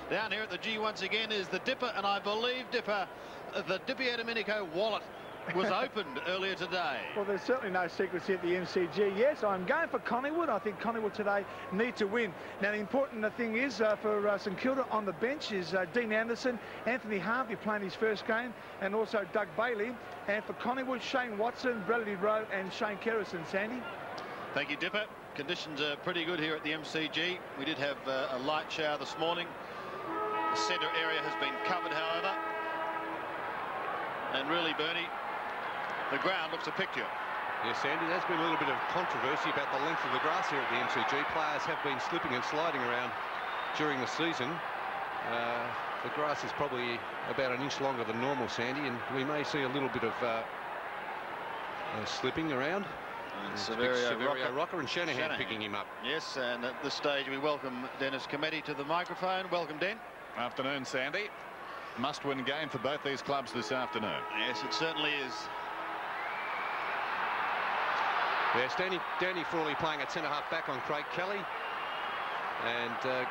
Down here at the G once again is the Dipper, and I believe Dipper, the Dippy Domenico wallet was opened earlier today. Well, there's certainly no secrets here at the MCG. Yes, I'm going for Collingwood. I think Collingwood today need to win. Now, the important thing is for St Kilda on the bench is Dean Anderson, Anthony Harvey playing his first game, and also Doug Bailey. And for Collingwood, Shane Watson, Bradley Rowe and Shane Kerrison. Sandy? Thank you, Dipper. Conditions are pretty good here at the MCG. We did have a light shower this morning. The centre area has been covered, however. And really, Bernie, the ground looks a picture. Yes, Andy, there's been a little bit of controversy about the length of the grass here at the MCG. Players have been slipping and sliding around during the season. The grass is probably about an inch longer than normal, Sandy, and we may see a little bit of slipping around. Severio Rocker and Shanahan picking him up. Yes, and at this stage we welcome Dennis Cometti to the microphone. Welcome, Den. Afternoon, Sandy. Must-win game for both these clubs this afternoon. Yes, it certainly is. Yes, Danny Frawley playing at centre-half back on Craig Kelly. And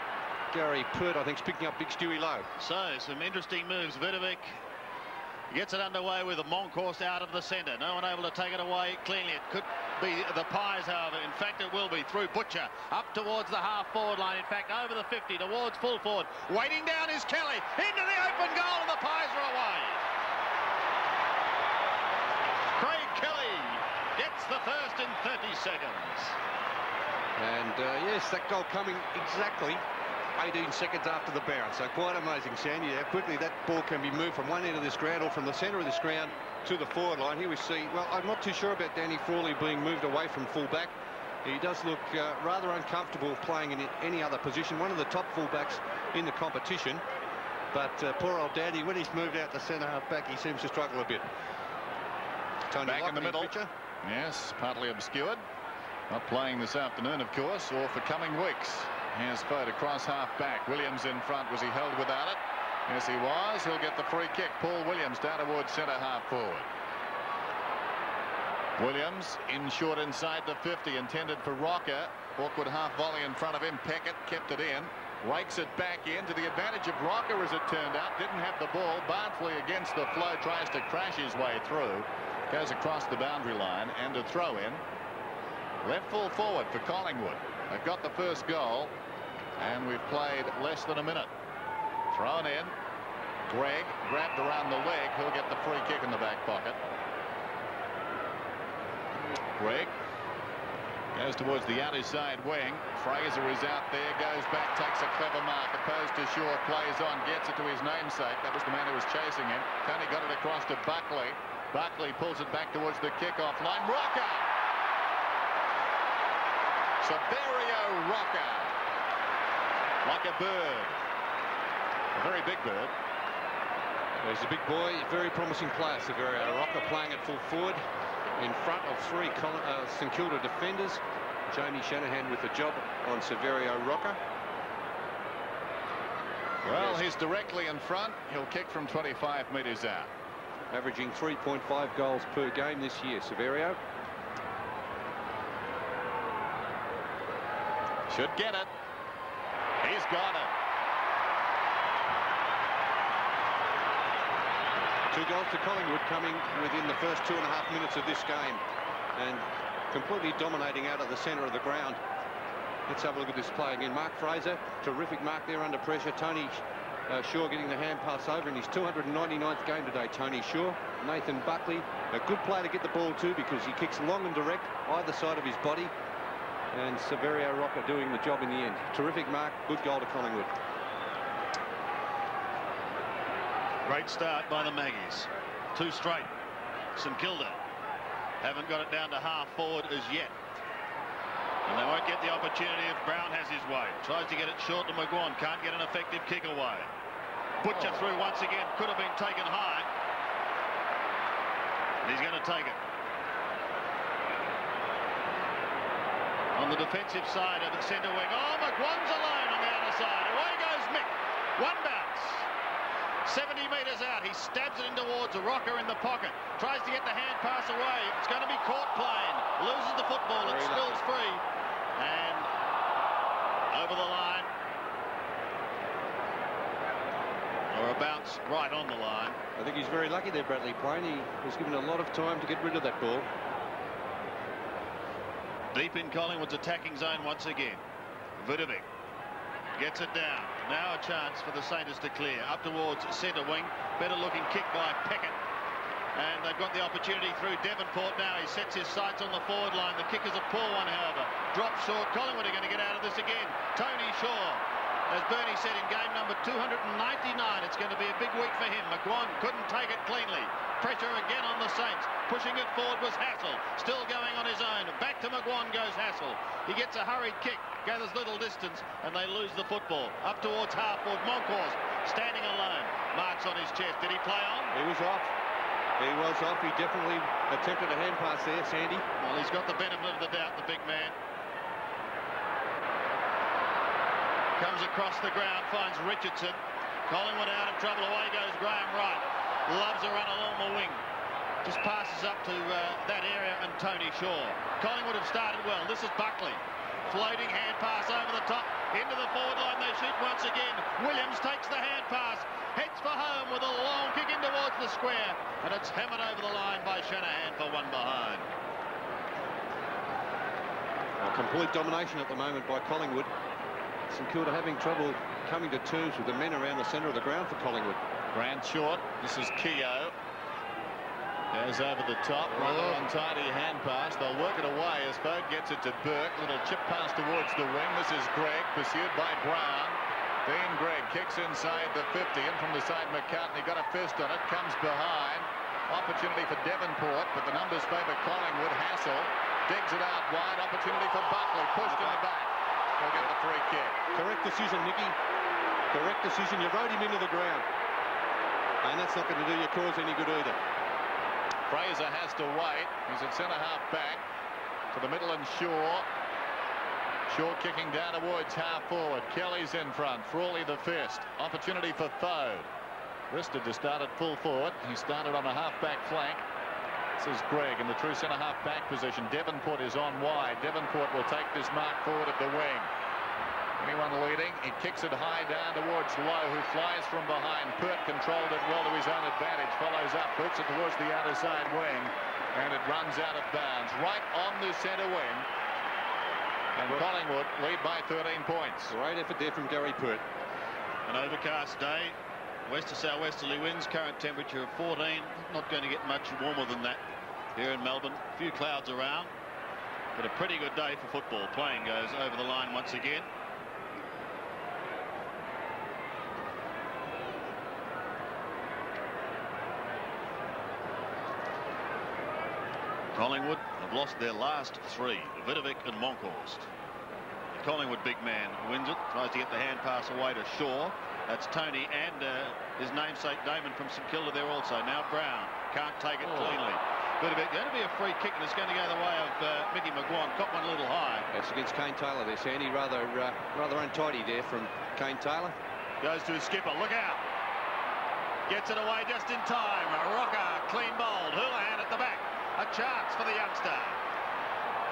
Gary Pert, I think, is picking up Big Stewie Lowe. So, some interesting moves. Vidovic gets it underway with a Monkhorst out of the centre. No one able to take it away cleanly. It could be the Pies, however. In fact, it will be through Butcher up towards the half-forward line. In fact, over the 50 towards full forward. Waiting down is Kelly into the open goal, and the Pies are away. Craig Kelly gets the first in 30 seconds. And yes, that goal coming exactly 18 seconds after the bounce. So quite amazing, Sandy, how quickly that ball can be moved from one end of this ground or from the centre of this ground to the forward line. Here we see, well, I'm not too sure about Danny Frawley being moved away from full-back. He does look rather uncomfortable playing in any other position. One of the top full-backs in the competition. But poor old Danny, when he's moved out the centre-half-back, he seems to struggle a bit. Tony back Lockett in the middle. Picture. Yes, partly obscured. Not playing this afternoon, of course, or for coming weeks. Here's Fote across half-back. Williams in front. Was he held without it? Yes, he was. He'll get the free kick. Paul Williams down towards centre-half forward. Williams in short inside the 50, intended for Rocker. Awkward half volley in front of him. Peckett kept it in. Rakes it back in to the advantage of Rocker, as it turned out. Didn't have the ball. Barnsley against the flow tries to crash his way through. Goes across the boundary line and a throw in. Left full forward for Collingwood. They've got the first goal. And we've played less than a minute. Thrown in. Gregg grabbed around the leg. He'll get the free kick in the back pocket. Gregg goes towards the outer side wing. Fraser is out there. Goes back. Takes a clever mark. Opposed to Shaw. Plays on. Gets it to his namesake. That was the man who was chasing him. Tony got it across to Buckley. Buckley pulls it back towards the kick-off line. Rocker! Severio Rocker. Like a bird. A very big bird. He's a big boy, very promising player, Severio Rocker, playing at full forward in front of three St Kilda defenders. Jamie Shanahan with the job on Severio Rocker. Well, he's directly in front. He'll kick from 25 metres out. Averaging 3.5 goals per game this year, Severio. Should get it. He's got it. 2 goals to Collingwood coming within the first 2.5 minutes of this game, and completely dominating out of the centre of the ground. Let's have a look at this play again. Mark Fraser, terrific mark there under pressure. Tony Shaw getting the hand pass over in his 299th game today, Tony Shaw. Nathan Buckley, a good player to get the ball to because he kicks long and direct either side of his body. And Severio Rocker doing the job in the end. Terrific mark, good goal to Collingwood. Great start by the Maggies. 2 straight. St Kilda haven't got it down to half forward as yet. And they won't get the opportunity if Brown has his way. Tries to get it short to McGuan. Can't get an effective kick away. Butcher through once again. Could have been taken high. And he's going to take it. On the defensive side of the centre wing. Oh, McGuan's alone on the other side. Away goes Mick. One bounce. 70 metres out. He stabs it in towards a Rocker in the pocket. Tries to get the hand pass away. It's going to be caught playing. Loses the football. It spills free. And over the line. or a bounce right on the line. I think he's very lucky there, Bradley Plain. He was given a lot of time to get rid of that ball. Deep in Collingwood's attacking zone once again. Vidovic gets it down. Now a chance for the Saints to clear. Up towards centre wing. Better looking kick by Peckett. And they've got the opportunity through Devonport now. He sets his sights on the forward line. The kick is a poor one, however. Drop short. Collingwood are going to get out of this again. Tony Shaw. As Bernie said in game number 299, it's going to be a big week for him. McGuan couldn't take it cleanly. Pressure again on the Saints. Pushing it forward was Hassel. Still going on his own. Back to McGuan goes Hassel. He gets a hurried kick. Gathers little distance and they lose the football. Up towards half forward. Monkhorst standing alone. Marks on his chest. Did he play on? He was off. He was off. He definitely attempted a hand pass there, Sandy. Well, he's got the benefit of the doubt, the big man. Comes across the ground, finds Richardson. Collingwood out of trouble. Away goes Graham Wright. Loves a run along the wing. Just passes up to that area and Tony Shaw. Collingwood have started well. This is Buckley. Floating hand pass over the top. Into the forward line. They shoot once again. Williams takes the hand pass. Heads for home with a long kick in towards the square. And it's hammered over the line by Shanahan for one behind. A complete domination at the moment by Collingwood. St Kilda having trouble coming to terms with the men around the centre of the ground for Collingwood. Grant short. This is Keogh. Goes over the top. Rather untidy hand pass. They'll work it away as Fogg gets it to Burke. Little chip pass towards the wing. This is Gregg, pursued by Brown. Then Gregg kicks inside the 50. And from the side, McCartney got a fist on it. Comes behind. Opportunity for Devonport, but the numbers favour Collingwood. Hassel digs it out wide. Opportunity for Buckley. Pushed in the back. He'll get the free kick. Correct decision, Nicky. Correct decision. You rode him into the ground. And that's not going to do your cause any good either. Fraser has to wait. He's at centre-half back to the middle and Shaw. Shaw kicking down towards half-forward. Kelly's in front. Frawley the fist. Opportunity for Thode. Risted to start at full forward. He started on a half-back flank. This is Gregg in the true centre-half back position. Devonport is on wide. Devonport will take this mark forward at the wing. Anyone leading? He kicks it high down towards Lowe, who flies from behind. Pert controlled it well to his own advantage. Follows up, boots it towards the outer side wing. And it runs out of bounds. Right on the centre wing. And Collingwood lead by 13 points. Great effort there from Gary Pert. An overcast day. West to southwesterly winds, current temperature of 14. Not going to get much warmer than that here in Melbourne. A few clouds around, but a pretty good day for football. Playing goes over the line once again. Collingwood have lost their last three, Vidovic and Monkhorst. The Collingwood big man wins it, tries to get the hand pass away to Shaw. That's Tony and his namesake Damon from St Kilda there also. Now Brown can't take it cleanly. Vidovic going to be a free kick and it's going to go the way of Mickey McGuan. Got one a little high. That's against Kane Taylor there, Sandy. Rather untidy there from Kane Taylor. Goes to his skipper. Look out. Gets it away just in time. Rocker clean bowled. Houlihan at the back. A chance for the youngster.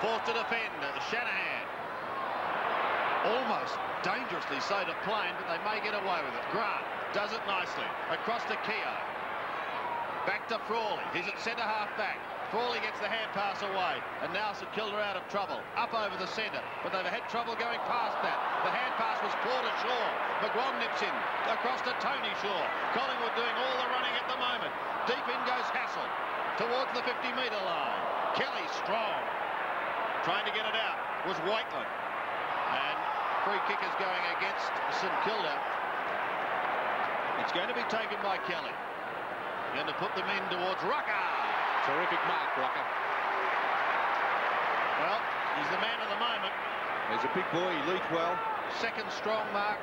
Forced to defend. Shanahan. Almost dangerously so to Plain, but they may get away with it. Grant does it nicely. Across to Keogh. Back to Frawley. He's at centre-half back. Frawley gets the hand pass away. And now St Kilda out of trouble. Up over the centre. But they've had trouble going past that. The hand pass was poor to Shaw. McGuan nips in. Across to Tony Shaw. Collingwood doing all the running at the moment. Deep in goes Hassel. Towards the 50-metre line. Kelly strong. Trying to get it out was Whiteland. And free kick is going against St Kilda. It's going to be taken by Kelly. Going to put them in towards Rucker. Terrific mark, Rucker. Well, he's the man of the moment. He's a big boy. He leads well. Second strong mark.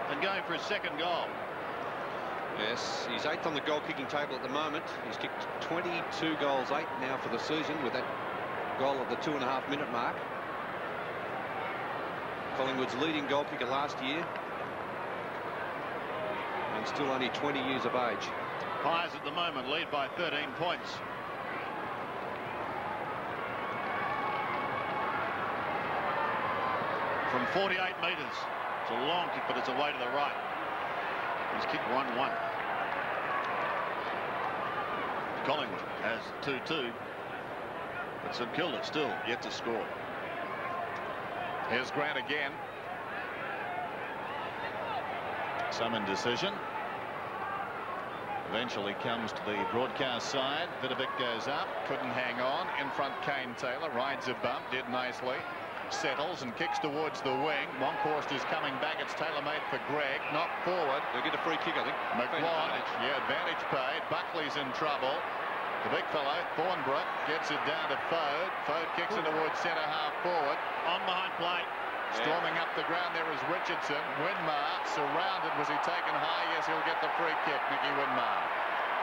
And going for his second goal. Yes, he's 8th on the goal-kicking table at the moment. He's kicked 22 goals, 8 now for the season with that goal at the 2.5-minute mark. Collingwood's leading goal kicker last year. And still only 20 years of age. Pies at the moment lead by 13 points. From 48 metres. It's a long kick, but it's away to the right. And kick 1-1. Collingwood has 2-2. But St Kilda still yet to score. Here's Grant again. Some indecision. Eventually comes to the broadcast side. Vidovic goes up, couldn't hang on. In front, Kane Taylor rides a bump, did nicely. Settles and kicks towards the wing. Monkhorst is coming back. It's tailor-made for Gregg. Knocked forward. They'll get a free kick, I think. McGuan, advantage paid. Buckley's in trouble. The big fellow, Thornbrook, gets it down to Fode. Fode kicks it towards centre half forward. On behind plate. Storming up the ground there is Richardson. Winmar surrounded. Was he taken high? Yes, he'll get the free kick, Nicky Winmar.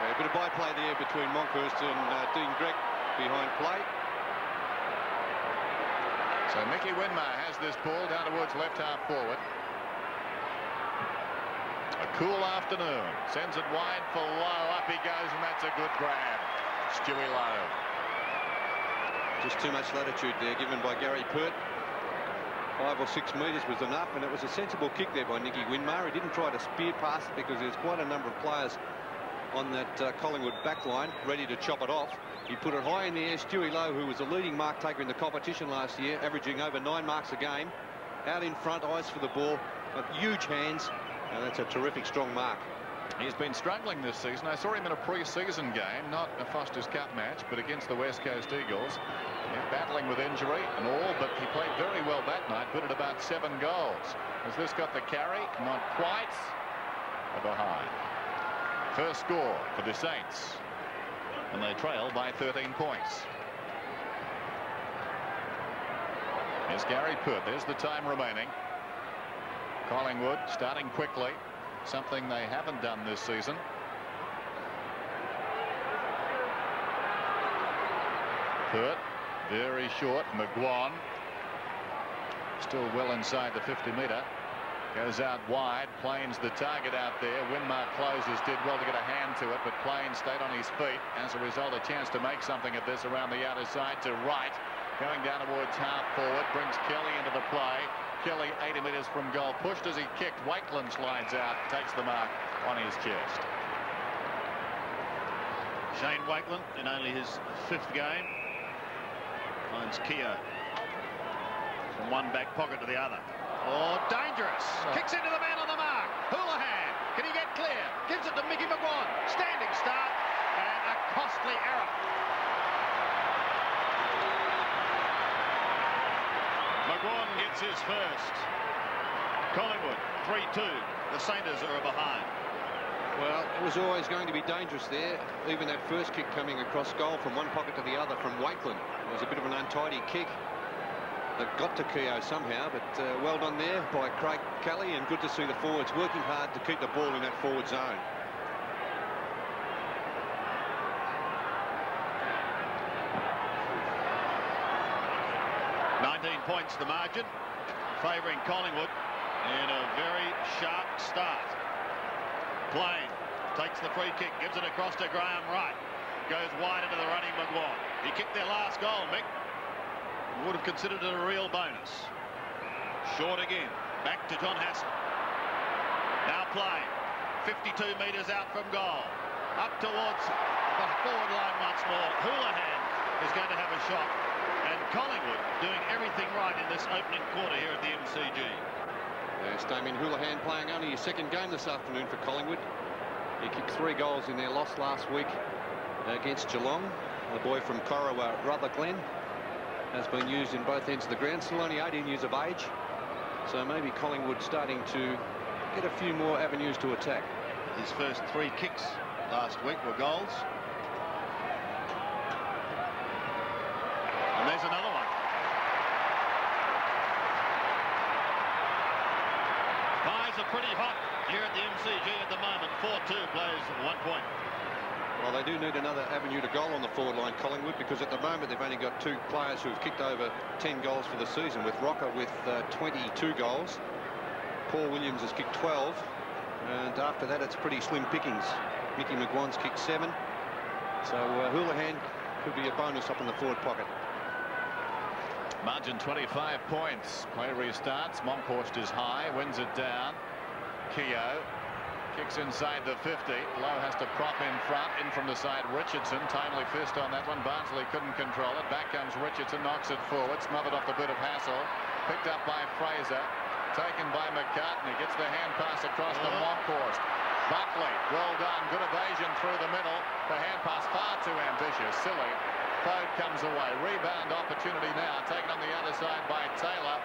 A bit of byplay there between Monkhorst and Dean Gregg behind plate. So Nicky Winmar has this ball down towards left half forward. A cool afternoon. Sends it wide for Lowe. Up he goes, and that's a good grab. Stewie Lowe. Just too much latitude there given by Gary Pert. 5 or 6 metres was enough, and it was a sensible kick there by Nicky Winmar. He didn't try to spear past it because there's quite a number of players on that Collingwood back line ready to chop it off. He put it high in the air. Stewie Lowe, who was the leading mark taker in the competition last year, averaging over 9 marks a game, out in front, eyes for the ball, got huge hands, and that's a terrific strong mark. He's been struggling this season. I saw him in a pre-season game, not a Foster's Cup match, but against the West Coast Eagles. Yeah, battling with injury and all, but he played very well that night, put at about 7 goals. Has this got the carry? Not quite. Behind. First score for the Saints, and they trail by 13 points. Here's Gary Pert. There's the time remaining. Collingwood starting quickly, something they haven't done this season. Pert, very short. McGuan still well inside the 50-metre. Goes out wide. Plains the target out there. Winmar closes. Did well to get a hand to it, but Plains stayed on his feet. As a result, a chance to make something of this around the outer side to right. Going down towards half forward. Brings Kelly into the play. Kelly 80 metres from goal. Pushed as he kicked. Wakeland slides out. Takes the mark on his chest. Shane Wakeland in only his 5th game. Finds Keogh from one back pocket to the other. Oh, dangerous. Kicks into the man on the mark. Houlihan. Can he get clear? Gives it to Mickey McGuan. Standing start and a costly error. McGuan gets his first. Collingwood 3-2. The Saints are behind. Well, it was always going to be dangerous there. Even that first kick coming across goal from one pocket to the other from Wakeland. It was a bit of an untidy kick that got to Keogh somehow, but well done there by Craig Kelly, and good to see the forwards working hard to keep the ball in that forward zone. Points the margin, favouring Collingwood in a very sharp start. Plain takes the free kick, gives it across to Graham Wright, goes wide into the running McGuan. He kicked their last goal, Mick. Would have considered it a real bonus. Short again, back to John Hassel. Now Plain, 52 metres out from goal, up towards the forward line once more. Houlihan is going to have a shot. And Collingwood doing everything right in this opening quarter here at the MCG. There's Damien Houlihan playing only his 2nd game this afternoon for Collingwood. He kicked 3 goals in their loss last week against Geelong. The boy from Corowa, Rutherglen, has been used in both ends of the ground. Still only 18 years of age. So maybe Collingwood starting to get a few more avenues to attack. His first 3 kicks last week were goals. And there's another one. Pies are pretty hot here at the MCG at the moment. 4-2 plays 1 point. Well, they do need another avenue to goal on the forward line, Collingwood, because at the moment they've only got 2 players who have kicked over 10 goals for the season, with Rocker with 22 goals. Paul Williams has kicked 12, and after that it's pretty slim pickings. Mickey McGuan's kicked 7, so Houlihan could be a bonus up in the forward pocket. Margin 25 points. Play restarts. Monkhorst is high, wins it down. Keogh Kicks inside the 50. Lowe has to prop in front. In from the side, Richardson. Timely fist on that one. Barnsley couldn't control it. Back comes Richardson, knocks it forward. Smothered off the bit of Hassel. Picked up by Fraser. Taken by McCartney. Gets the hand pass across to Monkhorst. Buckley, well done. Good evasion through the middle. The hand pass far too ambitious. Silly. Fode comes away. Rebound opportunity now. Taken on the other side by Taylor.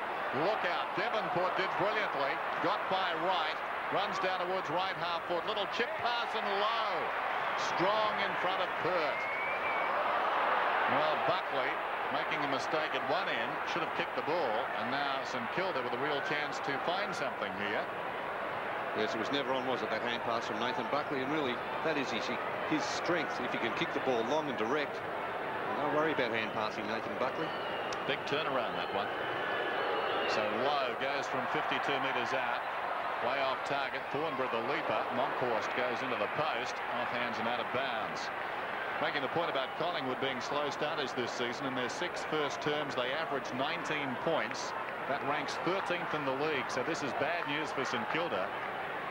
Look out. Devonport did brilliantly. Got by Wright. Runs down towards right half foot. Little chip pass and Lowe. Strong in front of Pert. Well, Buckley making a mistake at one end. Should have kicked the ball. And now St Kilda with a real chance to find something here. Yes, it was never on, was it, that hand pass from Nathan Buckley? And really, that is his strength. If he can kick the ball long and direct, don't worry about hand passing Nathan Buckley. Big turnaround, that one. So Lowe goes from 52 metres out. Way off target. Thornborough the leaper. Monkhorst goes into the post. Off hands and out of bounds. Making the point about Collingwood being slow starters this season. In their 6 first terms, they averaged 19 points. That ranks 13th in the league. So this is bad news for St Kilda.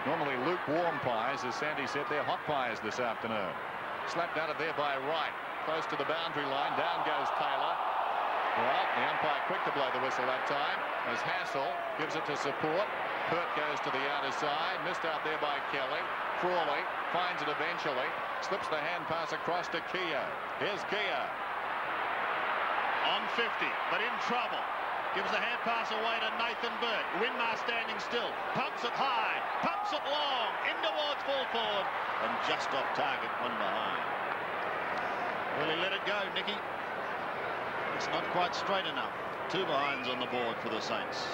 Normally lukewarm pies, as Sandy said, they're hot pies this afternoon. Slapped out of there by Wright. Close to the boundary line. Down goes Taylor. Well, the umpire quick to blow the whistle that time. As Hassel gives it to support. Pert goes to the outer side. Missed out there by Kelly. Frawley finds it eventually. Slips the hand pass across to Keogh. Here's Keogh. On 50, but in trouble. Gives the hand pass away to Nathan Burt. Winmar standing still. Pumps it high. Pumps it long. In towards full forward. And just off target, one behind. Will he let it go, Nicky? It's not quite straight enough. 2 behinds on the board for the Saints.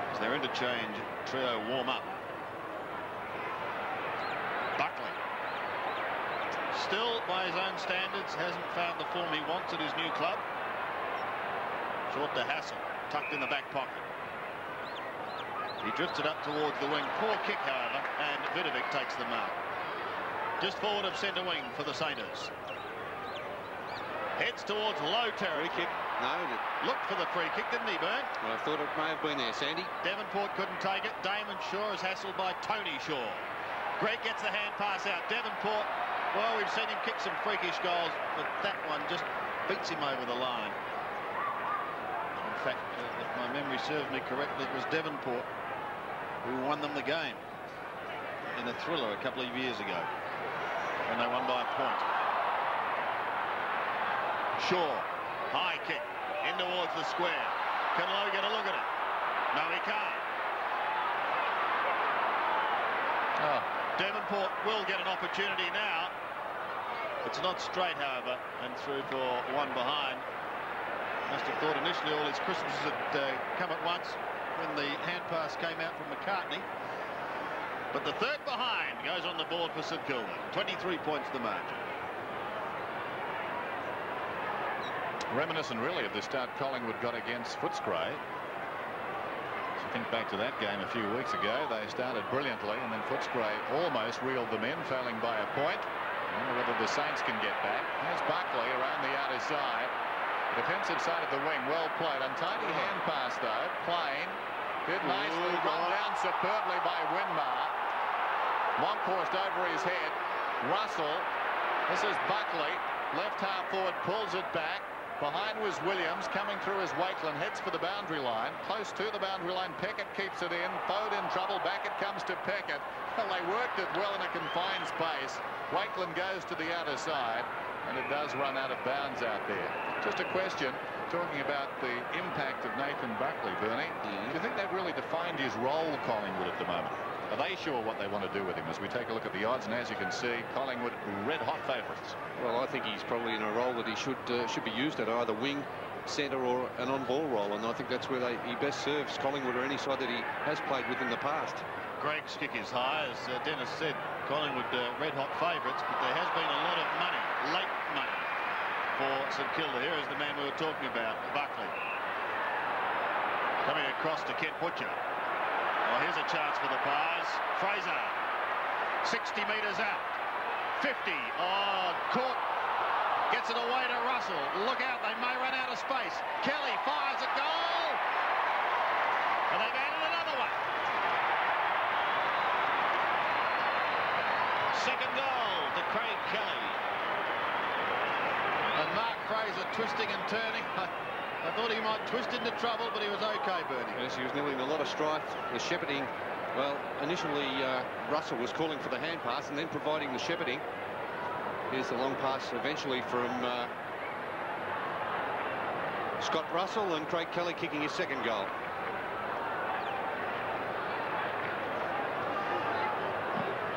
As their interchange trio warm up. Buckley. Still, by his own standards, hasn't found the form he wants at his new club. Short to Hassel, tucked in the back pocket. He drifts it up towards the wing. Poor kick, however, and Vidovic takes the mark. Just forward of centre wing for the Saints. Heads towards low territory. Free kick. No. Looked for the free kick, didn't he, Byrne? Well, I thought it may have been there, Sandy. Devonport couldn't take it. Damon Shaw is hassled by Tony Shaw. Greg gets the hand pass out. Devonport, well, we've seen him kick some freakish goals, but that one just beats him over the line. In fact, if my memory serves me correctly, it was Devonport who won them the game in a thriller a couple of years ago when they won by a point. Shaw, high kick, in towards the square. Can Lowe get a look at it? No, he can't. Oh. Devonport will get an opportunity now. It's not straight, however, and through for one behind. Must have thought initially all his Christmases had come at once when the hand pass came out from McCartney. But the 3rd behind goes on the board for St Kilda. 23 points the margin. Reminiscent really of the start Collingwood got against Footscray. So think back to that game a few weeks ago. They started brilliantly and then Footscray almost reeled them in, failing by a point. I wonder whether the Saints can get back. There's Buckley around the outer side. Defensive side of the wing, well played. Untidy hand pass though. Plain. Did nicely. Run down superbly by Winmar. Monkhorst over his head. Russell. This is Buckley. Left half forward, pulls it back. Behind was Williams, coming through as Wakeland heads for the boundary line. Close to the boundary line, Peckett keeps it in. Fode in trouble, back it comes to Peckett. Well, they worked it well in a confined space. Wakeland goes to the outer side, and it does run out of bounds out there. Just a question, talking about the impact of Nathan Buckley, Bernie. Do you think they've really defined his role, Collingwood, at the moment? Are they sure what they want to do with him as we take a look at the odds? And as you can see, Collingwood red-hot favourites. Well, I think he's probably in a role that he should be used at either wing, centre or an on-ball role. And I think that's where he best serves Collingwood or any side that he has played with in the past. Greg's kick is high. As Dennis said, Collingwood red-hot favourites, but there has been a lot of money, late money, for St Kilda. Here is the man we were talking about, Buckley. Coming across to Kent Butcher. Oh, here's a chance for the Pies. Fraser, 60 metres out. 50. Oh, caught. Gets it away to Russell. Look out, they may run out of space. Kelly fires a goal. And they've added another one. second goal to Craig Kelly. And Mark Fraser twisting and turning. I thought he might twist into trouble, but he was okay, Bernie. Yes, he was nearly in a lot of strife. The shepherding, well, initially Russell was calling for the hand pass and then providing the shepherding. Here's the long pass eventually from Scott Russell, and Craig Kelly kicking his second goal.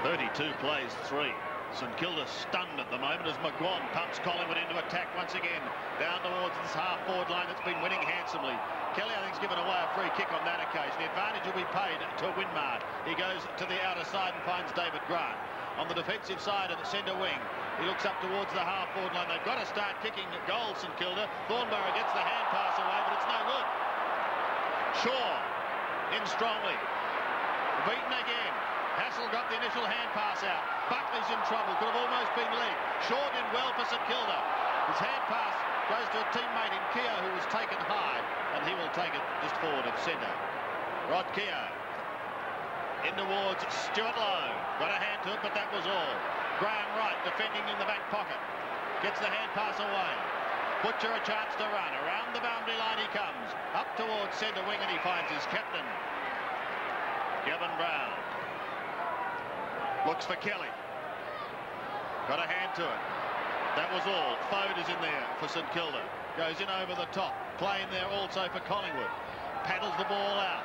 "32 plays 3. St Kilda stunned at the moment as McGuan pumps Collingwood into attack once again. Down towards this half-forward line that's been winning handsomely. Kelly, I think, has given away a free kick on that occasion. The advantage will be paid to Winmar. He goes to the outer side and finds David Grant. On the defensive side of the centre wing, he looks up towards the half-forward line. They've got to start kicking goals, St Kilda. Thornborough gets the hand pass away, but it's no good. Shaw in strongly. Beaten again. Hassel got the initial hand pass out. Buckley's in trouble. Could have almost been league. Shaw did well for St Kilda. His hand pass goes to a teammate in Keogh, who was taken high, and he will take it just forward of centre. Rod Keogh in towards Stuart Lowe. Got a hand to it, but that was all. Graham Wright defending in the back pocket. Gets the hand pass away. Butcher a chance to run. Around the boundary line he comes. Up towards centre wing, and he finds his captain, Gavin Brown. Looks for Kelly. Got a hand to it. That was all. Fode is in there for St Kilda. Goes in over the top. Play in there also for Collingwood. Paddles the ball out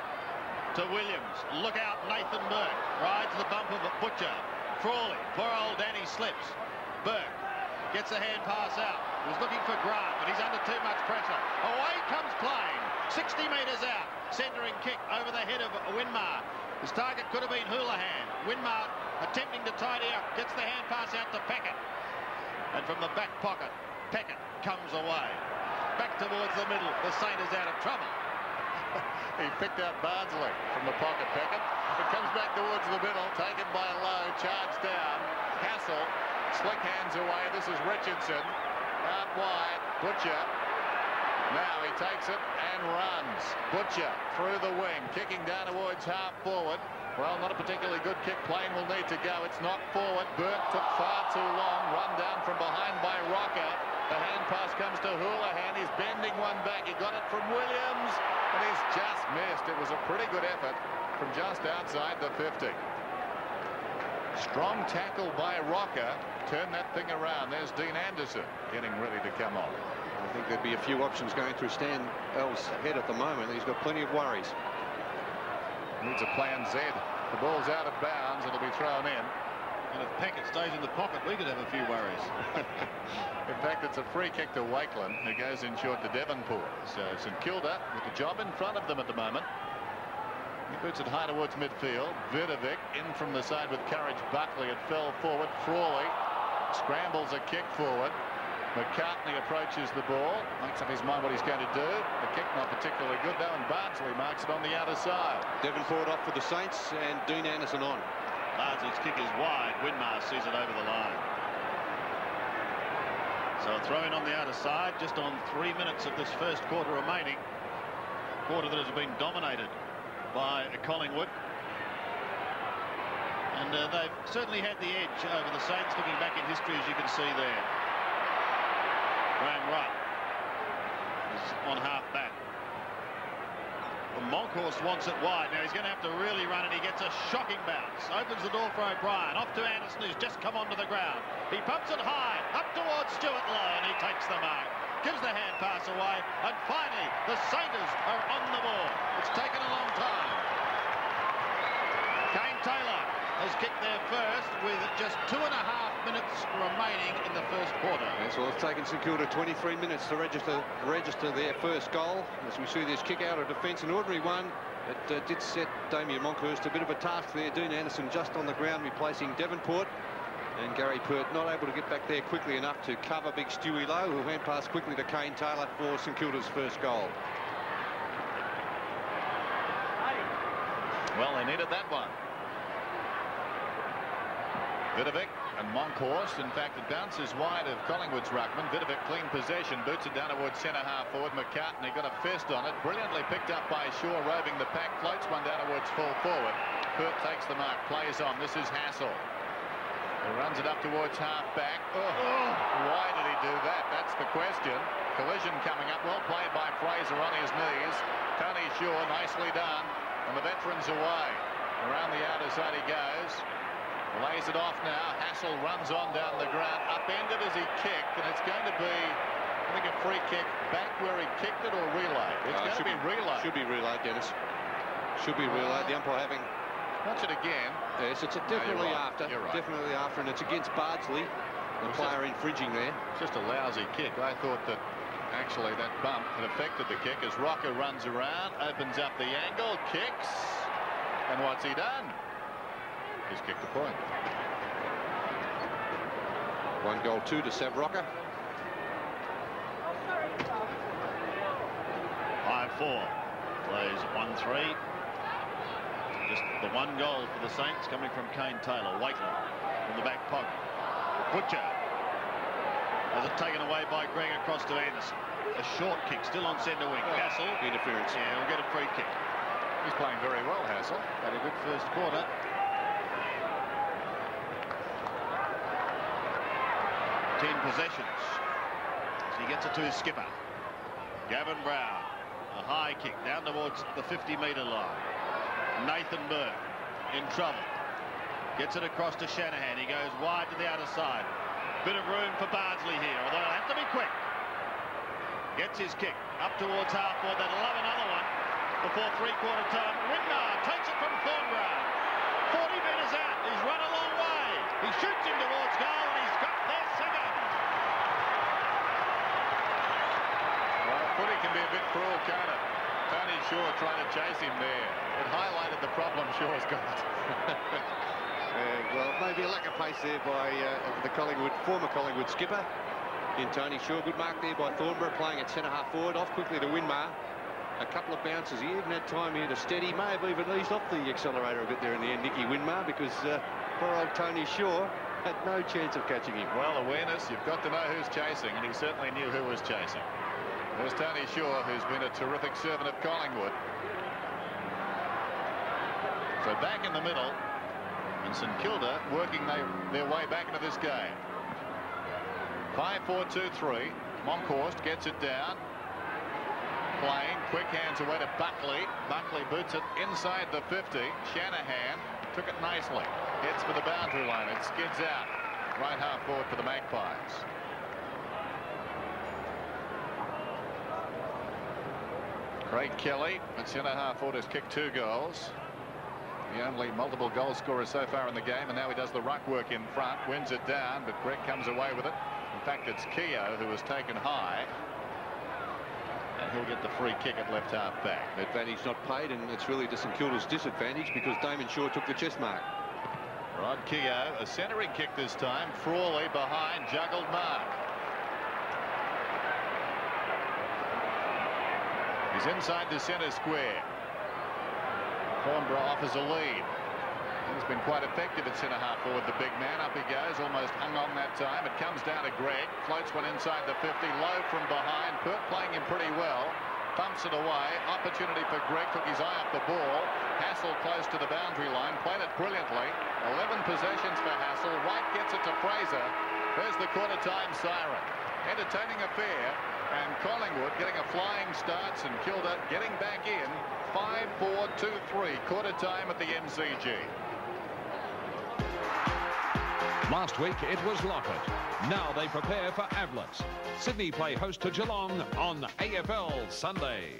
to Williams. Look out, Nathan Burke. Rides the bump of Butcher. Frawley. Poor old Danny slips. Burke gets a hand pass out. He was looking for Grant, but he's under too much pressure. Away comes playing. 60 metres out. Centering kick over the head of Winmar. His target could have been Houlihan. Winmar attempting to tidy up. Gets the hand pass out to Peckett. And from the back pocket, Peckett comes away. Back towards the middle. The Saint is out of trouble. He picked out Bardsley from the pocket, Peckett. It comes back towards the middle, taken by Lowe, charged down. Hassel, slick hands away. This is Richardson. Out wide, Butcher. Now he takes it and runs. Butcher through the wing, kicking down towards half forward. Well, not a particularly good kick. Plain will need to go. It's not forward. Burke took far too long. Run down from behind by Rocker. The hand pass comes to Houlihan. He's bending one back. He got it from Williams, and he's just missed. It was a pretty good effort from just outside the 50. Strong tackle by Rocker. Turn that thing around. There's Dean Anderson getting ready to come on. I think there'd be a few options going through Stan L's head at the moment. He's got plenty of worries. Needs a plan Z. The ball's out of bounds. It'll be thrown in. And if Peckett stays in the pocket, we could have a few worries. In fact, it's a free kick to Wakeland, who goes in short to Devonport. So St Kilda with the job in front of them at the moment. He puts it high towards midfield. Vidovic in from the side with courage. Buckley, it fell forward. Frawley scrambles a kick forward. McCartney approaches the ball, makes up his mind what he's going to do. The kick not particularly good though, and Bardsley marks it on the outer side. Devonport off for the Saints, and Dean Anderson on. Bardsley's kick is wide. Winmar sees it over the line. So a throw in on the outer side, just on 3 minutes of this first quarter remaining. Quarter that has been dominated by Collingwood. And they've certainly had the edge over the Saints, looking back in history, as you can see there. Graham Wright is on half back. Monkhorst wants it wide. Now he's going to have to really run, and he gets a shocking bounce. Opens the door for O'Brien. Off to Anderson, who's just come onto the ground. He pumps it high, up towards Stuart Lowe, and he takes the mark. Gives the hand pass away, and finally the Saints are on the ball. It's taken a long time. Kane Taylor has kicked there first with just 2.5 minutes remaining in the first quarter. Yes, well, it's taken St Kilda 23 minutes to register their first goal. As we see this kick out of defence, an ordinary one. It did set Damien Monkhorst a bit of a task there. Dean Anderson just on the ground replacing Devonport. And Gary Pert not able to get back there quickly enough to cover big Stewie Lowe, who hand passed quickly to Kane Taylor for St Kilda's first goal. Well, they needed that one. Vidovic and Monkhorst. In fact, it bounces wide of Collingwood's ruckman. Vidovic clean possession, boots it down towards centre half forward. McCartney got a fist on it, brilliantly picked up by Shaw, roving the pack, floats one down towards full forward. Pert takes the mark, plays on. This is Hassel. He runs it up towards half-back. Why did he do that? That's the question. Collision coming up. Well played by Fraser on his knees. Tony Shaw, nicely done. And the veteran's away. Around the outer side he goes. Lays it off now. Hassel runs on down the ground. Upended as he kicked. And it's going to be, I think, a free kick back where he kicked it or relayed. It's going to be relayed. Should be relayed, Dennis. Should be relayed. The umpire having... Watch it again. Yes, it's definitely right. after. You're right. Definitely after, and it's against Bardsley. The player infringing there. Just a lousy kick. I thought that actually that bump had affected the kick as Rocker runs around, opens up the angle, kicks, and what's he done? He's kicked the point. 1-2 to Sav Rocker. 5-4. Plays 1-3. Just the one goal for the Saints coming from Kane Taylor. Waitland from the back pocket. Butcher has it taken away by Greg across to Anderson. A short kick still on centre wing. Hassel. Interference. Yeah, we'll get a free kick. He's playing very well, Hassel. Had a good first quarter. 10 possessions. So he gets it to his skipper. Gavin Brown. A high kick down towards the 50-metre line. Nathan Burke in trouble. Gets it across to Shanahan. He goes wide to the outer side. Bit of room for Bardsley here, although he'll have to be quick. Gets his kick up towards half-forward. That'll have another one before three-quarter time. Whitmar takes it from Thornborough. 40 metres out. He's run a long way. He shoots him towards goal, and he's got their second. Well, footy can be a bit cruel, can't it? Tony Shaw trying to chase him there. It highlighted the problem Shaw's got. Well, maybe a lack of pace there by the former Collingwood skipper in Tony Shaw. Good mark there by Thornborough, playing at centre-half forward. Off quickly to Winmar. A couple of bounces. He even had time here to steady. May have even eased off the accelerator a bit there in the end, Nicky Winmar, because poor old Tony Shaw had no chance of catching him. Well, awareness, you've got to know who's chasing, and he certainly knew who was chasing. There's Tony Shaw, who's been a terrific servant of Collingwood. So back in the middle, and St Kilda working their way back into this game. 5-4-2-3. Monkhorst gets it down. Playing, quick hands away to Buckley. Buckley boots it inside the 50. Shanahan took it nicely. Hits for the boundary line. It skids out. Right half forward for the Magpies. Craig Kelly at centre half forward has kicked 2 goals. The only multiple goal scorer so far in the game, and now he does the ruck work in front, wins it down, but Greg comes away with it. In fact, it's Keogh who was taken high, and he'll get the free kick at left half back. Advantage not paid, and it's really to St Kilda's disadvantage because Damon Shaw took the chest mark. Rod Keogh, a centering kick this time. Frawley behind, juggled mark. He's inside the centre square. Thornborough offers a lead. He's been quite effective at centre half forward. The big man, up he goes, almost hung on that time. It comes down to Greg, floats one inside the 50, low from behind. Perth playing him pretty well, pumps it away. Opportunity for Greg, took his eye off the ball. Hassel close to the boundary line, played it brilliantly. 11 possessions for Hassel. White gets it to Fraser. There's the quarter time siren. Entertaining affair, and Collingwood getting a flying start. St Kilda getting back in. 5-4-2-3, quarter time at the MCG. Last week it was Lockett. Now they prepare for Ablett. Sydney play host to Geelong on AFL Sunday.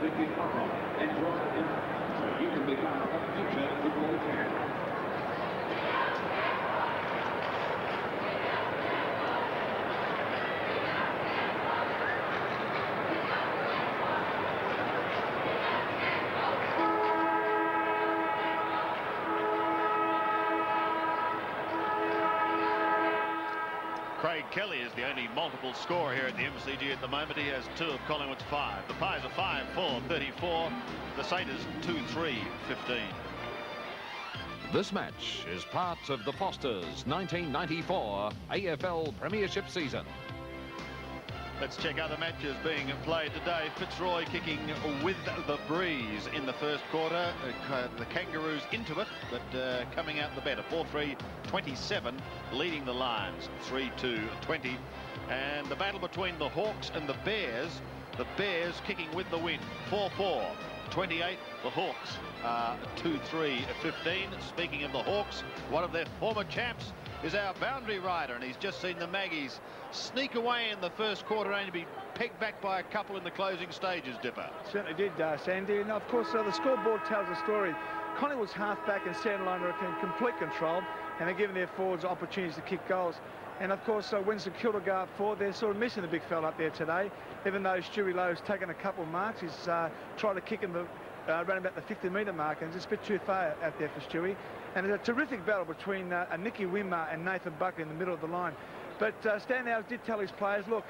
You can become a future football fan. Craig Kelly is the only multiple scorer here at the MCG at the moment. He has 2 of Collingwood's 5. The Pies are 5-4-34. The Satyrs 2-3-15. This match is part of the Fosters 1994 AFL Premiership season. Let's check other matches being played today. Fitzroy kicking with the breeze in the first quarter. The Kangaroos into it, but coming out the better. 4-3-27, leading the Lions 3-2-20. And the battle between the Hawks and the Bears. The Bears kicking with the win. 4-4-28. The Hawks 2-3-15. Speaking of the Hawks, one of their former champs is our boundary rider, and he's just seen the Maggies sneak away in the first quarter, only to be pegged back by a couple in the closing stages, Dipper. Certainly did, Sandy. And of course, the scoreboard tells the story. Collingwood's halfback and centre line are in complete control, and they're giving their forwards opportunities to kick goals. And of course, when St.Kilda go up forward, they're sort of missing the big fella up there today. Even though Stewie Lowe's taken a couple of marks, he's tried to kick in the around about the 50-metre mark, and just a bit too far out there for Stewie. And it's a terrific battle between Nicky Winmar and Nathan Buckley in the middle of the line. But Stan Alves did tell his players, look,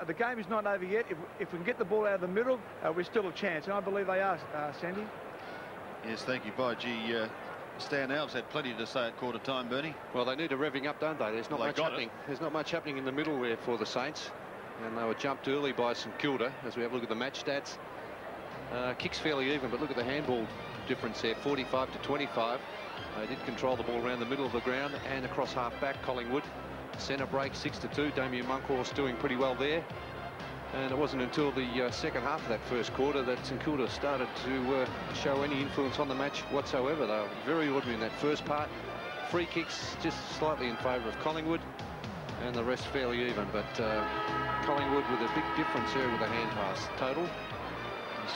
the game is not over yet. If we can get the ball out of the middle, we're still a chance. And I believe they are, Sandy. Yes, thank you, Gee, Stan Alves had plenty to say at quarter time, Bernie. Well, they need a revving up, don't they? There's not much happening. There's not much happening in the middle there for the Saints. And they were jumped early by St Kilda as we have a look at the match stats. Kicks fairly even, but look at the handball difference there, 45-25. They did control the ball around the middle of the ground and across half back. Collingwood centre break 6-2. Damien Monkhorst doing pretty well there. And it wasn't until the second half of that first quarter that St Kilda started to show any influence on the match whatsoever. They were very ordinary in that first part. Free kicks just slightly in favour of Collingwood, and the rest fairly even. But Collingwood with a big difference here with the hand pass total.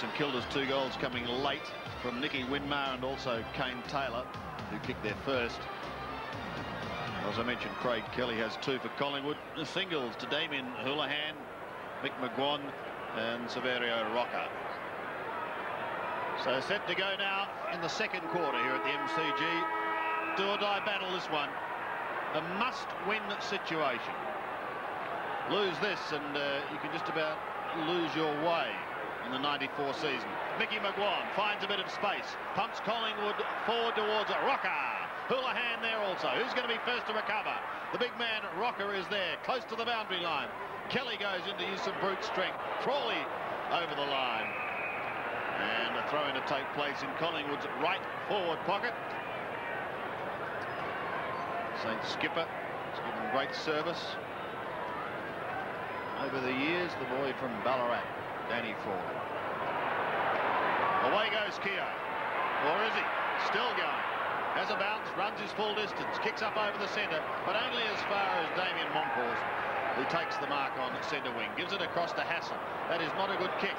St Kilda's 2 goals coming late from Nicky Winmar and also Kane Taylor, who kicked their first. As I mentioned, Craig Kelly has 2 for Collingwood. The singles to Damien Houlihan, Mick McGuan and Severio Rocca. So set to go now in the second quarter here at the MCG. Do or die battle, this one. A must-win situation. Lose this and you can just about lose your way in the 94 season. Mickey McGuan finds a bit of space, pumps Collingwood forward towards Rocca. Houlihan there also. Who's going to be first to recover? The big man Rocca is there, close to the boundary line. Kelly goes in to use some brute strength. Crawley over the line. And a throw-in to take place in Collingwood's right forward pocket. St Skipper has given great service over the years. The boy from Ballarat, Danny Ford. Away goes Keogh. Or is he? Still going. Has a bounce, runs his full distance, kicks up over the centre, but only as far as Damien Monkhorst, who takes the mark on centre wing. Gives it across to Hassel. That is not a good kick.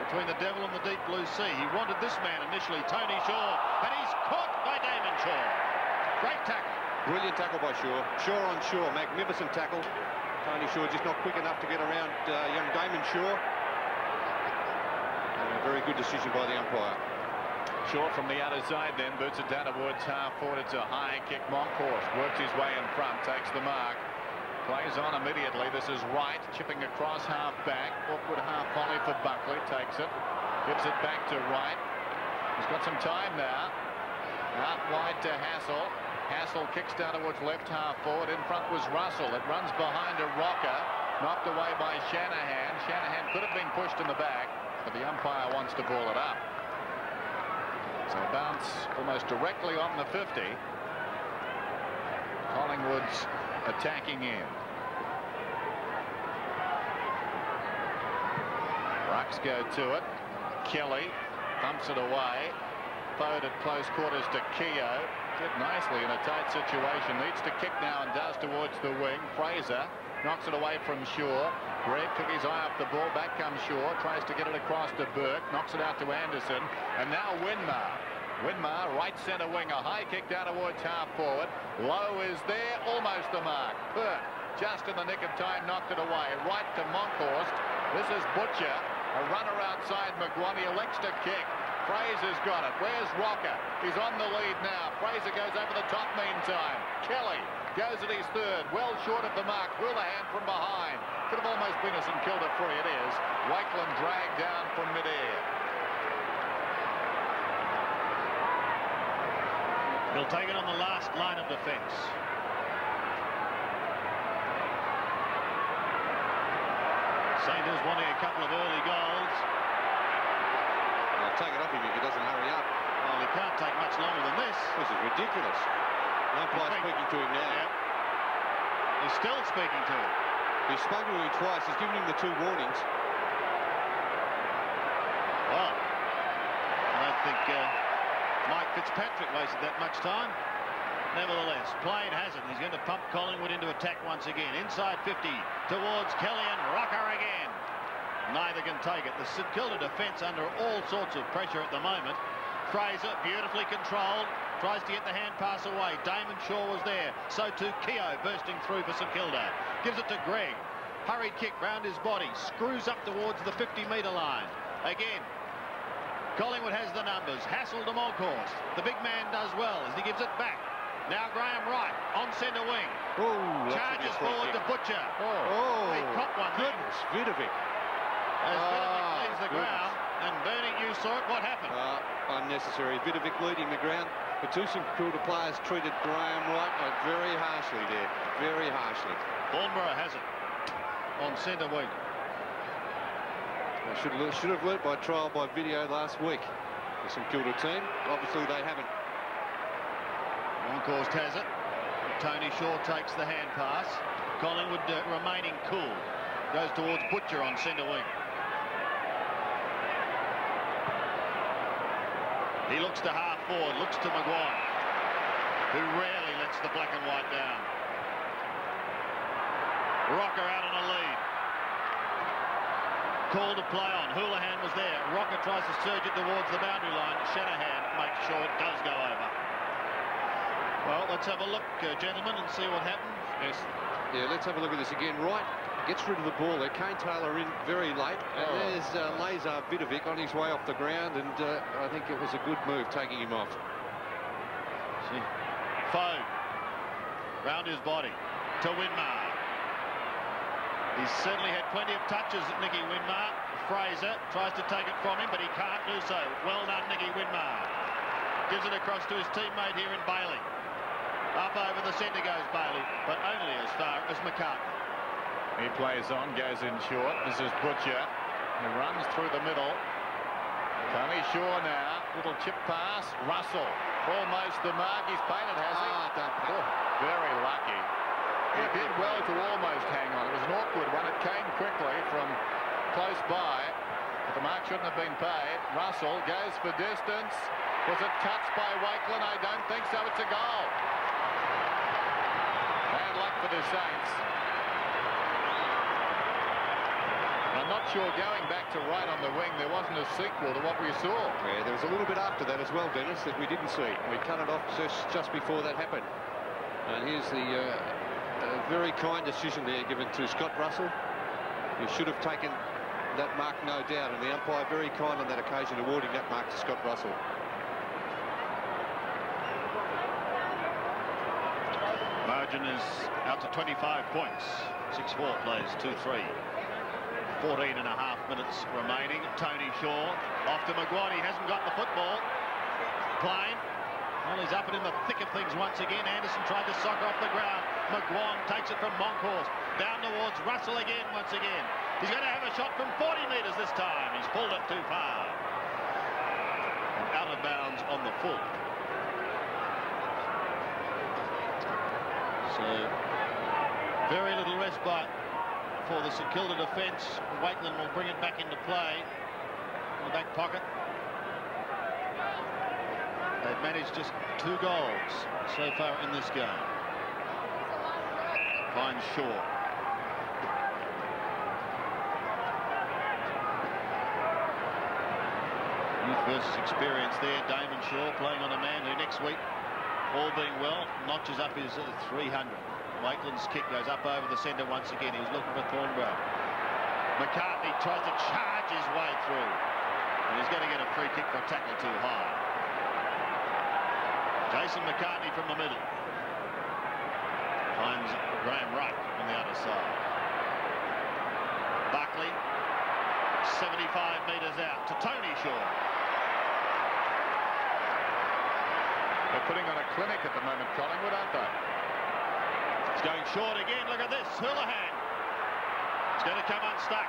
Between the Devil and the Deep Blue Sea. He wanted this man initially, Tony Shaw, and he's caught by Damon Shaw. Great tackle. Brilliant tackle by Shaw. Shaw on Shaw, magnificent tackle. Tony Shaw just not quick enough to get around young Damon Shaw. And a very good decision by the umpire. Short from the other side then, boots it down towards half forward. It's a high kick. Monkhorst works his way in front, takes the mark, plays on immediately. This is Wright chipping across half back. Awkward half volley for Buckley, takes it, gives it back to Wright. He's got some time now. Out wide to Hassel. Hassel kicks down towards left half forward. In front was Russell. It runs behind a Rocca, knocked away by Shanahan. Shanahan could have been pushed in the back, but the umpire wants to ball it up. So bounce almost directly on the 50. Collingwood's attacking in. Rucks go to it. Kelly thumps it away. Bowed at close quarters to Keogh. Did nicely in a tight situation. Needs to kick now and does towards the wing. Fraser knocks it away from Shaw. Greg took his eye off the ball. Back comes Shaw, tries to get it across to Burke, knocks it out to Anderson, and now Winmar. Winmar, right centre wing, a high kick down towards half forward. Lowe is there, almost the mark. Burke, just in the nick of time, knocked it away. Right to Monkhorst. This is Butcher, a runner outside McGuane, elects to kick. Fraser's got it. Where's Rocker? He's on the lead now. Fraser goes over the top meantime. Kelly goes at his third, well short of the mark. Houlihan from behind. Could have almost been a St Kilda free. It is. Wakeland dragged down from midair. He'll take it on the last line of defence. Saunders wanting a couple of early goals. I'll take it off him if he doesn't hurry up. Well, he can't take much longer than this. This is ridiculous. The umpire's speaking to him now. Yep. He's still speaking to him. He's spoken to him twice. He's given him the 2 warnings. Well, I don't think Mike Fitzpatrick wasted that much time. Nevertheless, Plain has it. He's going to pump Collingwood into attack once again. Inside 50 towards Kelly and Rocker again. Neither can take it. The St Kilda defence under all sorts of pressure at the moment. Fraser, beautifully controlled, tries to get the hand pass away. Damon Shaw was there. So too Keogh bursting through for St Kilda. Gives it to Greg. Hurried kick round his body. Screws up towards the 50-metre line. Again, Collingwood has the numbers. Hassel to Monkhorst. The big man does well as he gives it back. Now Graham Wright on centre wing. Oh, charges forward to Butcher. Oh, He caught one. goodness, Vidovic. As Vidovic leaves the ground, and Bernie, you saw it. What happened? Unnecessary. Vidovic leading the ground. The 2 St Kilda players treated Graham Wright very harshly there. Very harshly. Thornborough has it on centre wing. They should have learnt by trial by video last week. The St Kilda team. Obviously they haven't. Monkhorst has it. Tony Shaw takes the hand pass. Collingwood remaining cool. Goes towards Butcher on centre wing. He looks to half forward, looks to Maguire, who rarely lets the black and white down. Rocker out on a lead. Call to play on. Houlihan was there. Rocker tries to surge it towards the boundary line. Shanahan makes sure it does go over. Well, let's have a look, gentlemen, and see what happens. Yes. Yeah, let's have a look at this again. Wright gets rid of the ball there. Kane Taylor in very late. And there's Lazar Vidovic on his way off the ground, and I think it was a good move taking him off. See. Foe round his body to Winmar. He's certainly had plenty of touches, Nicky Winmar. Fraser tries to take it from him, but he can't do so. Well done, Nicky Winmar. Gives it across to his teammate here in Bailey. Up over the centre goes Bailey, but only as far as McCartney. He plays on, goes in short. This is Butcher. He runs through the middle. Tony Shaw now. Little chip pass. Russell. Almost the mark. He's painted, has he? Very lucky. He did well to almost hang on. It was an awkward one. It came quickly from close by. But the mark shouldn't have been paid. Russell goes for distance. Was it touched by Wakeland? I don't think so. It's a goal. Bad luck for the Saints. I'm not sure going back to right on the wing there wasn't a sequel to what we saw. Yeah, there was a little bit after that as well, Dennis, that we didn't see. We cut it off just before that happened. And here's the very kind decision there given to Scott Russell. He should have taken that mark, no doubt, and the umpire very kind on that occasion, awarding that mark to Scott Russell. Margin is out to 25 points. 6-4 plays 2-3. 14 and a half minutes remaining. Tony Shaw off to Maguire. He hasn't got the football. Plain. Well, he's up and in the thick of things once again. Anderson tried to soccer off the ground. McGuane takes it from Monkhorst. Down towards Russell again once again. He's going to have a shot from 40 metres this time. He's pulled it too far. And out of bounds on the full. So, very little respite for the St Kilda defence. Wakeland will bring it back into play in the back pocket. They've managed just 2 goals so far in this game. Finds Shaw. Youth versus experience there. Damon Shaw playing on a man who next week, all being well, notches up his 300. Wakeland's kick goes up over the centre once again. He was looking for Thornborough. McCartney tries to charge his way through, and he's going to get a free kick for a tackle too high. Jason McCartney from the middle finds Graham Wright on the other side. Buckley, 75 metres out to Tony Shaw. They're putting on a clinic at the moment, Collingwood, aren't they? It's going short again. Look at this. Houlihan. It's going to come unstuck.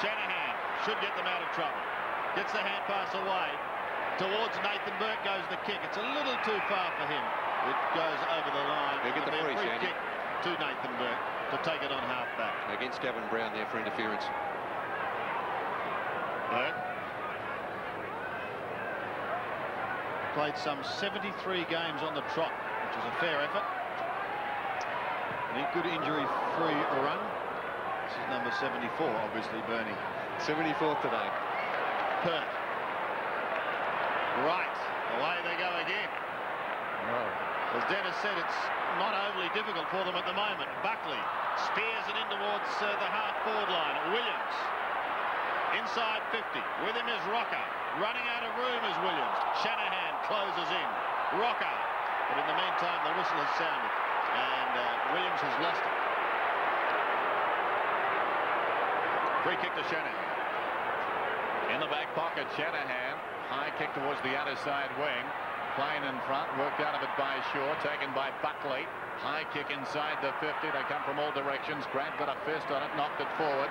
Shanahan should get them out of trouble. Gets the hand pass away. Towards Nathan Burke goes the kick. It's a little too far for him. It goes over the line. They'll get the free kick to Nathan Burke to take it on half back. Against Gavin Brown there for interference. Burke played some 73 games on the trot, which is a fair effort. And a good injury-free run. This is number 74, obviously, Bernie. 74th today. Pert. Right, away they go again. Oh. As Dennis said, it's not overly difficult for them at the moment. Buckley spears it in towards the half-forward line. Williams, inside 50. With him is Rocker. Running out of room is Williams. Shanahan closes in. Rocker. But in the meantime, the whistle has sounded, and Williams has lost it. Free kick to Shanahan. In the back pocket, Shanahan. High kick towards the outer side wing. Plain in front, worked out of it by Shaw, taken by Buckley. High kick inside the 50. They come from all directions. Grant got a fist on it, knocked it forward.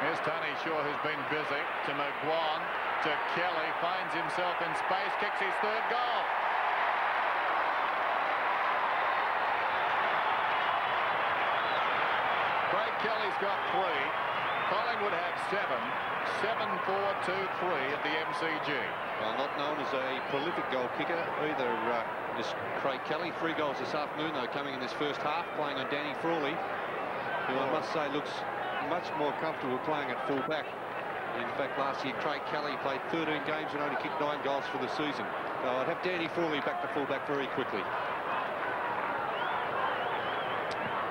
Here's Tony Shaw, who's been busy. To McGuan, to Kelly, finds himself in space, kicks his third goal. Craig Kelly's got 3. Collingwood have 7. 7-4-2-3 at the MCG. Well, not known as a prolific goal kicker either, this Craig Kelly. 3 goals this afternoon, though, coming in this first half, playing on Danny Frawley, who I must say looks much more comfortable playing at full-back. In fact, last year Craig Kelly played 13 games and only kicked 9 goals for the season. So I'd have Danny Frawley back to full-back very quickly.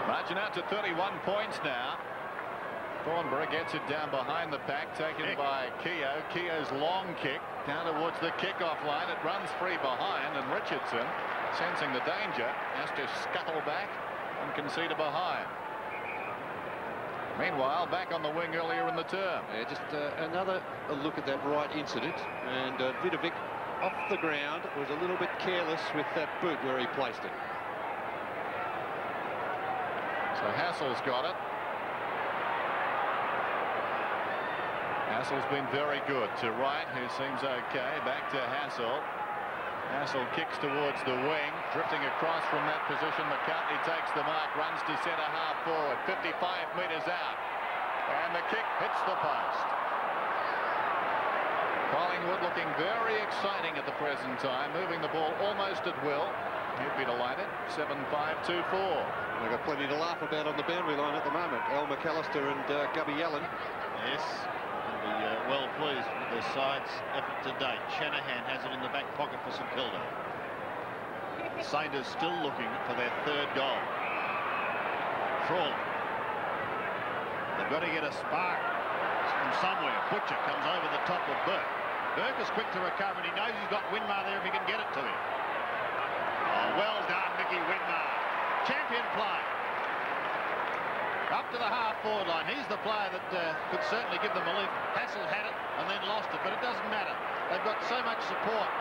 Marching out to 31 points now. Thornborough gets it down behind the pack, taken by Keogh. Keogh's long kick down towards the kickoff line. It runs free behind, and Richardson, sensing the danger, has to scuttle back and concede a behind. Meanwhile, back on the wing earlier in the term. Yeah, just another look at that right incident, and Vidovic off the ground was a little bit careless with that boot where he placed it. So Hassel's got it. Hassel's been very good to Wright, who seems okay. Back to Hassel. Hassel kicks towards the wing, drifting across from that position. McCartney takes the mark, runs to centre half forward, 55 metres out, and the kick hits the post. Collingwood looking very exciting at the present time, moving the ball almost at will. He'd be delighted. 7-5-2-4. They've got plenty to laugh about on the boundary line at the moment. Al McAllister and Gubby Allen. Yes. Well pleased with the side's effort to date. Shanahan has it in the back pocket for St Kilda. Sainters still looking for their 3rd goal. Frawley. They've got to get a spark from somewhere. Butcher comes over the top of Burke. Burke is quick to recover, and he knows he's got Winmar there if he can get it to him. Oh, well done, Mickey Winmar. Champion play. Up to the half-forward line. He's the player that could certainly give them a lift. Hassel had it and then lost it, but it doesn't matter. They've got so much support.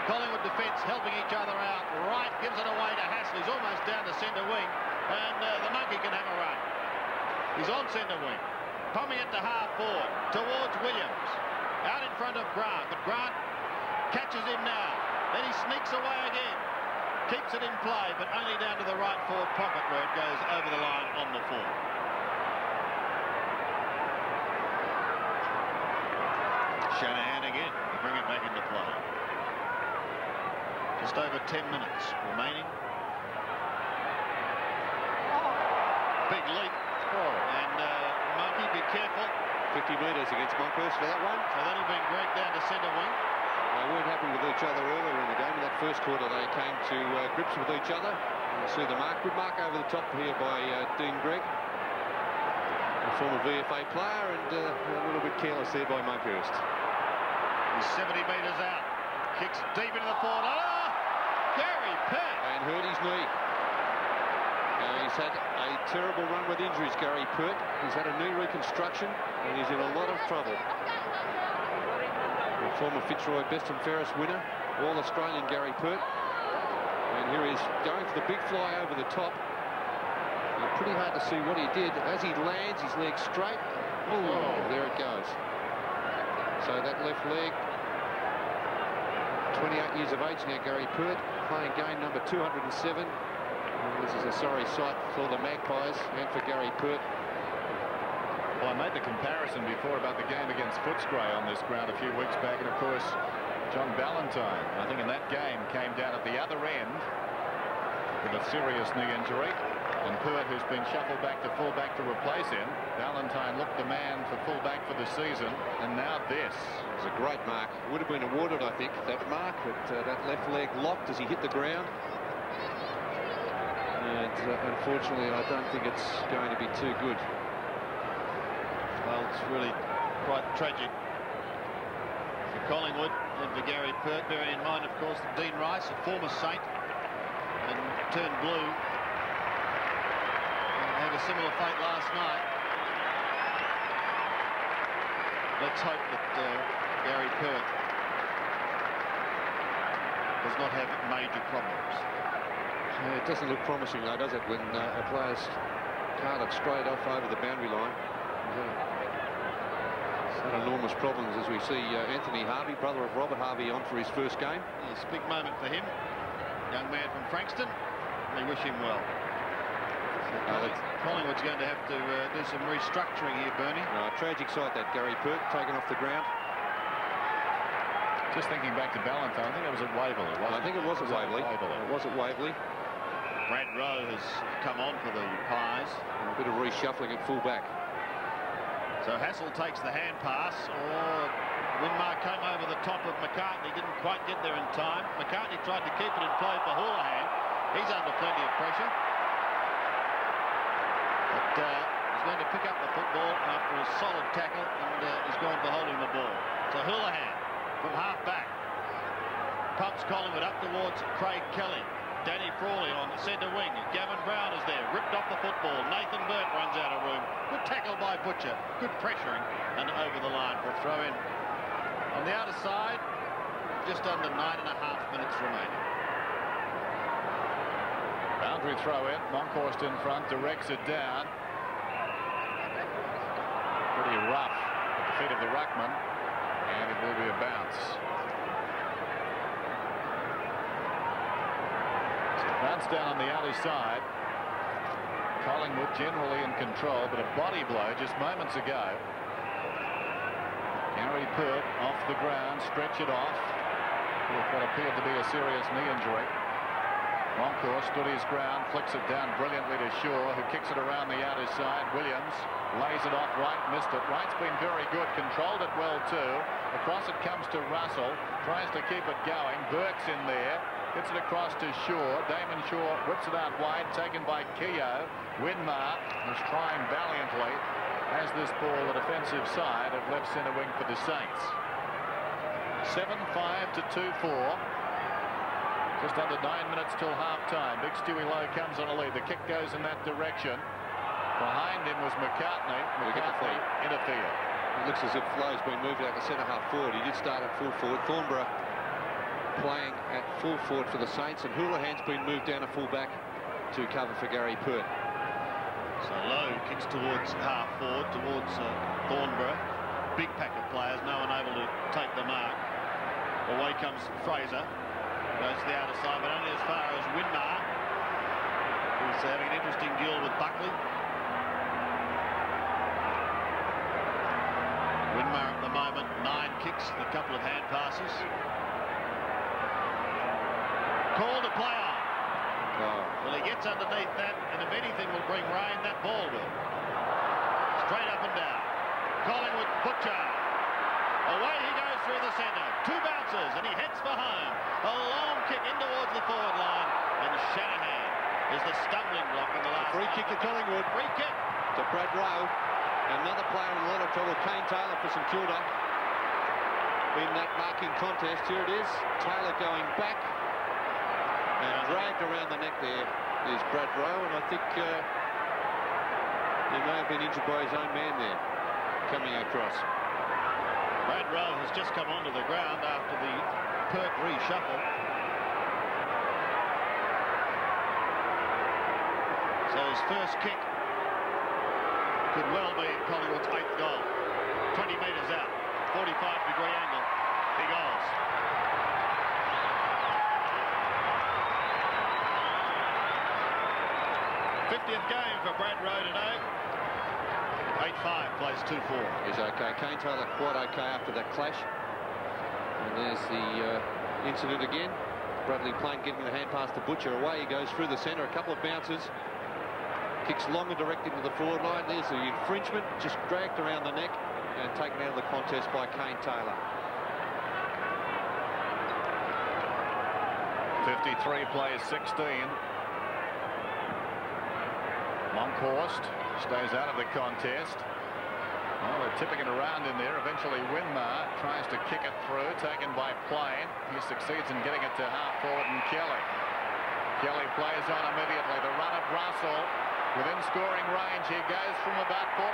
Collingwood defence helping each other out. Wright gives it away to Hassel. He's almost down to centre wing, and the monkey can have a run. He's on centre wing. Pomming it to half-forward towards Williams. Out in front of Grant, but Grant catches him now. Then he sneaks away again. Keeps it in play, but only down to the right forward pocket where it goes over the line on the full. Shanahan again to bring it back into play. Just over 10 minutes remaining. Big leap. And Monkey, be careful. 50 metres against Monkhurst for that one. So that'll bring Greg down to centre wing. They weren't happy with each other earlier in the game. In that first quarter, they came to grips with each other. You see the mark. Good mark over the top here by Dean Gregg, a former VFA player, and a little bit careless there by Monkhurst. He's 70 metres out. Kicks deep into the forward. Oh! Gary Pert. And hurt his knee. He's had a terrible run with injuries, Gary Pert. He's had a knee reconstruction, and he's in a lot of trouble. The former Fitzroy Best and Fairest winner, All-Australian Gary Pert. And here he's going for the big fly over the top. Pretty hard to see what he did. As he lands, his leg straight. Oh, there it goes. So that left leg, 28 years of age now, Gary Pert, playing game number 207. This is a sorry sight for the Magpies and for Gary Pert. Well, I made the comparison before about the game against Footscray on this ground a few weeks back, and of course John Ballantyne, I think in that game, came down at the other end with a serious knee injury, and Pert, who's been shuffled back to fullback to replace him. Ballantyne looked the man for fullback for the season, and now this. It was a great mark. Would have been awarded, I think, that mark, but that left leg locked as he hit the ground. And unfortunately, I don't think it's going to be too good. Well, it's really quite tragic for Collingwood and for Gary Pert, bearing in mind, of course, that Dean Rice, a former Saint, and turned blue, and had a similar fate last night. Let's hope that Gary Pert does not have major problems. It doesn't look promising, though, does it, when a player's carted straight off over the boundary line. He's had enormous problems, as we see Anthony Harvey, brother of Robert Harvey, on for his first game. It's a big moment for him. Young man from Frankston. We wish him well. Collingwood's going to have to do some restructuring here, Bernie. Tragic sight, that Gary Pert taken off the ground. Just thinking back to Ballantyne, I think it was at Waverley. I think it was at Waverley. It was at Waverley. Brad Rowe has come on for the Pies. And a bit of reshuffling at full-back. So Hassel takes the hand pass. Winmar came over the top of McCartney, didn't quite get there in time. McCartney tried to keep it in play for Houlihan. He's under plenty of pressure. But he's going to pick up the football after a solid tackle, and he's gone for holding the ball. So Houlihan from half-back pumps Collingwood up towards Craig Kelly. Danny Frawley on the centre wing. Gavin Brown is there, ripped off the football. Nathan Burt runs out of room. Good tackle by Butcher. Good pressuring, and over the line for a throw in. On the outer side, just under 9.5 minutes remaining. Boundary throw in. Monkhorst in front, directs it down. Pretty rough at the feet of the ruckman, and it will be a bounce. Bounce down on the outer side. Collingwood generally in control, but a body blow just moments ago. Gary Pert off the ground, stretch it off with what appeared to be a serious knee injury. Monkhorst stood his ground, flicks it down brilliantly to Shaw, who kicks it around the outer side. Williams lays it off. Wright missed it. Wright's been very good, controlled it well too. Across it comes to Russell, tries to keep it going. Burke's in there. Gets it across to Shaw. Damon Shaw whips it out wide, taken by Keogh. Winmar is trying valiantly. Has this ball the defensive side of left centre wing for the Saints. 7-5 to 2-4. Just under 9 minutes till half-time. Big Stewie Lowe comes on a lead. The kick goes in that direction. Behind him was McCartney. McCartney interfered. It looks as if Lowe's been moved out to centre half forward. He did start at full forward. Thornborough playing at full forward for the Saints, and Houlihan's been moved down to full back to cover for Gary Pert. So Lowe kicks towards half forward, towards Thornborough. Big pack of players, no one able to take the mark. Away comes Fraser, goes to the outer side, but only as far as Winmar, who's having an interesting duel with Buckley. Winmar at the moment, 9 kicks, a couple of hand passes. Call to play on. Well, he gets underneath that, and if anything will bring rain, that ball will. Straight up and down. Collingwood, Butcher. Away he goes through the centre. 2 bounces and he heads for home. A long kick in towards the forward line. And Shanahan is the stumbling block in the last. Free kick to Collingwood. Free kick to Brad Rowe. Another player in a lot of trouble. Kane Taylor for St Kilda. In that marking contest. Here it is. Taylor going back. And dragged around the neck there is Brad Rowe. And I think he may have been injured by his own man there. Coming across. Brad Rowe has just come onto the ground after the Perk reshuffle. So his first kick could well be Collingwood's 8th goal. 20 metres out, 45-degree angle. He goes. '50th game for Brad Rowe today. 8-5, plays 2-4. He's okay. Kane Taylor quite okay after that clash. And there's the incident again. Bradley Plain getting the hand pass to Butcher. Away he goes through the centre. A couple of bounces. Kicks long and direct into the forward line. There's the infringement. Just dragged around the neck and taken out of the contest by Kane Taylor. 53 plays 16. Monkhorst stays out of the contest. Well, they're tipping it around in there. Eventually Winmar tries to kick it through, taken by Plain. He succeeds in getting it to half forward and Kelly. Kelly plays on immediately. The run of Russell within scoring range. He goes from about 45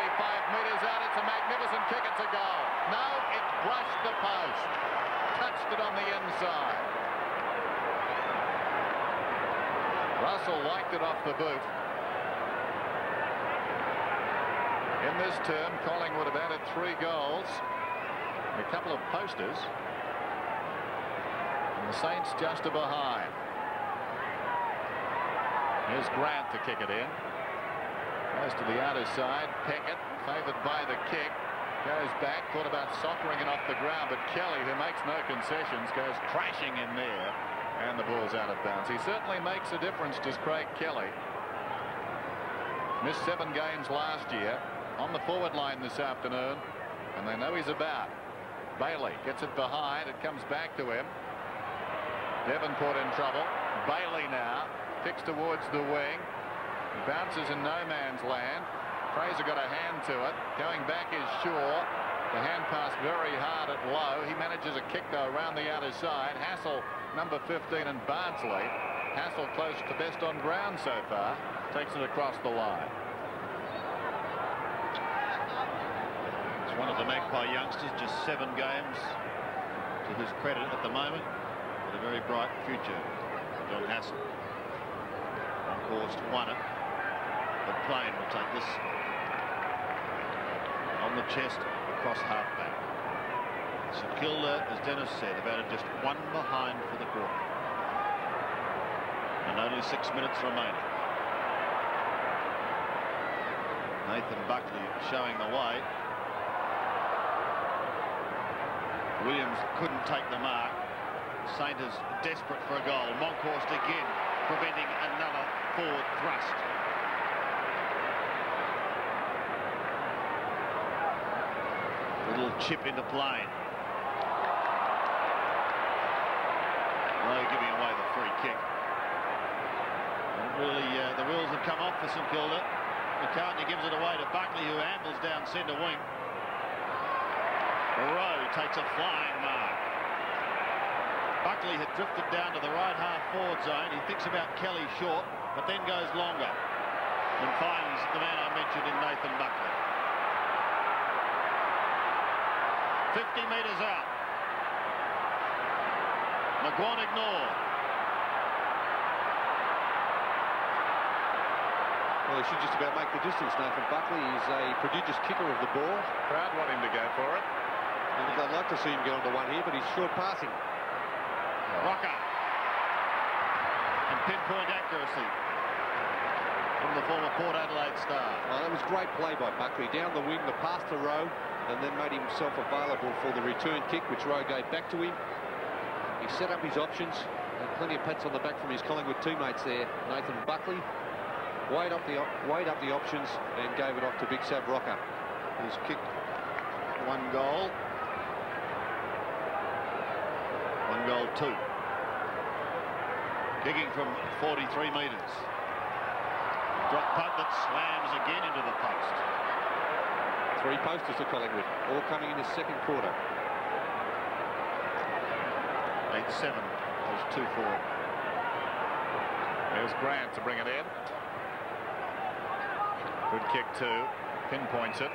metres out. It's a magnificent kick. It's a goal. No, it brushed the post. Touched it on the inside. Russell liked it off the boot. In this term, Collingwood have added 3 goals, a couple of posters, and the Saints just are behind. Here's Grant to kick it in. Goes to the outer side. Peckett, favoured by the kick, goes back, thought about soccering it off the ground, but Kelly, who makes no concessions, goes crashing in there, and the ball's out of bounds. He certainly makes a difference, does Craig Kelly. Missed 7 games last year. On the forward line this afternoon, and they know he's about. Bailey gets it behind. It comes back to him. Devonport in trouble. Bailey now kicks towards the wing. Bounces in no man's land. Fraser got a hand to it. Going back is Shaw. The hand pass very hard at low. He manages a kick though around the outer side. Hassel, number 15, and Bardsley. Hassel close to best on ground so far. Takes it across the line. One of the Magpie youngsters, just 7 games to his credit at the moment, with a very bright future. John Hassel. Monkhorst won it, but Plain will take this on the chest across half-back. St Kilda, as Dennis said, have added just 1 behind for the quarter, and only 6 minutes remaining. Nathan Buckley showing the way. Williams couldn't take the mark. Saint is desperate for a goal. Monkhorst again preventing another forward thrust. Little chip into Plain. No, giving away the free kick. And really, the wheels have come off for St Kilda. McCartney gives it away to Buckley, who ambles down centre wing. Rowe takes a flying mark. Buckley had drifted down to the right half forward zone. He thinks about Kelly short, but then goes longer and finds the man I mentioned in Nathan Buckley. 50 metres out. McGuan ignored. Well, he should just about make the distance. Nathan Buckley is a prodigious kicker of the ball. Crowd want him to go for it. I'd like to see him get onto one here, but he's short passing. Rocker. And pinpoint accuracy from the former Port Adelaide star. Well, that was great play by Buckley. Down the wing, the pass to Rowe, and then made himself available for the return kick, which Rowe gave back to him. He set up his options, and plenty of pats on the back from his Collingwood teammates there. Nathan Buckley weighed up the options and gave it off to Big Sav Rocker, who's kicked 1 goal. goal 2. Kicking from 43 metres. Drop punt that slams again into the post. 3 posters to Collingwood, all coming in the second quarter. 8-7. There's 2-4. There's Grant to bring it in. Good kick too. Pinpoints it.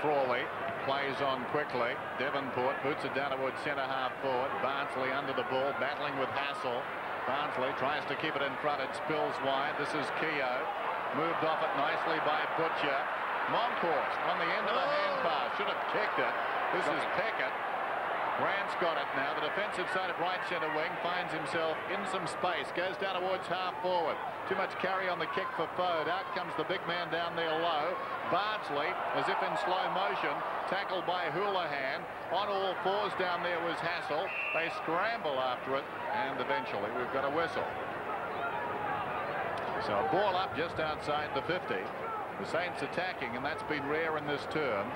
Frawley plays on quickly. Devonport boots it down towards centre half forward. Barnsley under the ball, battling with Hassel. Barnsley tries to keep it in front. It spills wide. This is Keogh. Moved off it nicely by Butcher. Monkhorst on the end of a hand pass. Should have kicked it. This is Peckett. Grant's got it now. The defensive side of right centre wing finds himself in some space. Goes down towards half forward. Too much carry on the kick for Fode. Out comes the big man down there low. Bardsley, as if in slow motion, tackled by Houlihan. On all fours down there was Hassel. They scramble after it, and eventually we've got a whistle. So a ball up just outside the 50. The Saints attacking, and that's been rare in this term.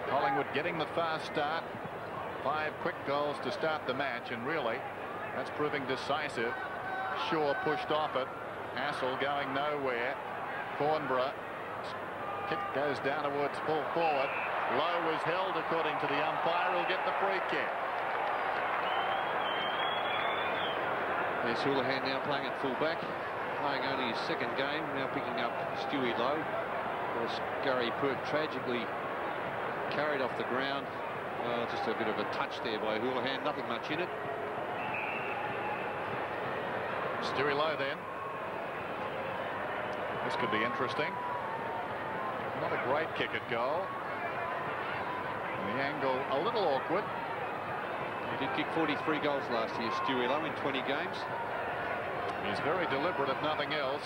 Collingwood getting the fast start. 5 quick goals to start the match, and really that's proving decisive. Shaw pushed off it. Hassel going nowhere. Cornborough. Kick goes down towards full forward. Low was held according to the umpire. He'll get the free kick. There's Houlihan now playing at full back. Playing only his second game. Now picking up Stewie Lowe. Was Gary Pert tragically carried off the ground. Just a bit of a touch there by Houlihan. Nothing much in it. Stewie Lowe then. This could be interesting. Not a great kick at goal. And the angle a little awkward. He did kick 43 goals last year, Stewie Lowe, in 20 games. He's very deliberate if nothing else.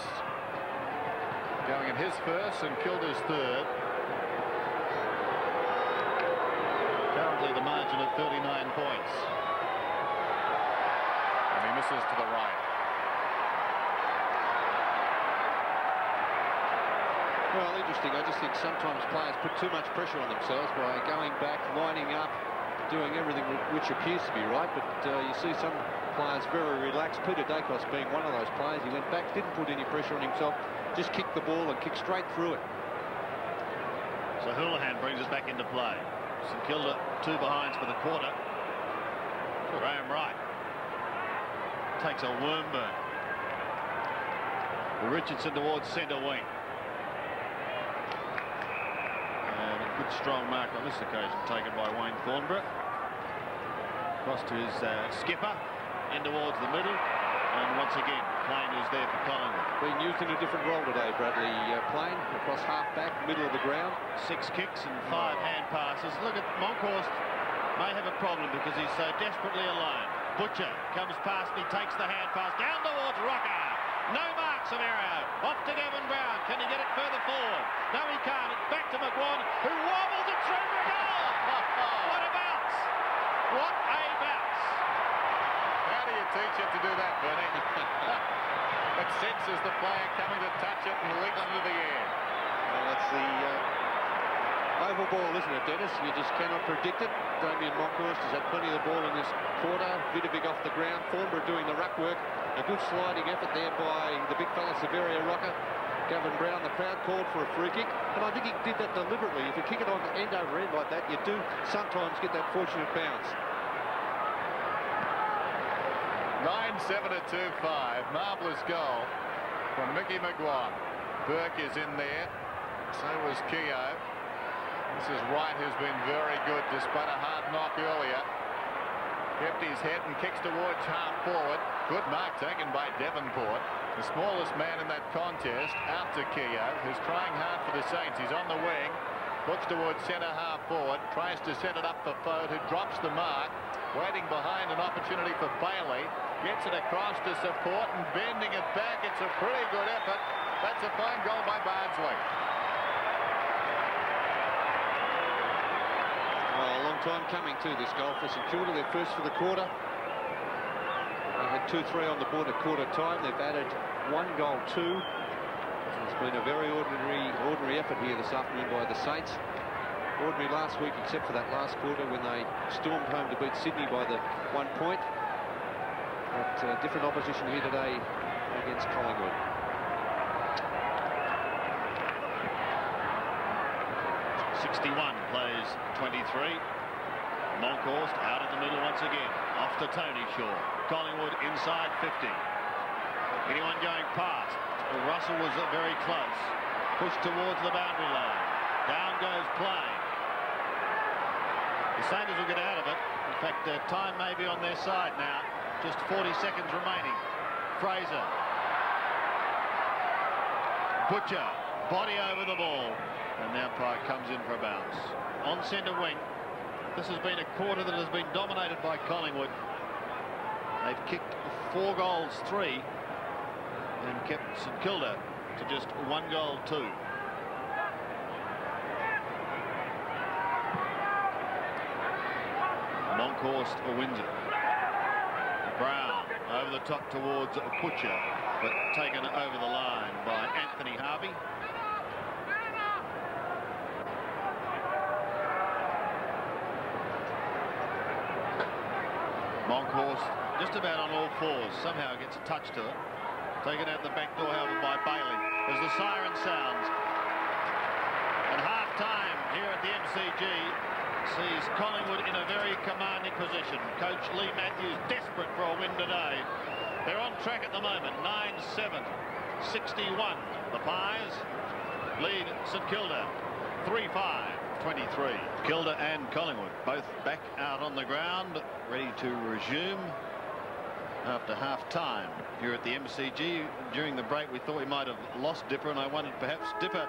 Going in his first, St Kilda's third. Currently the margin at 39 points. And he misses to the right. Well, interesting. I just think sometimes players put too much pressure on themselves by going back, lining up, doing everything which appears to be right. But you see some players very relaxed. Peter Dacos being one of those players. He went back, didn't put any pressure on himself, just kicked the ball and kicked straight through it. So Houlihan brings us back into play. St Kilda 2 behinds for the quarter. Graham Wright takes a worm burn. Richardson towards centre wing. Good strong mark on this occasion taken by Wayne Thornborough. Across to his skipper, in towards the middle, and once again Plain is there for Collingwood. Being used in a different role today, Bradley. Plain across half back, middle of the ground. 6 kicks and 5 hand passes. Look at Monkhorst, may have a problem because he's so desperately alone. Butcher comes past and he takes the hand pass down towards Rocker. No marks of Arrow. Off to Gavin Brown. Can he get it further forward? No, he can't. It's back to McGuan, who wobbles it through for a goal. What a bounce. What a bounce. How do you teach it to do that, Bernie? It senses the player coming to touch it and leaps into the air. Well, that's the oval ball, isn't it, Dennis? You just cannot predict it. Damien Monkhorst has had plenty of the ball in this quarter. Vidovic off the ground. Thornborough doing the ruck work. A good sliding effort there by the big fella, Severia Rocker. Gavin Brown, the crowd called for a free kick. And I think he did that deliberately. If you kick it on end over end like that, you do sometimes get that fortunate bounce. 9-7 at 2-5. Marvellous goal from Mickey McGuan. Burke is in there. So was Keogh. This is Wright, who's been very good despite a hard knock earlier. Kept his head and kicks towards half forward. Good mark taken by Devonport. The smallest man in that contest, out to Keogh, who's trying hard for the Saints. He's on the wing. Looks towards centre half forward. Tries to set it up for Fode, who drops the mark. Waiting behind an opportunity for Bailey. Gets it across to support and bending it back. It's a pretty good effort. That's a fine goal by Bardsley. Well, a long time coming to this goal for St Kilda. They're first for the quarter. They had 2-3 on the board at quarter time. They've added 1 goal, 2. It's been a very ordinary effort here this afternoon by the Saints. ordinary last week, except for that last quarter when they stormed home to beat Sydney by the 1 point. But different opposition here today against Collingwood. Plays 23. Monkhorst out in the middle once again. Off to Tony Shaw. Collingwood inside 50. Anyone going past? Well, Russell was very close. Pushed towards the boundary line. Down goes play. The Saints will get out of it. In fact, time may be on their side now. Just 40 seconds remaining. Fraser. Butcher. Body over the ball. And the umpire comes in for a bounce. On centre wing, this has been a quarter that has been dominated by Collingwood. They've kicked 4 goals, 3, and kept St Kilda to just 1 goal, 2. Monkhorst wins it. Brown over the top towards Butcher, but taken over the line by Anthony Harvey. Monkhorst just about on all fours, somehow gets a touch to it. Taken out the back door, however, by Bailey as the siren sounds. And half-time here at the MCG sees Collingwood in a very commanding position. Coach Lee Matthews desperate for a win today. They're on track at the moment, 9-7, 61. The Pies lead St Kilda, 3-5. 23. Kilda and Collingwood both back out on the ground, ready to resume after half-time here at the MCG. During the break, we thought we might have lost Dipper, and I wondered perhaps Dipper,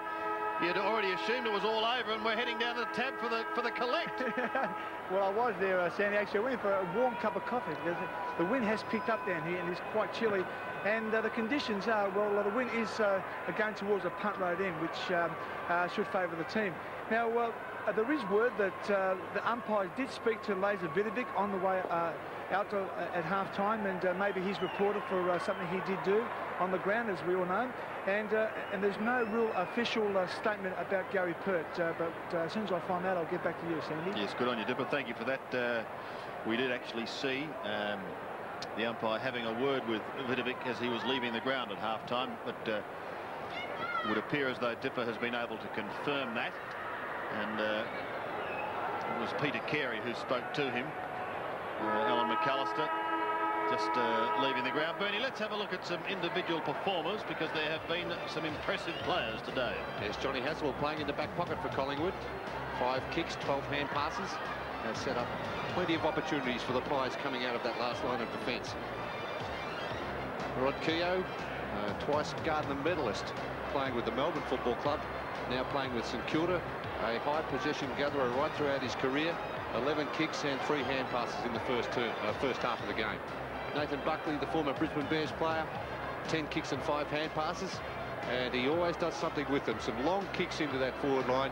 he had already assumed it was all over, and we're heading down to the tab for the collect. Well, I was there, Sandy. Actually, I went for a warm cup of coffee because the wind has picked up down here and it's quite chilly. And the conditions are, well, the wind is going towards a punt road end, which should favour the team. Now, there is word that the umpires did speak to Laser Vidovic on the way out at half-time, and maybe he's reported for something he did do on the ground, as we all know. And there's no real official statement about Gary Pert, but as soon as I find out, I'll get back to you, Sandy. Yes, good on you, Dipper. Thank you for that. We did actually see the umpire having a word with Vidovic as he was leaving the ground at half-time, but it would appear as though Dipper has been able to confirm that. And it was Peter Carey who spoke to him. Alan McAllister just leaving the ground. Bernie, let's have a look at some individual performers, because there have been some impressive players today. Yes, Johnny Haswell playing in the back pocket for Collingwood. 5 kicks, 12 hand passes. Has set up plenty of opportunities for the Pies coming out of that last line of defence. Rod Keogh, twice Gardner medalist, playing with the Melbourne Football Club, now playing with St Kilda. A high possession gatherer right throughout his career. 11 kicks and 3 hand passes in the first half of the game. Nathan Buckley, the former Brisbane Bears player, 10 kicks and 5 hand passes, and he always does something with them. Some long kicks into that forward line,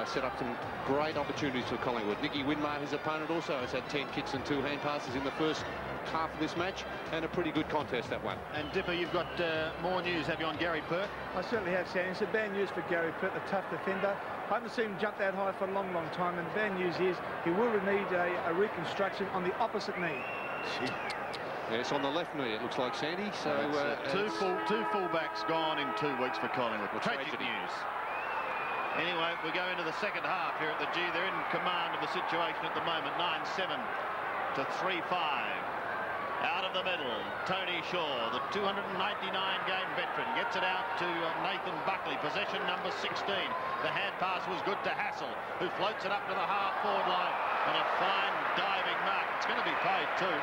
set up some great opportunities for Collingwood. Nicky Winmar, his opponent, also has had 10 kicks and 2 hand passes in the first half of this match, and a pretty good contest, that one. And Dipper, you've got more news, have you, on Gary Pert? I certainly have, Sandy. It's a bad news for Gary Pert, the tough defender. I haven't seen him jump that high for a long, long time, and the bad news is he will need a reconstruction on the opposite knee. Yes, on the left knee, it looks like, Sandy. So two fullbacks gone in 2 weeks for Collingwood. Tragic news. Anyway, we go into the second half here at the G. They're in command of the situation at the moment. 9-7 to 3-5. Out of the middle, Tony Shaw, the 299-game veteran, gets it out to Nathan Buckley, possession number 16. The hand pass was good to Hassel, who floats it up to the half-forward line, and a fine diving mark. It's going to be paid too.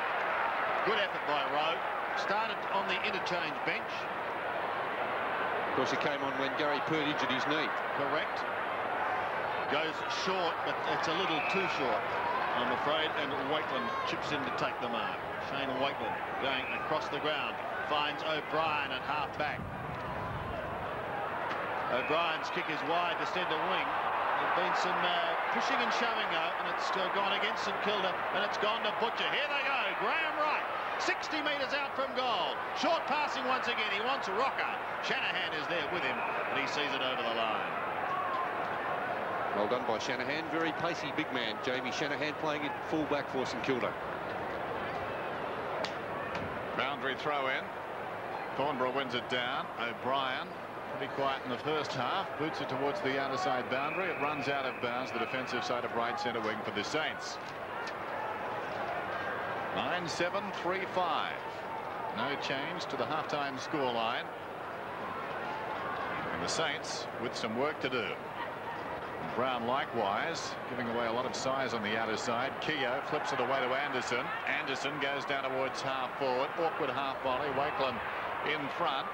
Good effort by Rowe. Started on the interchange bench. Of course, he came on when Gary Pert injured his knee. Correct. Goes short, but it's a little too short, I'm afraid, and Wakeland chips in to take the mark. Shane Wakeland going across the ground, finds O'Brien at half-back. O'Brien's kick is wide to centre wing. There's been some pushing and shoving though, and it's gone against St Kilda, and it's gone to Butcher. Here they go, Graham Wright, 60 metres out from goal. Short passing once again, he wants Rocker. Shanahan is there with him, and he sees it over the line. Well done by Shanahan. Very pacey big man, Jamie Shanahan, playing at full-back for St Kilda. Boundary throw in. Thornborough wins it down. O'Brien, pretty quiet in the first half, boots it towards the outer side boundary. It runs out of bounds, the defensive side of right centre wing for the Saints. 9-7-3-5. No change to the halftime scoreline. And the Saints with some work to do. Brown likewise giving away a lot of size on the outer side. Keogh flips it away to Anderson. Anderson goes down towards half forward. Awkward half volley. Wakeland in front.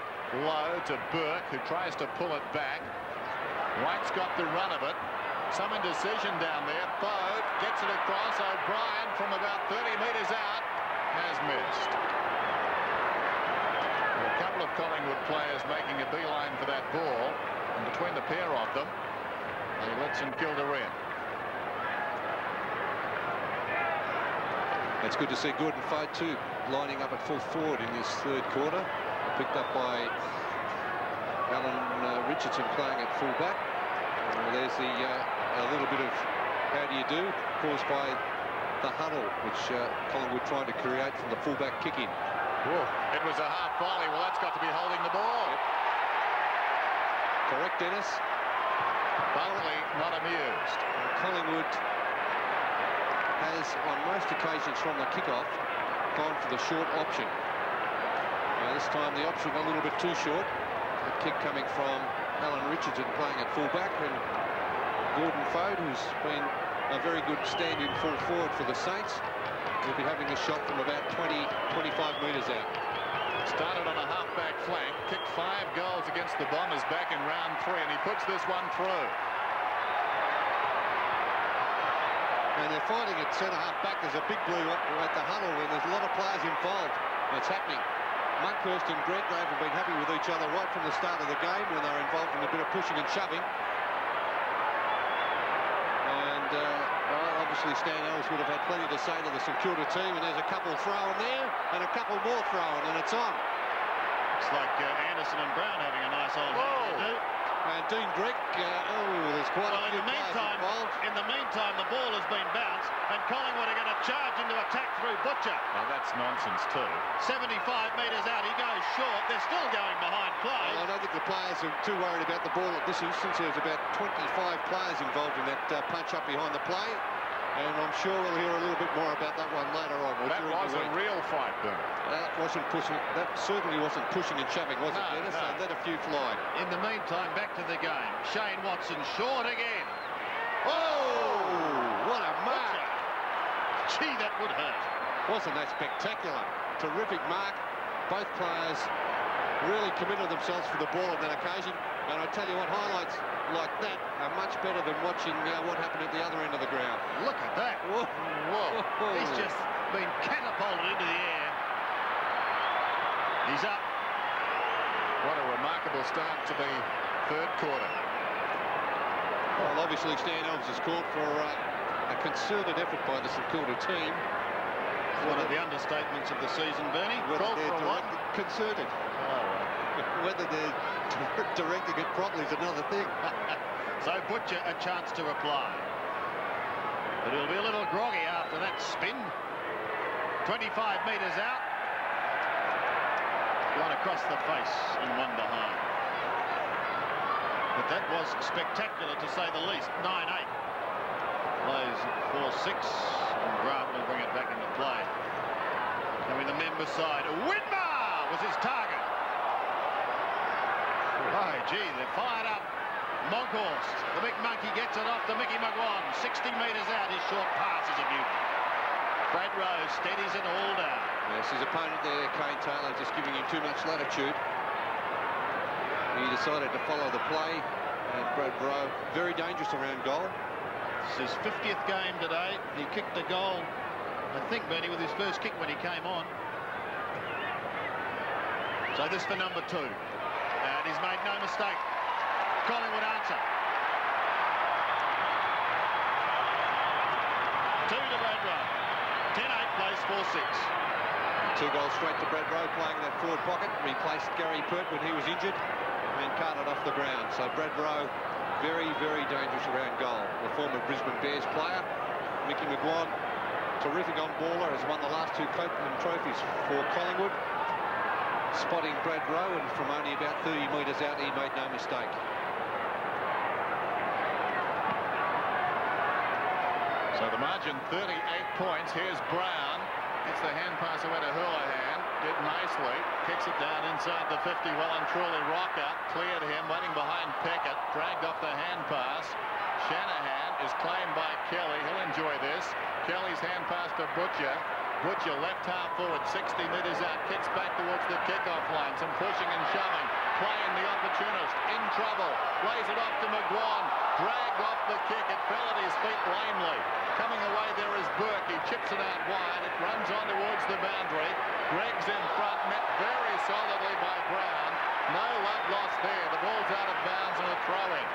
Low to Burke, who tries to pull it back. White's got the run of it. Some indecision down there. Bode gets it across. O'Brien from about 30 metres out has missed. A couple of Collingwood players making a beeline for that ball, and between the pair of them, they let St Kilda in. It's good to see Gordon Fode too lining up at full forward in this third quarter. Picked up by Alan Richardson playing at full back. There's the a little bit of how do you do caused by the huddle which Collingwood trying to create from the full back kick in. Whoa. It was a half volley. Well, that's got to be holding the ball. Yep. Correct, Dennis. Buckley not amused. Collingwood has on most occasions from the kick-off gone for the short option. This time the option a little bit too short. The kick coming from Alan Richardson playing at full-back, and Gordon Fode, who's been a very good stand-in full forward for the Saints, will be having the shot from about 20-25 metres out. Started on a half-back flank, kicked 5 goals against the Bombers back in round 3, and he puts this one through. And they're fighting at centre-half-back. There's a big blue at the huddle, and there's a lot of players involved. It's happening. Monkhurst and Greggrave have been happy with each other right from the start of the game when they're involved in a bit of pushing and shoving. And well, obviously Stan Ellis would have had plenty to say to the St Kilda team, and there's a couple thrown there and a couple more thrown, and it's on. It's like Anderson and Brown having a nice old do. And Dean Grigg, there's quite a few players involved. In the meantime, the ball has been bounced, and Collingwood are going to charge into attack through Butcher. Well, that's nonsense too. 75 metres out, he goes short. They're still going behind play. Well, I don't think the players are too worried about the ball at this instance. There's about 25 players involved in that punch up behind the play. And I'm sure we'll hear a little bit more about that one later on. That was a real fight, then. That wasn't pushing. That certainly wasn't pushing and shoving, was it, Dennis? No. They let a few fly. In the meantime, back to the game. Shane Watson short again. Oh, what a mark! Gee, that would hurt. Wasn't that spectacular? Terrific mark. Both players really committed themselves for the ball on that occasion. And I tell you what, highlights like that are much better than watching what happened at the other end of the ground. Look at that. Whoa. Whoa. He's just been catapulted into the air. He's up. What a remarkable start to the third quarter. Well, obviously Stan Elms has called for a concerted effort by the St Kilda team. One of the understatements of the season, Bernie. Whether Called for a what? concerted. Oh, right. Whether they're directing it properly is another thing. So Butcher a chance to reply. But he'll be a little groggy after that spin. 25 metres out. Gone across the face and one behind. But that was spectacular to say the least. 9-8. Plays 4-6. And Grant will bring it back into play. Coming the member side. Winmar was his target. Oh, gee, they're fired up. Monkhorst, the big monkey, gets it off to Mickey McGuan. 60 metres out, his short pass is a beauty. Brad Rose steadies it all down. Yes, his opponent there, Kane Taylor, just giving him too much latitude. He decided to follow the play, and Brad Rowe, very dangerous around goal. It's his 50th game today. He kicked a goal, I think, Bernie, with his first kick when he came on. So this for number 2. And he's made no mistake. Collingwood answer. 2 to Brad Rowe. 10-8 plays 4-6. 2 goals straight to Brad Rowe playing in that forward pocket. Replaced Gary Pert when he was injured and carted off the ground. So Brad Rowe very, very dangerous around goal. The former Brisbane Bears player, Mickey McGuan, terrific on-baller, has won the last 2 Copeland trophies for Collingwood. Spotting Brad Rowe, and from only about 30 metres out, he made no mistake. So the margin 38 points. Here's Brown. Gets the hand pass away to Houlihan. Did nicely. Kicks it down inside the 50. Well and truly Rocker cleared him, waiting behind Pickett. Dragged off the hand pass. Shanahan is claimed by Kelly. He'll enjoy this. Kelly's hand pass to Butcher. Butcher left half forward, 60 metres out. Kicks back towards the kickoff line. Some pushing and shoving. Playing the opportunist. In trouble. Lays it off to McGuan. Dragged off the kick. It fell at his feet lamely. Coming away there is Burke. He chips it out wide. It runs on towards the boundary. Gregg's in front. Met very solidly by Brown. No love lost there. The ball's out of bounds and a throw-in.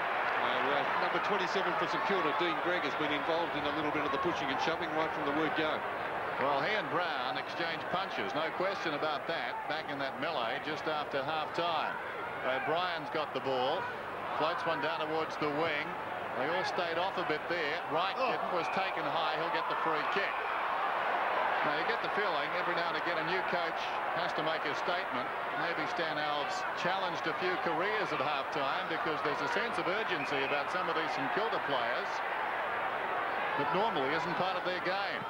Number 27 for St Kilda, Dean Gregg, has been involved in a little bit of the pushing and shoving right from the word go. Well, he and Brown exchanged punches, no question about that, back in that melee just after half-time. O'Brien's got the ball, floats one down towards the wing. They all stayed off a bit there. Wright was taken high. He'll get the free kick. Now, you get the feeling every now and again a new coach has to make a statement. Maybe Stan Alves challenged a few careers at half-time because there's a sense of urgency about some of these St Kilda players that normally isn't part of their game.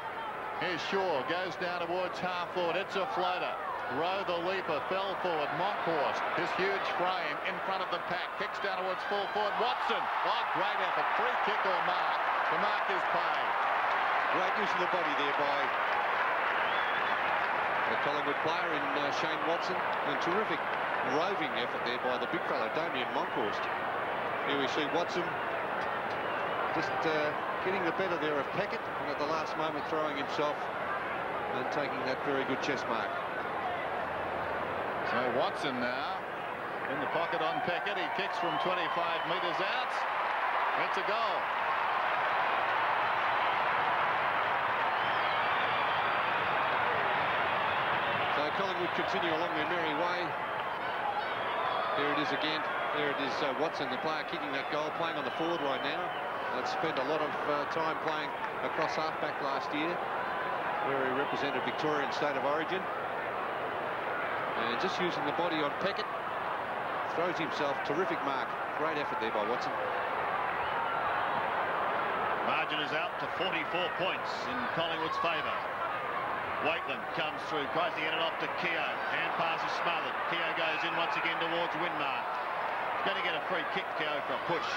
Here's Shaw, goes down towards half-forward. It's a floater. Rowe the leaper fell forward. Monkhorst, his huge frame in front of the pack, kicks down towards full forward. Watson, great effort. Free kick or mark. The mark is paid. Great use of the body there by the Collingwood player in Shane Watson, and terrific roving effort there by the big fellow Damien Monkhorst. Here we see Watson just getting the better there of Peckett, and at the last moment throwing himself and taking that very good chest mark. So Watson now in the pocket on Peckett. He kicks from 25 metres out. It's a goal. So Collingwood continue along their merry way. There it is again. There it is, Watson, the player kicking that goal, playing on the forward line now. Had spent a lot of time playing across halfback last year, where he represented Victorian State of Origin. And just using the body on Peckett, throws himself. Terrific mark. Great effort there by Watson. Margin is out to 44 points in Collingwood's favour. Waitland comes through, tries to get it off to Keogh. Hand pass is smothered. Keogh goes in once again towards Winmar. He's going to get a free kick, Keogh, for a push.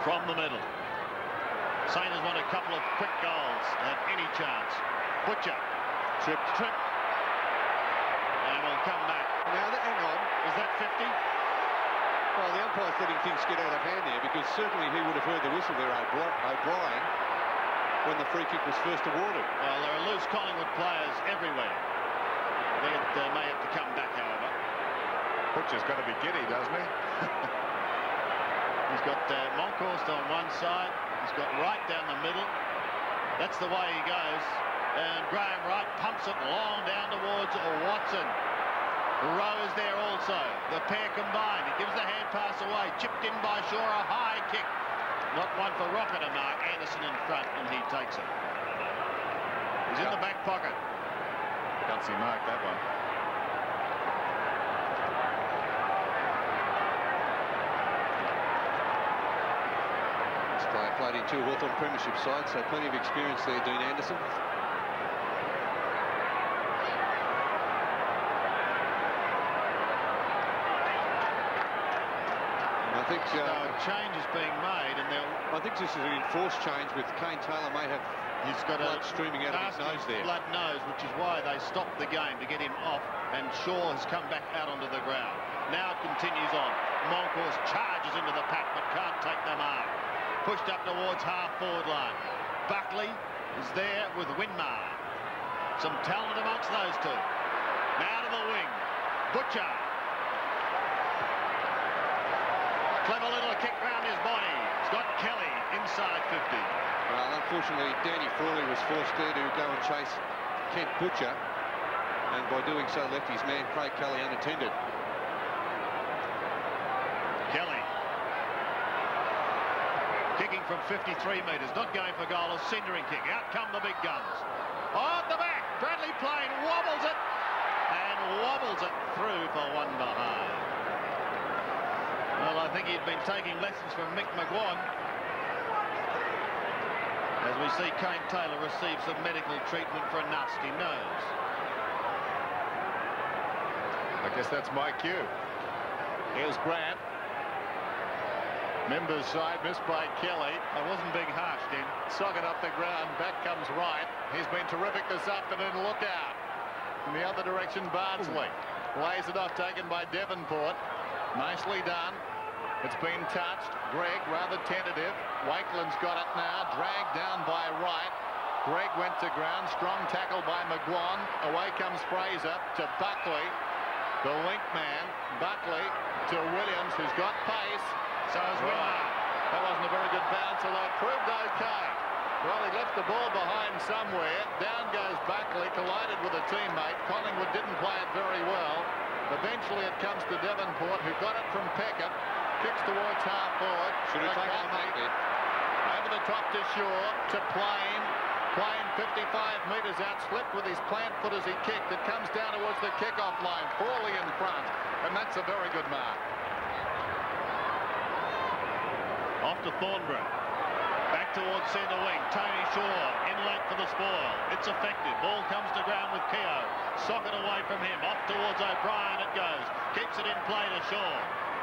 From the middle. Saint has won a couple of quick goals. Have any chance. Butcher. Trip. And will come back. Now, hang on. Is that 50? Well, the umpire's letting things get out of hand there, because certainly he would have heard the whistle there, O'Brien, when the free kick was first awarded. Well, there are loose Collingwood players everywhere. They may have to come back, however. Butcher's got to be giddy, doesn't he? He's got Monkhorst on one side. He's got Wright down the middle. That's the way he goes. And Graham Wright pumps it long down towards Watson. Rowe is there also. The pair combined. He gives the hand pass away. Chipped in by Shaw. A high kick. Not one for Rocket to mark. Anderson in front, and he takes it. He's in the back pocket. Gutsy mark, that one. This player played in 2 Hawthorn Premiership sides, so plenty of experience there, Dean Anderson. I think a change is being made, and I think this is an enforced change with Kane Taylor may have blood streaming out of his nose there. Blood nose, which is why they stopped the game to get him off, and Shaw has come back out onto the ground. Now it continues on. Monkhorst charges into the pack but can't take the mark. Pushed up towards half-forward line. Buckley is there with Winmar. Some talent amongst those two. Now to the wing. Butcher. Clever little kick round his body. He's got Kelly inside 50. Well, unfortunately, Danny Frawley was forced there to go and chase Kent Butcher, and by doing so left his man Craig Kelly unattended. Kicking from 53 metres, not going for goal, a centering kick. Out come the big guns. On the back, Bradley Plain wobbles it and wobbles it through for one behind. Well, I think he'd been taking lessons from Mick McGuan. As we see Kane Taylor receive some medical treatment for a nasty nose. I guess that's my cue. Here's Grant. Members side, missed by Kelly. I wasn't being harsh then. Socket up the ground, back comes Wright. He's been terrific this afternoon. Look out. In the other direction, Bardsley. Lays it off, taken by Devonport. Nicely done. It's been touched. Gregg rather tentative. Wakeland's got it now. Dragged down by Wright. Gregg went to ground. Strong tackle by McGuan. Away comes Fraser to Buckley. The link man, Buckley to Williams, who's got pace. So as well. That wasn't a very good bounce, although it proved okay. Well, he left the ball behind somewhere. Down goes Buckley, collided with a teammate. Collingwood didn't play it very well. Eventually it comes to Devonport, who got it from Peckett. Kicks towards half forward. Should have taken him out there. Over the top to Shaw, to Plain. Plain 55 metres out, slipped with his plant foot as he kicked. It comes down towards the kick-off line. Frawley in front, and that's a very good mark. Off to Thornborough. Back towards centre wing. Tony Shaw in late for the spoil. It's effective. Ball comes to ground with Keogh. Socket away from him. Off towards O'Brien it goes. Keeps it in play to Shaw.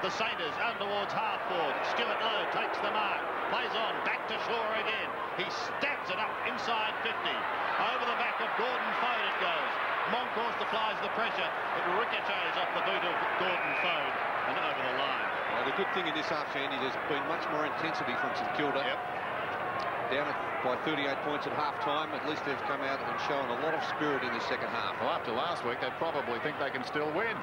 The Saints out towards half forward. Stuart Lowe takes the mark. Plays on. Back to Shaw again. He stabs it up inside 50. Over the back of Gordon Fode it goes. Moncourse flies the pressure. It ricochets off the boot of Gordon Fode and over the line. Well, the good thing in this half, Andy, there's been much more intensity from St Kilda. Yep. Down by 38 points at half-time. At least they've come out and shown a lot of spirit in this second half. Well, after last week, they probably think they can still win.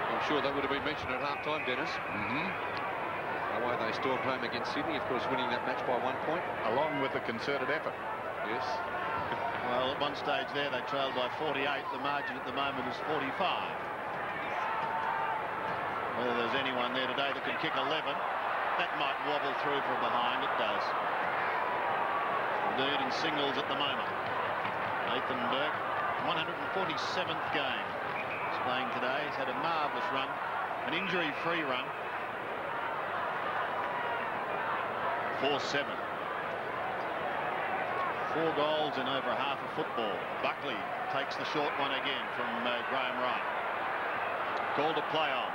I'm sure that would have been mentioned at half-time, Dennis. The way they stormed home against Sydney, of course, winning that match by 1 point. Along with the concerted effort. Yes. Well, at one stage there, they trailed by 48. The margin at the moment is 45. Whether there's anyone there today that can kick 11, that might wobble through from behind. It does. Indeed, in singles at the moment. Nathan Burke, 147th game. He's playing today. He's had a marvellous run, an injury-free run. 4-7. 4 goals in over half of football. Buckley takes the short one again from Graham Wright. Call to play on.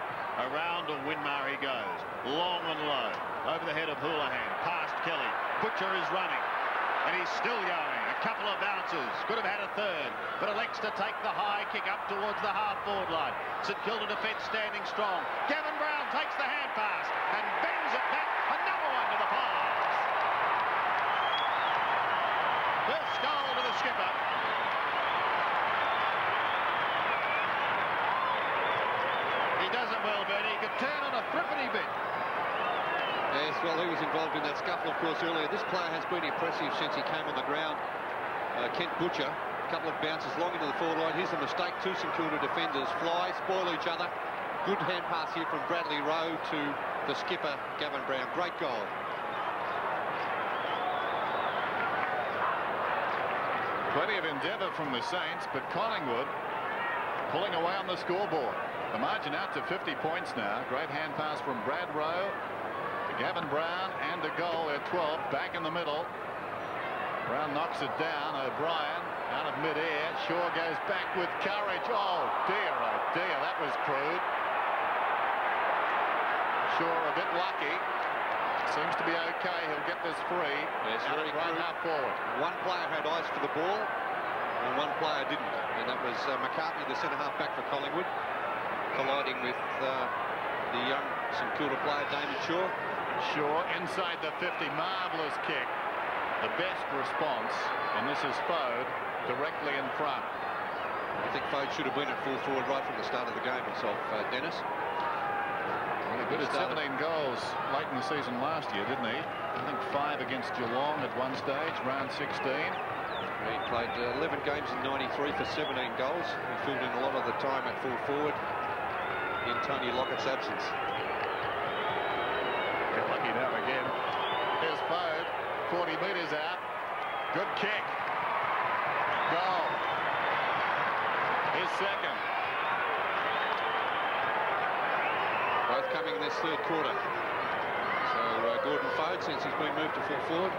Around to Winmar he goes. Long and low. Over the head of Houlihan. Past Kelly. Butcher is running. And he's still going. A couple of bounces. Could have had a third. But elects to take the high kick up towards the half-forward line. St Kilda defence standing strong. Gavin Brown takes the hand pass and bends it back. Another one to the pass. First goal to the skipper. He does it well, Bernie. He could turn on a thrippity bit. Yes, well, he was involved in that scuffle, of course, earlier. This player has been impressive since he came on the ground. Kent Butcher, a couple of bounces long into the forward line. Here's a mistake. 2 St Kilda defenders fly, spoil each other. Good hand pass here from Bradley Rowe to the skipper, Gavin Brown. Great goal. Plenty of endeavour from the Saints, but Collingwood pulling away on the scoreboard. The margin out to 50 points now. Great hand pass from Brad Rowe to Gavin Brown, and a goal at 12, back in the middle. Brown knocks it down. O'Brien out of mid-air. Shaw goes back with courage. Oh dear, that was crude. Shaw a bit lucky. Seems to be okay. He'll get this free. Yes, very right half forward. One player had eyes for the ball, and one player didn't. And that was McCartney, the centre-half back for Collingwood, colliding with the young St Kilda player, Damon Shaw. Shaw inside the 50. Marvellous kick. The best response. And this is Fode directly in front. I think Fode should have been at full forward right from the start of the game himself, Dennis. Well, he did 17 goals late in the season last year, didn't he? I think 5 against Geelong at one stage, round 16. He played 11 games in 93 for 17 goals. He filled in a lot of the time at full forward in Tony Lockett's absence. Get lucky 30 metres out. Good kick. Goal. His second. Both coming in this third quarter. So Gordon Foad, since he's been moved to full forward,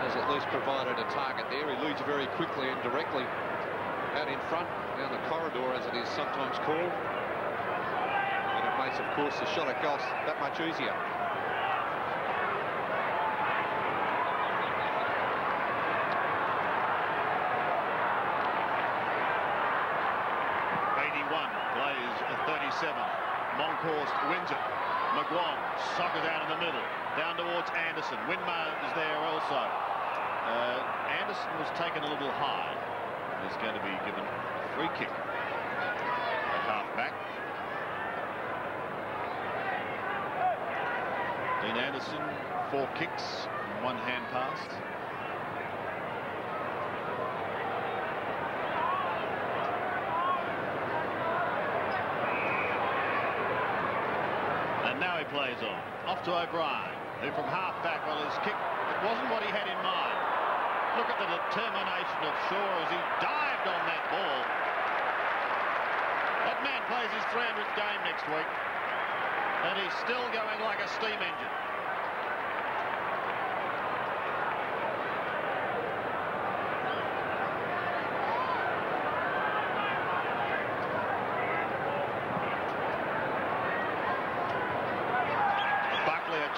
has at least provided a target there. He leads very quickly and directly out in front, down the corridor as it is sometimes called. And it makes, of course, the shot at goal that much easier. Plays a 37. Monkhorst wins it. McGuan soccers out in the middle. Down towards Anderson. Winmar is there also. Anderson was taken a little high. He's going to be given a free kick at half-back. Dean Anderson, 4 kicks, 1 hand passed. Now he plays on. Off to O'Brien, who from half-back, well, his kick, it wasn't what he had in mind. Look at the determination of Shaw as he dived on that ball. That man plays his 300th game next week, and he's still going like a steam engine.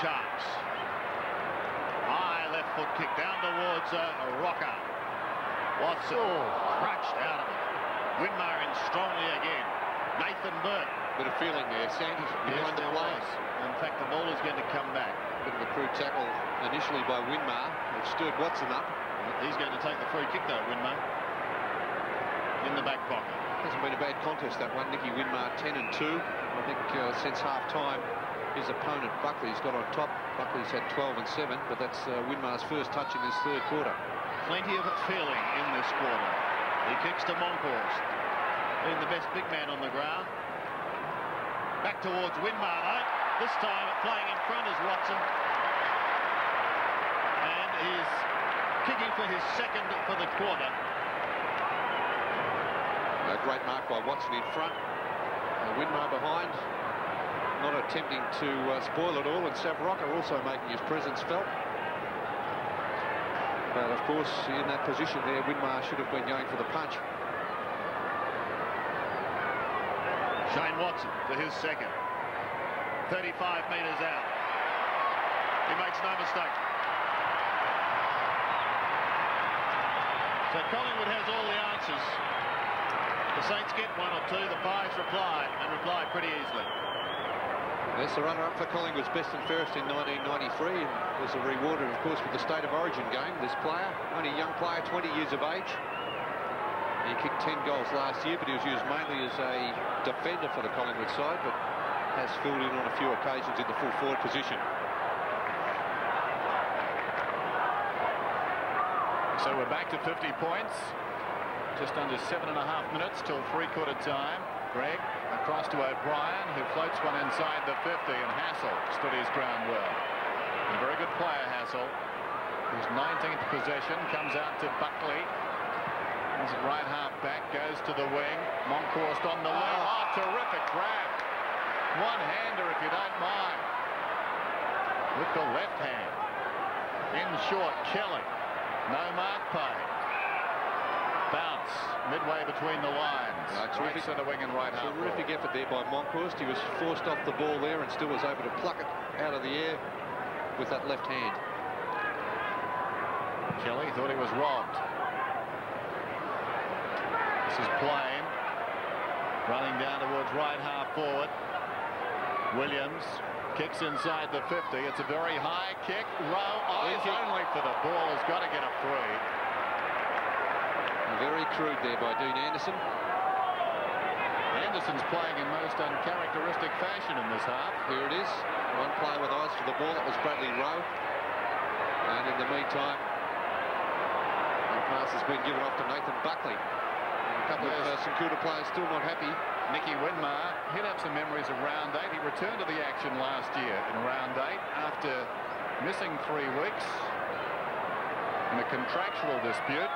Chance. High left foot kick down towards Rocker. Watson crunched out of it. Winmar in strongly again. Nathan Burke. Bit of feeling there, Sandy, behind the plays. In fact, the ball is going to come back. Bit of a crude tackle initially by Winmar, which stirred Watson up. He's going to take the free kick though, Winmar. In the back pocket. Hasn't been a bad contest, that one. Nicky Winmar 10 and 2. I think since half-time, his opponent Buckley's got on top. Buckley's had 12 and 7, but that's Winmar's first touch in this third quarter. Plenty of feeling in this quarter. He kicks to Monkhorst, being the best big man on the ground. Back towards Winmar though. This time playing in front is Watson. And he's kicking for his second for the quarter. A great mark by Watson in front. Winmar behind. Not attempting to spoil it all, and Sav Rocker also making his presence felt. But of course, in that position there, Winmar should have been going for the punch. Shane Watson for his second. 35 metres out. He makes no mistake. So Collingwood has all the answers. The Saints get 1 or 2. The Pies reply, and reply pretty easily. That's the runner-up for Collingwood's best and fairest in 1993, and was rewarded, of course, with the State of Origin game. This player, only a young player, 20 years of age. He kicked 10 goals last year, but he was used mainly as a defender for the Collingwood side, but has filled in on a few occasions in the full forward position. So we're back to 50 points. Just under 7.5 minutes till three-quarter time. Greg across to O'Brien, who floats one inside the 50, and Hassel stood his ground well. A very good player, Hassel. His 19th possession comes out to Buckley. He's at right half back, goes to the wing. Monkhorst on the wing. Oh, terrific grab. One-hander, if you don't mind. With the left hand. In short, Kelly. No mark paid. Bounce midway between the lines. Right centre wing and right half. Terrific effort there by Monkhorst. He was forced off the ball there and still was able to pluck it out of the air with that left hand. Kelly thought he was robbed. This is Plain running down towards right half forward. Williams kicks inside the 50. It's a very high kick. Rowe eyes only for the ball. Has got to get a free. Very crude there by Dean Anderson. Anderson's playing in most uncharacteristic fashion in this half. Here it is. One player with eyes for the ball. That was Bradley Rowe. And in the meantime, the pass has been given off to Nathan Buckley. And a couple of St.Kilda players still not happy. Nicky Winmar, he'd have some memories of round 8. He returned to the action last year in round 8 after missing 3 weeks in a contractual dispute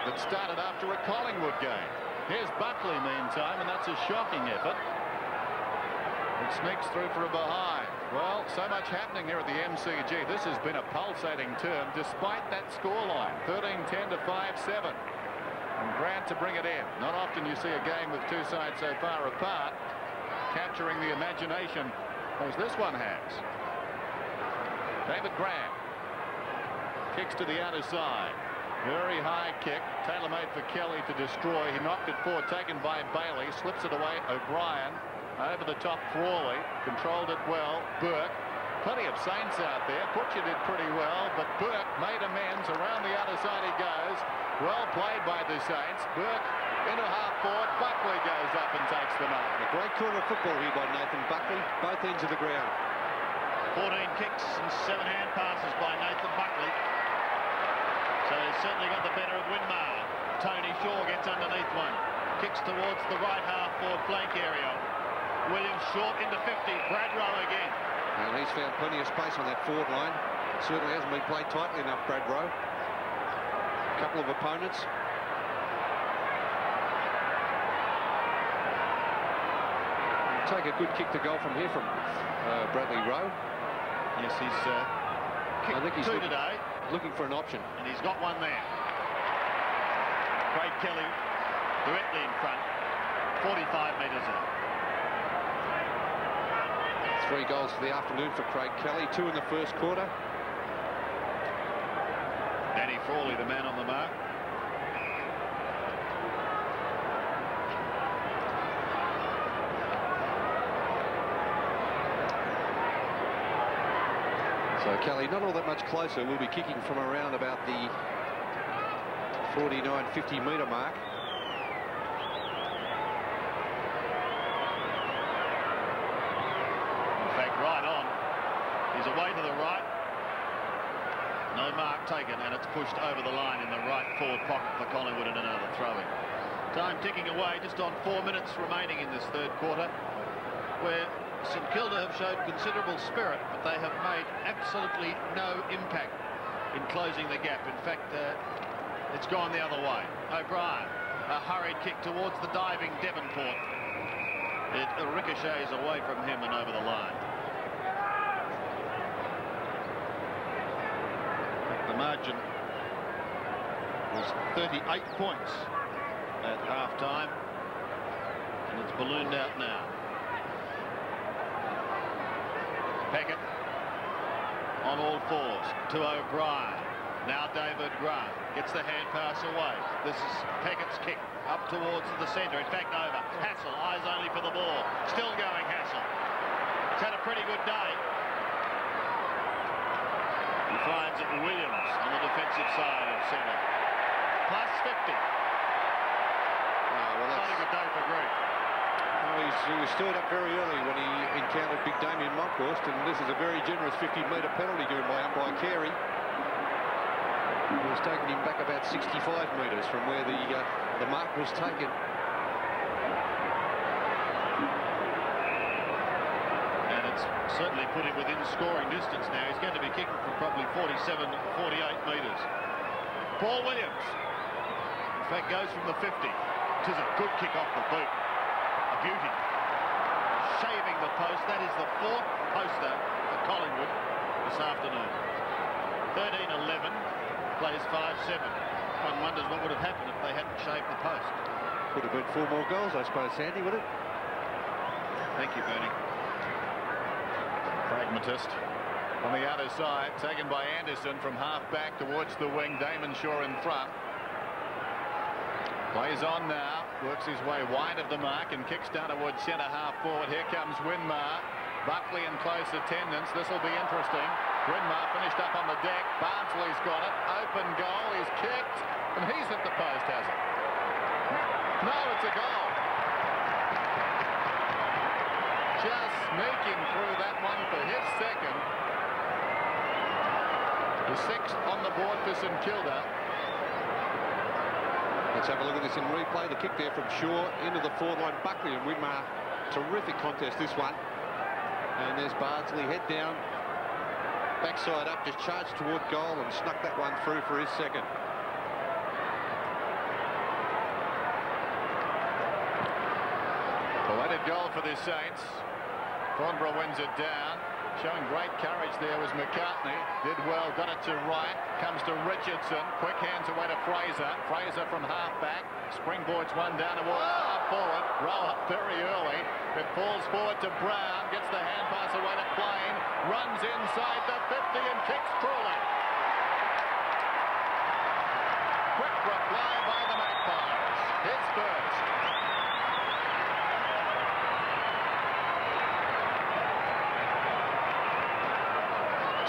that started after a Collingwood game. Here's Buckley meantime, and that's a shocking effort. It sneaks through for a behind. Well, so much happening here at the MCG. This has been a pulsating term despite that scoreline, 13-10 to 5-7. And Grant to bring it in. Not often you see a game with two sides so far apart capturing the imagination as this one has. David Grant kicks to the outer side. Very high kick, tailor-made for Kelly to destroy. He knocked it forward, taken by Bailey, slips it away. O'Brien over the top. Frawley controlled it well. Burke, plenty of saints out there. Butcher did pretty well, but Burke made amends. Around the outer side he goes. Well played by the Saints. Burke into half forward. Buckley goes up and takes the mark. A great corner of football here by Nathan Buckley, both ends of the ground. 14 kicks and 7 hand passes by Nathan Buckley. So he's certainly got the better of Winmar. Tony Shaw gets underneath one. Kicks towards the right half forward flank area. Williams short into 50. Bradrow again. And he's found plenty of space on that forward line. Certainly hasn't been played tightly enough, Bradrow. A couple of opponents. Take a good kick to goal from here from Bradley Rowe. Yes, he's kicked two today. Looking for an option. And he's got one there. Craig Kelly directly in front. 45 metres out. 3 goals for the afternoon for Craig Kelly. 2 in the first quarter. Danny Frawley, the man on the mark. So Kelly not all that much closer. Will be kicking from around about the 49-50 metre mark. In fact, right on. He's away to the right. No mark taken, and it's pushed over the line in the right forward pocket for Collingwood and another throw-in. Time ticking away, just on 4 minutes remaining in this third quarter, where St.Kilda have showed considerable spirit, but they have made absolutely no impact in closing the gap. In fact, it's gone the other way. O'Brien, a hurried kick towards the diving Devonport. It ricochets away from him and over the line. The margin was 38 points at half-time, and it's ballooned out now. Peckett on all fours to O'Brien. Now David Grant gets the hand pass away. This is Peckett's kick up towards the centre. In fact, over. Hassel, eyes only for the ball. Still going, Hassel. He's had a pretty good day. He finds it Williams on the defensive side of centre. Plus 50. Well, not a good day for Greg. He was stirred up very early when he encountered big Damien Monkhorst, and this is a very generous 50-metre penalty given by umpire Carey. It was taking him back about 65 metres from where the mark was taken. And it's certainly put him within scoring distance now. He's going to be kicking from probably 47, 48 metres. Paul Williams, in fact, goes from the 50. It is a good kick off the boot. Beauty. Shaving the post. That is the 4th poster for Collingwood this afternoon. 13-11, plays 5-7. One wonders what would have happened if they hadn't shaved the post. Would have been 4 more goals, I suppose, Sandy, would it? Thank you, Bernie. Pragmatist. On the outer side, taken by Anderson from half back towards the wing. Damon Shaw in front. Plays on now, works his way wide of the mark and kicks down towards centre half forward. Here comes Winmar. Buckley in close attendance. This will be interesting. Winmar finished up on the deck. Barnsley's got it. Open goal. He's kicked. And he's hit the post, has it? No, it's a goal. Just sneaking through that one for his second. The 6th on the board for St Kilda. Let's have a look at this in replay. The kick there from Shaw into the forward line. Buckley and Winmar. Terrific contest, this one. And there's Bardsley, head down. backside up, just charged toward goal and snuck that one through for his second. Belated goal for the Saints. Thornborough wins it down. Showing great courage there was McCartney. Did well, got it to right. Comes to Richardson. Quick hands away to Fraser. Fraser from half-back. Springboards one down towards half forward. Roll up very early. It falls forward to Brown. Gets the hand pass away to Plain. Runs inside the 50 and kicks Crawley. Quick reply by the Magpies. His first.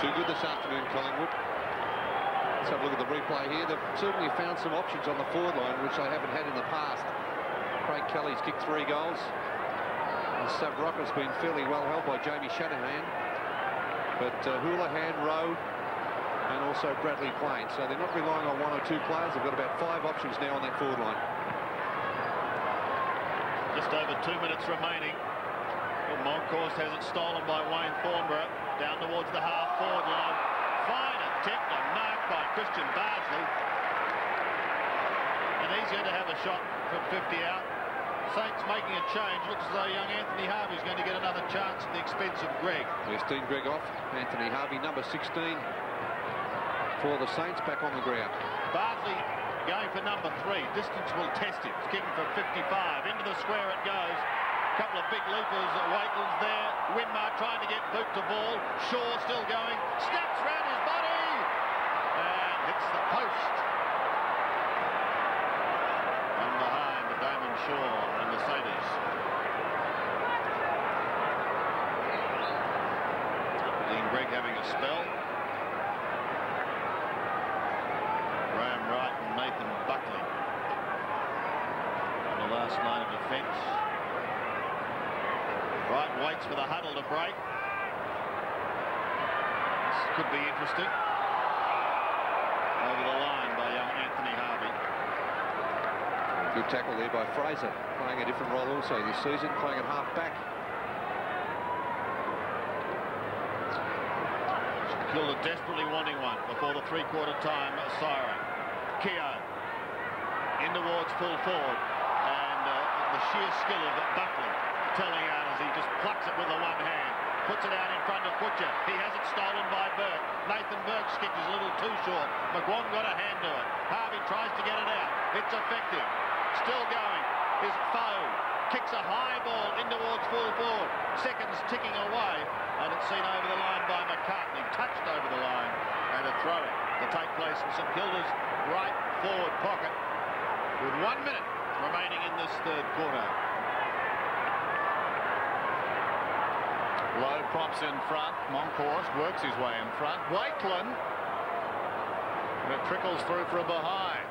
Too good this afternoon, Collingwood. Let's have a look at the replay here. They've certainly found some options on the forward line, which they haven't had in the past. Craig Kelly's kicked 3 goals. And Sav Rocker's been fairly well held by Jamie Shanahan. But Houlihan, Rowe, and also Bradley Plain. So they're not relying on 1 or 2 players. They've got about 5 options now on that forward line. Just over 2 minutes remaining. Monkhorst has it stolen by Wayne Thornborough. Down towards the half-forward line. Fine attempt and marked by Christian Bardsley. And he's going to have a shot from 50 out. Saints making a change. Looks as though young Anthony Harvey's going to get another chance at the expense of Greg. There's Dean Greg off. Anthony Harvey, number 16 for the Saints, back on the ground. Bardsley going for number 3. Distance will test him. He's kicking for 55. Into the square it goes. Couple of big leapers. Waitland's there. Winmar trying to get boot to ball. Shaw still going. Snaps round his body. And hits the post. And behind the Damon Shaw and the Saints. Dean Gregg having a spell. Graham Wright and Nathan Buckley on the last line of defence. Wright waits for the huddle to break. This could be interesting. Over the line by young Anthony Harvey. Good tackle there by Fraser, playing a different role also this season, playing at half-back. Kilda desperately wanting one before the 3/4 time siren. Keogh in towards full forward. And the sheer skill of Buckley telling out as he just plucks it with the one hand. Puts it out in front of Butcher. He has it stolen by Burke. Nathan Burke's kick is a little too short. McGuan got a hand to it. Harvey tries to get it out. It's effective. Still going. His foe kicks a high ball in towards full forward. Seconds ticking away. And it's seen over the line by McCartney. Touched over the line. And a throw to take place in St Kilda's right forward pocket. With 1 minute remaining in this 3rd quarter. Lowe props in front. Monkhorst works his way in front. Waitland. And it trickles through from behind.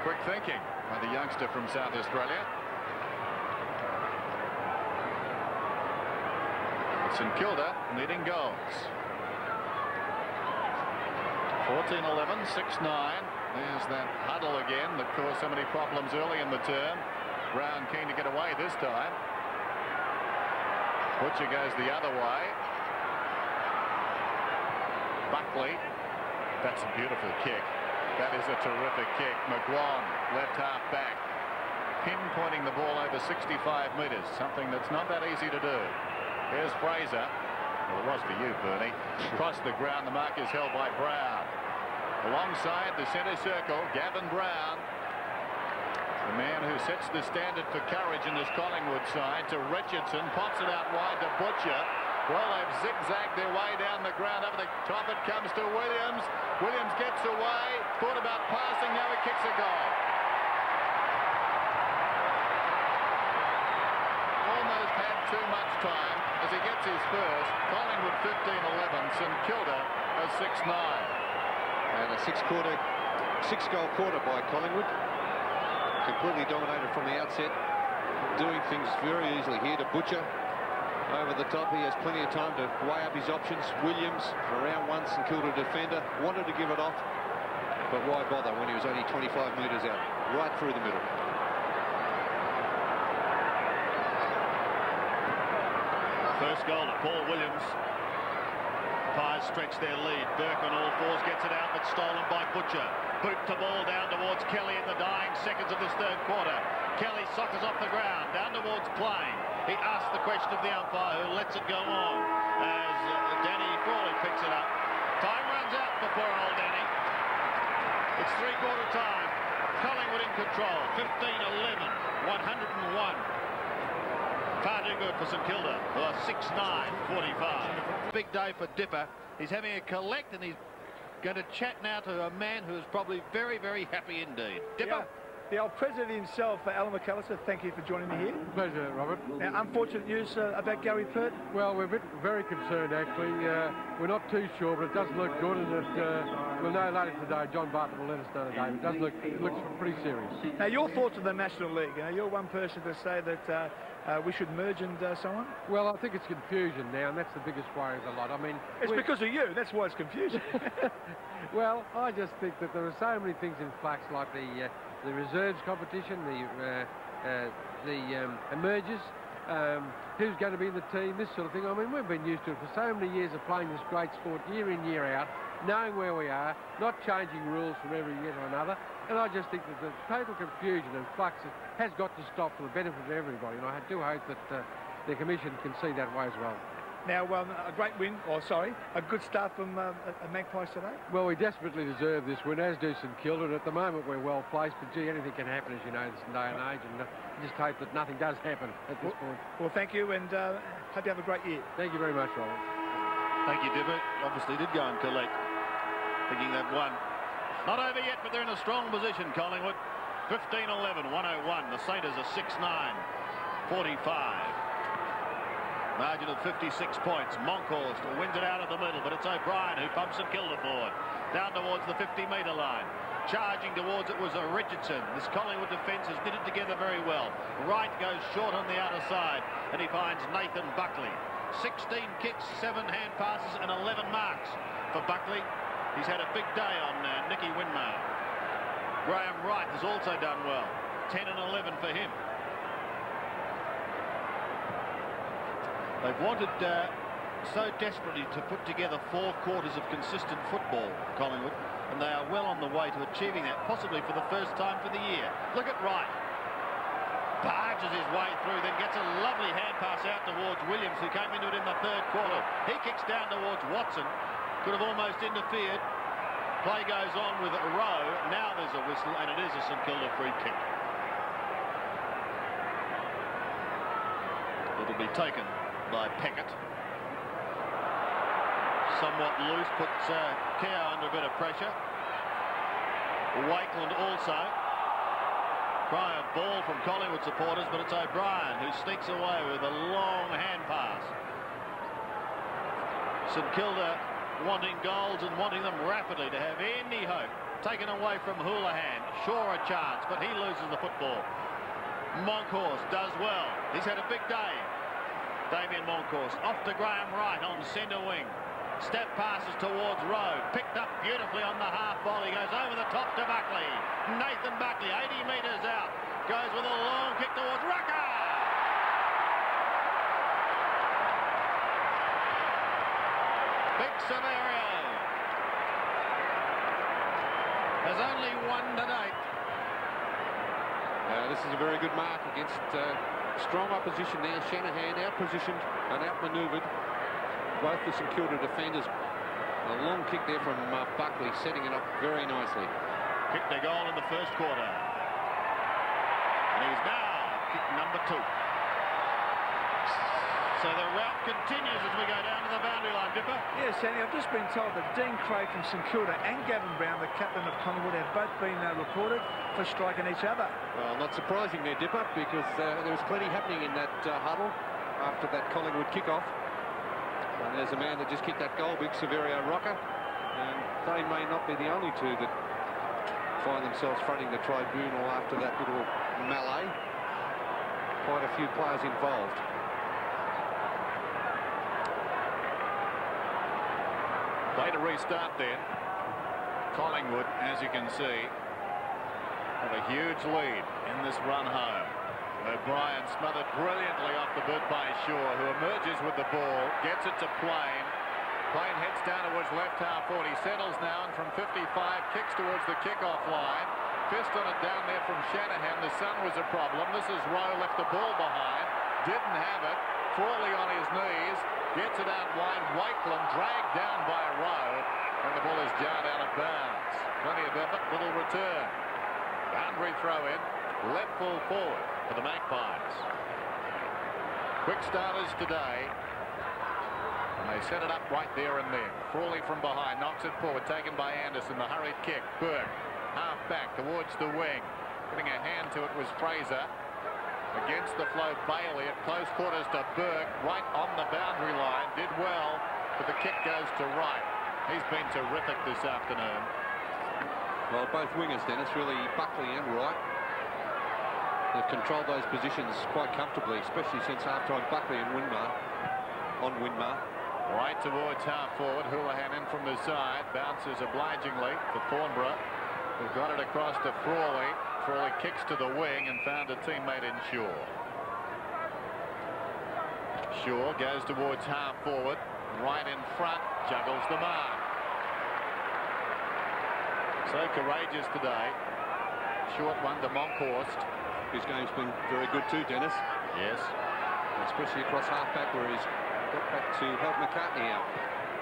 Quick thinking by the youngster from South Australia. St Kilda needing goals. 14-11, 6-9. There's that huddle again that caused so many problems early in the term. Brown keen to get away this time. Butcher goes the other way. Buckley. That's a beautiful kick. That is a terrific kick. McGuan, left half back. Pinpointing the ball over 65 metres. Something that's not that easy to do. Here's Fraser. Well, it was for you, Bernie. Across the ground, the mark is held by Brown. Alongside the centre circle, Gavin Brown. The man who sets the standard for courage in this Collingwood side, to Richardson, pops it out wide to Butcher. Well, they've zigzagged their way down the ground. Over the top it comes to Williams. Williams gets away. Thought about passing, now he kicks a goal. Almost had too much time as he gets his first. Collingwood 15-11, St Kilda a 6-9. And a 6-goal quarter by Collingwood. Completely dominated from the outset, doing things very easily here to Butcher. Over the top, he has plenty of time to weigh up his options. Williams, around one St Kilda defender, wanted to give it off, but why bother when he was only 25 metres out, right through the middle. First goal to Paul Williams. Magpies stretch their lead. Burke on all fours gets it out, but stolen by Butcher. Boot to ball down towards Kelly in the dying seconds of this third quarter. Kelly soccers off the ground, down towards Plain. He asks the question of the umpire, who lets it go on as Danny Frawley picks it up. Time runs out before old Danny. It's three-quarter time. Collingwood in control. 15-11, 101. Far too good for St Kilda, who are 6-9, 45. Big day for Dipper. He's having a collect, and he's going to chat now to a man who is probably very, very happy indeed. Dipper? Yeah. The old president himself, Alan McAllister, thank you for joining me here. Pleasure, Robert. Now, unfortunate news about Gary Pert. Well, we're very concerned, actually. We're not too sure, but it does look good, and we'll know later today. John Bartlett will let us know today. It looks pretty serious. Now, your thoughts on the National League? You're one person to say that we should merge and so on. Well, I think it's confusion now, and that's the biggest worry of the lot. I mean, it's because of you. That's why it's confusing. Well, I just think that there are so many things in flux, like the reserves competition, the emergers, who's going to be in the team, this sort of thing. I mean, we've been used to it for so many years of playing this great sport year in, year out, knowing where we are, not changing rules from every year to another. And I just think that the total confusion and flux has got to stop for the benefit of everybody. And I do hope that the Commission can see that way as well. Now, a great win, a good start from Magpies today. Well, we desperately deserve this win, as do St Kilda, and at the moment we're well placed, but gee, anything can happen, as you know, this day and age, and just hope that nothing does happen at this point. Well, thank you, and hope you have a great year. Thank you very much, Robert. Thank you, Dipper. Obviously did go and collect, thinking they've won. Not over yet, but they're in a strong position, Collingwood. 15-11, 101. The Saints are 6-9, 45. Margin of 56 points. Monkhorst wins it out of the middle, but it's O'Brien who pumps St Kilda forward. Down towards the 50-metre line. Charging towards it was a Richardson. This Collingwood defence is knitted together very well. Wright goes short on the outer side, and he finds Nathan Buckley. 16 kicks, 7 hand passes, and 11 marks for Buckley. He's had a big day on Nicky Winmar. Graham Wright has also done well. 10 and 11 for him. They've wanted so desperately to put together 4 quarters of consistent football, Collingwood, and they are well on the way to achieving that, possibly for the first time for the year. Look at Wright. Barges his way through, then gets a lovely hand pass out towards Williams, who came into it in the third quarter. He kicks down towards Watson. Could have almost interfered. Play goes on with Rowe. Now there's a whistle, and it is a St Kilda free kick. It'll be taken by Peckett. Somewhat loose, puts Keogh under a bit of pressure. Wakeland also. Cry of ball from Collingwood supporters, but it's O'Brien who sneaks away with a long hand pass. St Kilda wanting goals and wanting them rapidly to have any hope. Taken away from Houlihan. Sure a chance, but he loses the football. Monkhorst does well. He's had a big day. Damien Monkhorst off to Graham Wright on centre wing. Step passes towards Rowe. Picked up beautifully on the half volley. Goes over the top to Buckley. Nathan Buckley, 80 metres out. Goes with a long kick towards Rucker. Big Severio has only one to date. This is a very good mark against strong opposition there. Shanahan out-positioned and out-manoeuvred both the St Kilda defenders. A long kick there from Buckley, setting it up very nicely. Kicked a goal in the first quarter. And he's now kicked number 2. So the route continues as we go down to the boundary line, Dipper. Yes, Sandy, I've just been told that Dean Craig from St Kilda and Gavin Brown, the captain of Collingwood, have both been reported for striking each other. Well, not surprising there, Dipper, because there was plenty happening in that huddle after that Collingwood kick-off. And there's a man that just kicked that goal, big Severio Rocker. And they may not be the only two that find themselves fronting the tribunal after that little melee. Quite a few players involved. Way to restart then. Collingwood, as you can see, have a huge lead in this run home. O'Brien smothered brilliantly off the boot by Shaw, who emerges with the ball, gets it to Plain. Plain heads down towards left half forward. He settles now and from 55 kicks towards the kick-off line. Fist on it down there from Shanahan. The sun was a problem. This is Rowe, left the ball behind. Didn't have it. Frawley on his knees. Gets it out wide. Wakeland dragged down by Rowe. And the ball is jarred out of bounds. Plenty of effort. Little return. Boundary throw in. Left full forward for the Magpies. Quick starters today. And they set it up right there and then. Frawley from behind, knocks it forward, taken by Anderson. The hurried kick, Burke, half back towards the wing. Getting a hand to it was Fraser. Against the flow, Bailey at close quarters to Burke, right on the boundary line. Did well, but the kick goes to Wright. He's been terrific this afternoon. Well, both wingers, Dennis, really Buckley and Wright. They've controlled those positions quite comfortably, especially since half-time. Buckley and Winmar on Winmar. Right towards half forward. Houlihan in from the side. Bounces obligingly for Thornborough, who got it across to Frawley. Frawley kicks to the wing and found a teammate in Shaw. Shaw goes towards half forward. Right in front. Juggles the mark. So courageous today. Short one to Monkhorst. His game's been very good too, Dennis. Yes. Especially across half-back where he's got back to help McCartney out.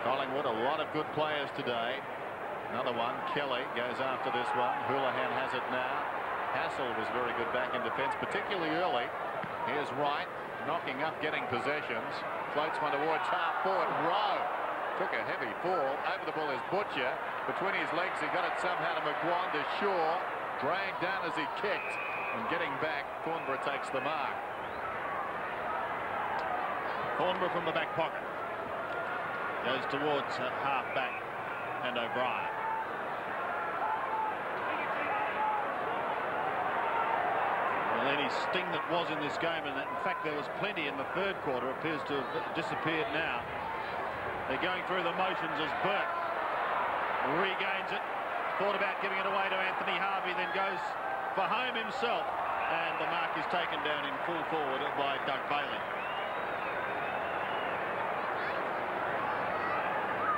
Collingwood, a lot of good players today. Another one, Kelly goes after this one. Houlihan has it now. Hassel was very good back in defence, particularly early. Here's Wright, knocking up, getting possessions. Floats one towards half forward. Rowe took a heavy fall. Over the ball is Butcher. Between his legs, he got it somehow to McGuan to Shaw. Dragged down as he kicked. And getting back, Thornborough takes the mark. Thornborough from the back pocket. Goes towards half back and O'Brien. Well, any sting that was in this game, and in fact there was plenty in the third quarter, appears to have disappeared now. They're going through the motions as Burke regains it. Thought about giving it away to Anthony Harvey, then goes for home himself, and the mark is taken down in full forward by Doug Bailey.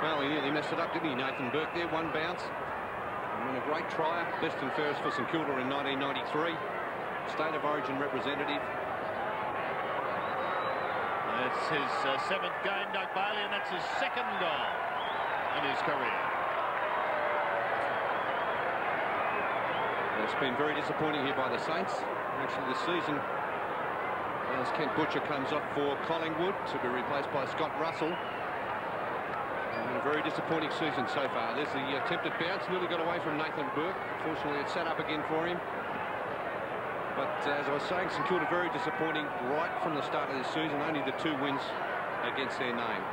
Well, he nearly messed it up, didn't he, Nathan Burke there? One bounce. And then a great try. Best and fairest for St Kilda in 1993. State of Origin representative. It's his seventh game, Doug Bailey, and that's his second goal in his career. It's been very disappointing here by the Saints. Actually, this season, as Kent Butcher comes off for Collingwood to be replaced by Scott Russell. And a very disappointing season so far. There's the attempted bounce, nearly got away from Nathan Burke. Fortunately, it's set up again for him. But as I was saying, St Kilda very disappointing right from the start of this season. Only the 2 wins against their name.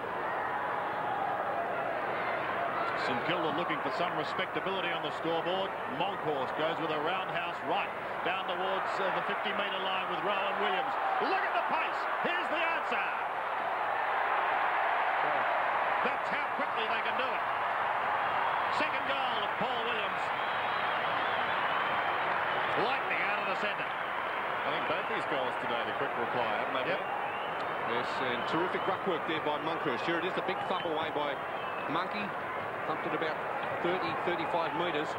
St Kilda looking for some respectability on the scoreboard. Monkhorst goes with a roundhouse right down towards the 50-metre line with Rowan Williams. Look at the pace. Here's the answer. That's how quickly they can do it. Second goal of Paul Williams. Lightning out of the centre. I think both these goals today, the quick reply, haven't they? Yep. Yes, and terrific ruck work there by Monkhorst. Here it is, the big thump away by Monkey. Thumped it about 30-35 metres.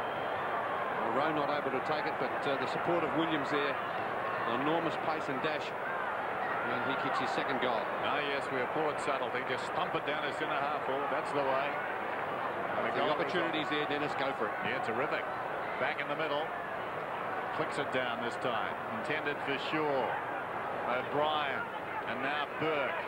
Rowe not able to take it, but the support of Williams there, enormous pace and dash, and he kicks his second goal. Ah, yes, we applaud subtlety. Just thump it down his centre half forward. That's the way. And The opportunities there, Dennis, go for it. Yeah, terrific. Back in the middle. Flicks it down this time. Intended for Shaw. O'Brien. And now Burke.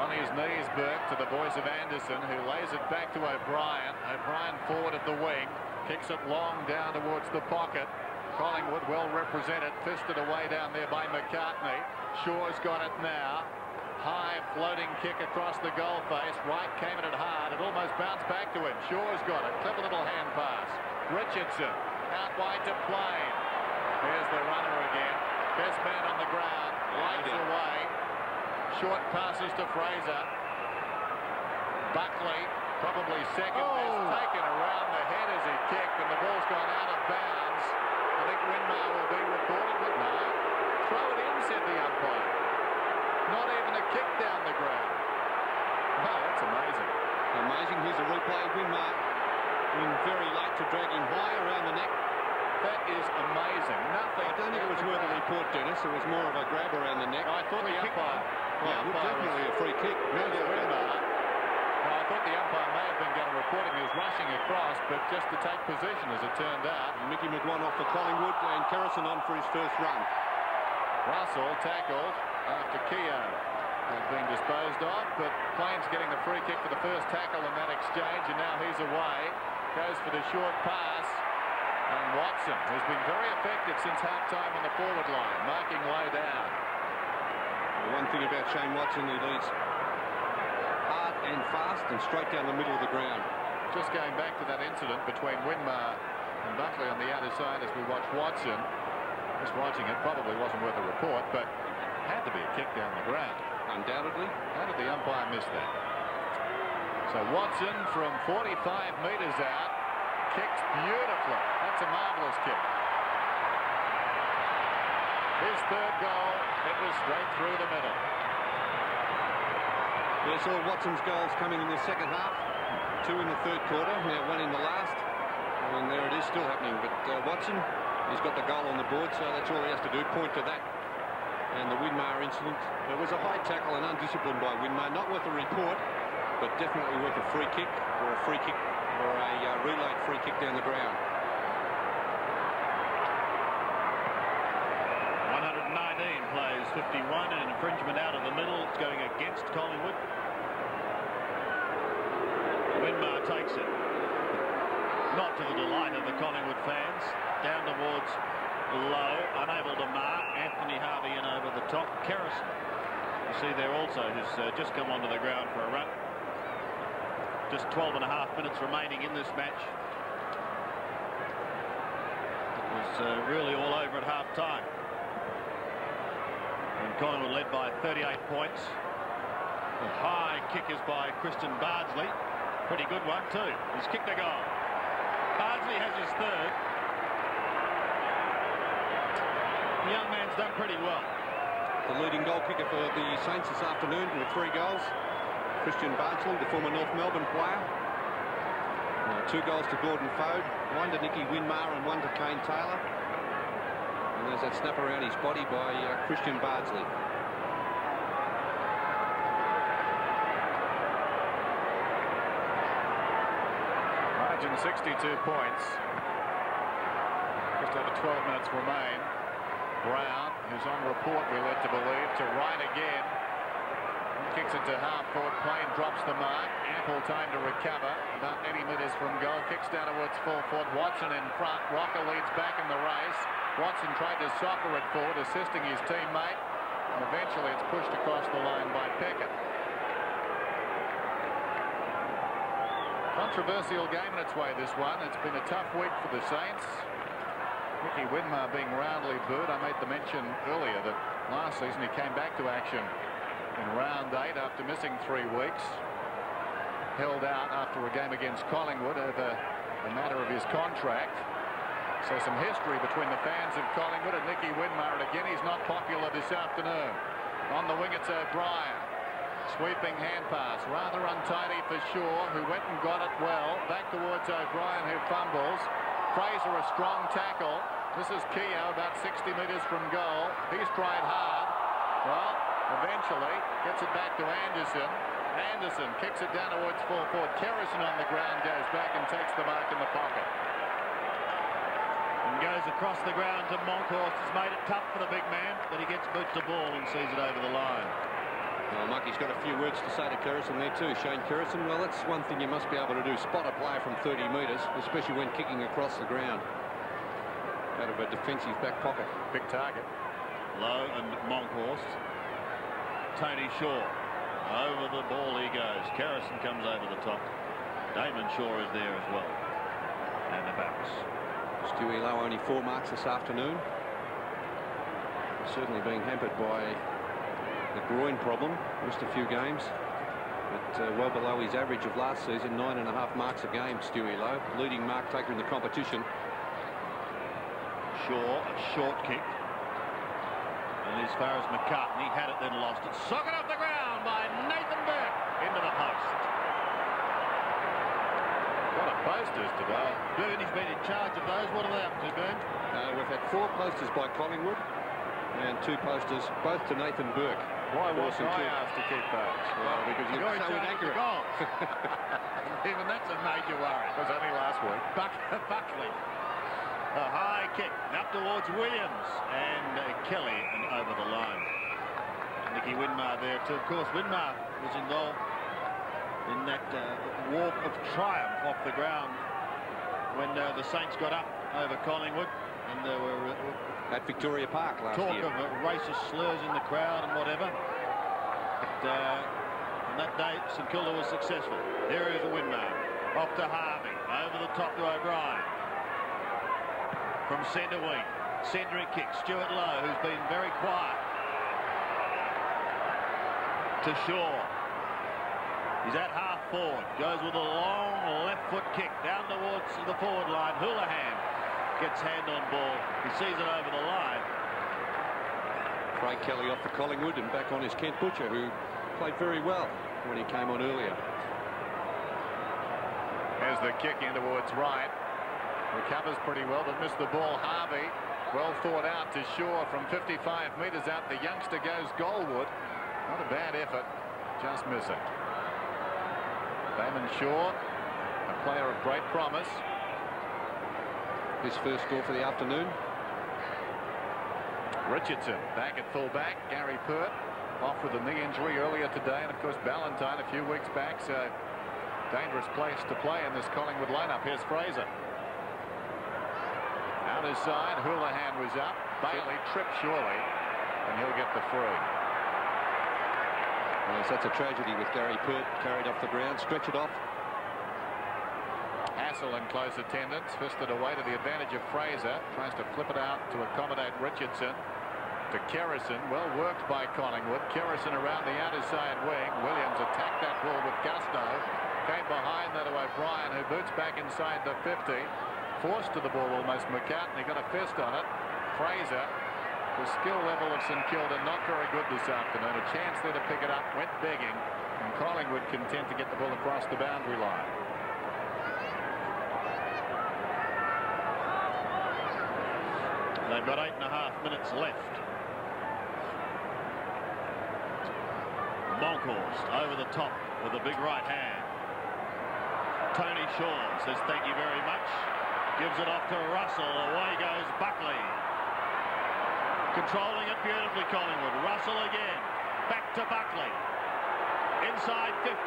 On his knees, Burke, to the voice of Anderson, who lays it back to O'Brien. O'Brien forward at the wing. Kicks it long down towards the pocket. Collingwood well represented. Fisted away down there by McCartney. Shaw's got it now. High floating kick across the goal face. Wright came at it hard. It almost bounced back to him. Shaw's got it. Clever little hand pass. Richardson out wide to Plain. Here's the runner again. Best man on the ground. Lights away. Short passes to Fraser. Buckley, probably second best, taken around the head as he kicked, and the ball's gone out of bounds. I think Winmar will be reported, but no. Throw it in, said the umpire. Not even a kick down the ground. Wow, that's amazing. Amazing. Here's a replay. Winmar in very late to drag him high around the neck. That is amazing. Nothing. I don't think it was worth a report, Dennis. It was more of a grab around the neck. I thought the umpire. Yeah, definitely a free kick. No, I thought the umpire may have been going to report him. He was rushing across, but just to take position, as it turned out. Mickey McGuan off for Collingwood, and Kerrison on for his first run. Russell tackled after Keogh has been disposed of, but Plains getting the free kick for the first tackle in that exchange, and now he's away. Goes for the short pass, and Watson has been very effective since half-time on the forward line, marking low down. The one thing about Shane Watson, he leads hard and fast and straight down the middle of the ground. Just going back to that incident between Winmar and Buckley on the outer side as we watch Watson. Just watching it, probably wasn't worth a report, but had to be a kick down the ground. Undoubtedly. How did the umpire miss that? So Watson from 45 metres out kicks beautifully. That's a marvellous kick. His third goal, it was straight through the middle. There's all Watson's goals coming in the second half. 2 in the third quarter, now 1 in the last. And there it is, still happening. But Watson, he's got the goal on the board, so that's all he has to do, point to that. And the Winmar incident, it was a high tackle and undisciplined by Winmar, not worth a report, but definitely worth a free kick or a relayed free kick down the ground. 119 plays 51, an infringement out of the middle. It's going against Collingwood. Winmar takes it. Not to the delight of the Collingwood fans. Down towards Low, unable to mark. Anthony Harvey in over the top. Kerrison, you see there also, who's just come onto the ground for a run. Just 12 and a half minutes remaining in this match. It was really all over at half-time. And Collingwood led by 38 points. The high kick is by Christian Bardsley. Pretty good one too. He's kicked a goal. Bardsley has his third. The young man's done pretty well. The leading goal kicker for the Saints this afternoon with 3 goals. Christian Bardsley, the former North Melbourne player. 2 goals to Gordon Fode, 1 to Nicky Winmar and 1 to Kane Taylor. And there's that snap around his body by Christian Bardsley. Margin 62 points. Just over 12 minutes remain. Brown, who's on report, we're led to believe, to right again. Kicks it to half forward. Plain drops the mark. Ample time to recover. About 80 metres from goal. Kicks down towards full forward. Watson in front. Rocker leads back in the race. Watson tried to soccer it forward, assisting his teammate. And eventually it's pushed across the line by Peckett. Controversial game in its way, this one. It's been a tough week for the Saints. Nicky Winmar being roundly booed. I made the mention earlier that last season he came back to action in round 8 after missing 3 weeks. Held out after a game against Collingwood over the matter of his contract. So some history between the fans of Collingwood and Nicky Winmar, and again he's not popular this afternoon. On the wing it's O'Brien. Sweeping hand pass, rather untidy for Shaw, who went and got it well. Back towards O'Brien, who fumbles. Fraser a strong tackle. This is Keogh about 60 metres from goal. He's tried hard. Well, eventually gets it back to Anderson. Anderson kicks it down towards full forward. Kerrison on the ground goes back and takes the mark in the pocket. And goes across the ground to Monkhorst. Has made it tough for the big man, but he gets boot to ball and sees it over the line. Well, Mucky's got a few words to say to Kerrison there too. Shane Kerrison, well, that's one thing you must be able to do. Spot a player from 30 metres, especially when kicking across the ground out of a defensive back pocket. Big target. Low and Monkhorst. Tony Shaw. Over the ball he goes. Kerrison comes over the top. Damon Shaw is there as well. And the backs. Stewie Lowe only 4 marks this afternoon. Certainly being hampered by the groin problem. Missed a few games, but well below his average of last season. 9.5 marks a game, Stewie Lowe, leading mark taker in the competition. Shaw, a short kick. And as far as McCartney had it, then lost it. Socket off the ground by Nathan Burke into the post. Posters today. Boone, he's been in charge of those. What are they up to, Boone? We've had 4 posters by Collingwood and 2 posters, both to Nathan Burke. Why wasn't I asked to keep those? Well, because you're so inaccurate. Even that's a major worry. It was only last week. Buckley. A high kick up towards Williams and Kelly and over the line. Nicky Winmar there too. Of course, Winmar was involved in that walk of triumph off the ground when the Saints got up over Collingwood, and there were at Victoria Park last talk year. of racist slurs in the crowd and whatever. But on that day, St Kilda was successful. Here is Winmar off to Harvey, over the top to O'Brien. From centre wing, centering kick, Stuart Lowe, who's been very quiet. To Shaw. He's at half forward, goes with a long left foot kick down towards the forward line. Houlihan gets hand on ball. He sees it over the line. Craig Kelly off for Collingwood, and back on is Kent Butcher, who played very well when he came on earlier. There's the kick in towards right. Recovers pretty well, but missed the ball. Harvey, well thought out to Shaw from 55 metres out. The youngster goes goalward. Not a bad effort, just missing. Damon Shaw, a player of great promise. His first score for the afternoon. Richardson back at full-back. Gary Pert off with a knee injury earlier today, and of course Ballantyne a few weeks back, so dangerous place to play in this Collingwood lineup. Here's Fraser. Out his side, Houlihan was up. Bailey tripped surely, and he'll get the free. Yes, that's a tragedy with Gary Pert carried off the ground. Stretch it off. Hassel in close attendance, fisted away to the advantage of Fraser. Tries to flip it out to accommodate Richardson. To Kerrison, well worked by Collingwood. Kerrison around the outer side wing. Williams attacked that ball with gusto. Came behind that to O'Brien, who boots back inside the 50. Forced to the ball almost. McCartney got a fist on it. Fraser, the skill level of St Kilda not very good this afternoon. A chance there to pick it up, went begging, and Collingwood content to get the ball across the boundary line. They've got 8.5 minutes left. Monkhorst over the top with a big right hand. Tony Shaw says thank you very much. Gives it off to Russell. Away goes Buckley. Controlling it beautifully, Collingwood. Russell again. Back to Buckley. Inside 50.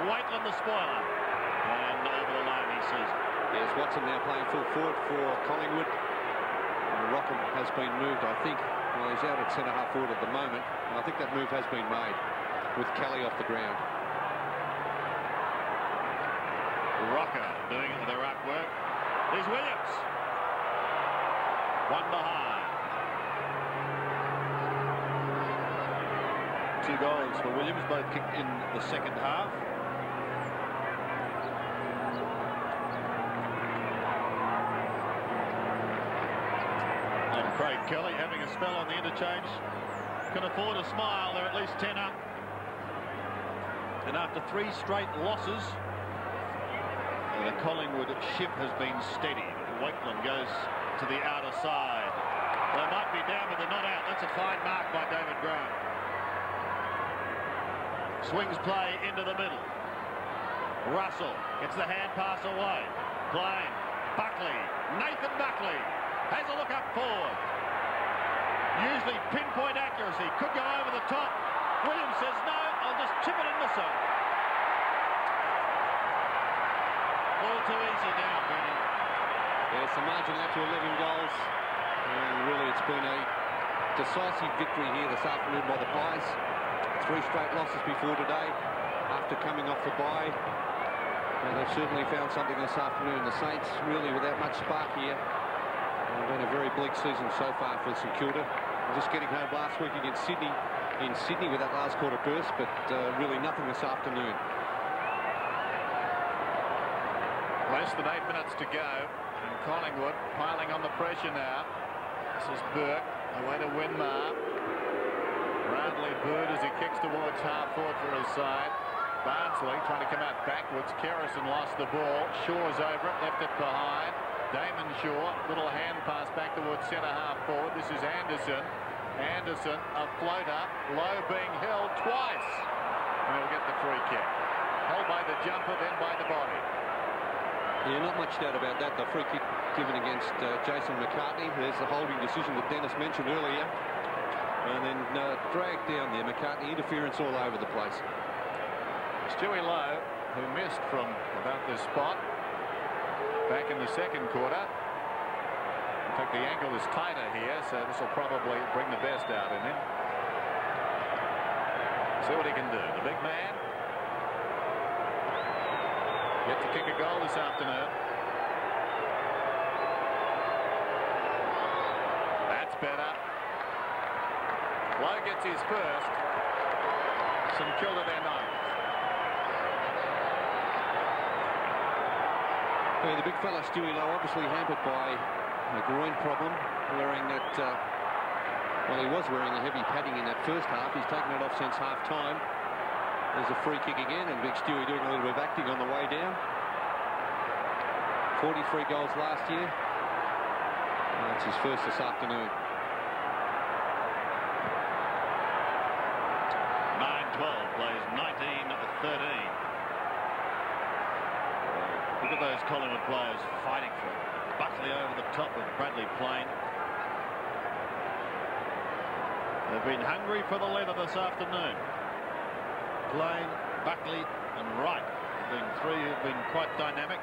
Waitland the spoiler. And over the line he sees it. Yes, Watson now playing full forward for Collingwood. Rockham has been moved, I think. Well, he's out at centre-half forward at the moment. And I think that move has been made with Kelly off the ground. Rocker doing the ruck work. There's Williams. One behind. 2 goals for Williams, both kicked in the second half. And Craig Kelly having a spell on the interchange. Can afford a smile. They're at least 10 up. And after 3 straight losses, the Collingwood ship has been steady. Waitland goes to the outer side. They might be down, but they're not out. That's a fine mark by David Graham. Swings play into the middle. Russell gets the hand pass away. Playing. Buckley. Nathan Buckley has a look up forward. Usually pinpoint accuracy. Could go over the top. Williams says, no, I'll just chip it in the sun. All too easy now, Brennan. Yes, the margin out to 11 goals. And really, it's been a decisive victory here this afternoon by the Pies. 3 straight losses before today, after coming off the bye. And they've certainly found something this afternoon. The Saints, really without much spark here. Been a very bleak season so far for St Kilda. Just getting home last week against Sydney, in Sydney with that last quarter burst, but really nothing this afternoon. Less than 8 minutes to go, and Collingwood piling on the pressure now. This is Burke, away to Winmar. Roundly booed as he kicks towards half forward for his side. Barnsley trying to come out backwards. Kerrison lost the ball. Shaw's over it, left it behind. Damon Shaw, little hand pass back towards centre half forward. This is Anderson. Anderson, a floater. Low being held twice. And he'll get the free kick. Held by the jumper, then by the body. Yeah, not much doubt about that. The free kick given against Jason McCartney. There's the holding decision that Dennis mentioned earlier. And then dragged down there. McCartney interference all over the place. Stewie Lowe, who missed from about this spot back in the second quarter. In fact, the angle is tighter here, so this will probably bring the best out in him. See what he can do. The big man yet to kick a goal this afternoon. That's better. Lowe gets his first. St Kilda their ninth. Yeah, the big fella Stewie Lowe obviously hampered by a groin problem, wearing that, well, he was wearing a heavy padding in that first half. He's taken it off since half-time. There's a free kick again, and big Stewie doing a little bit of acting on the way down. 43 goals last year. That's his first this afternoon. 9-12 plays 19-13. Look at those Collingwood players fighting for it. Buckley over the top of Bradley Plain. They've been hungry for the leather this afternoon. Plain, Buckley and Wright have been three who've been quite dynamic.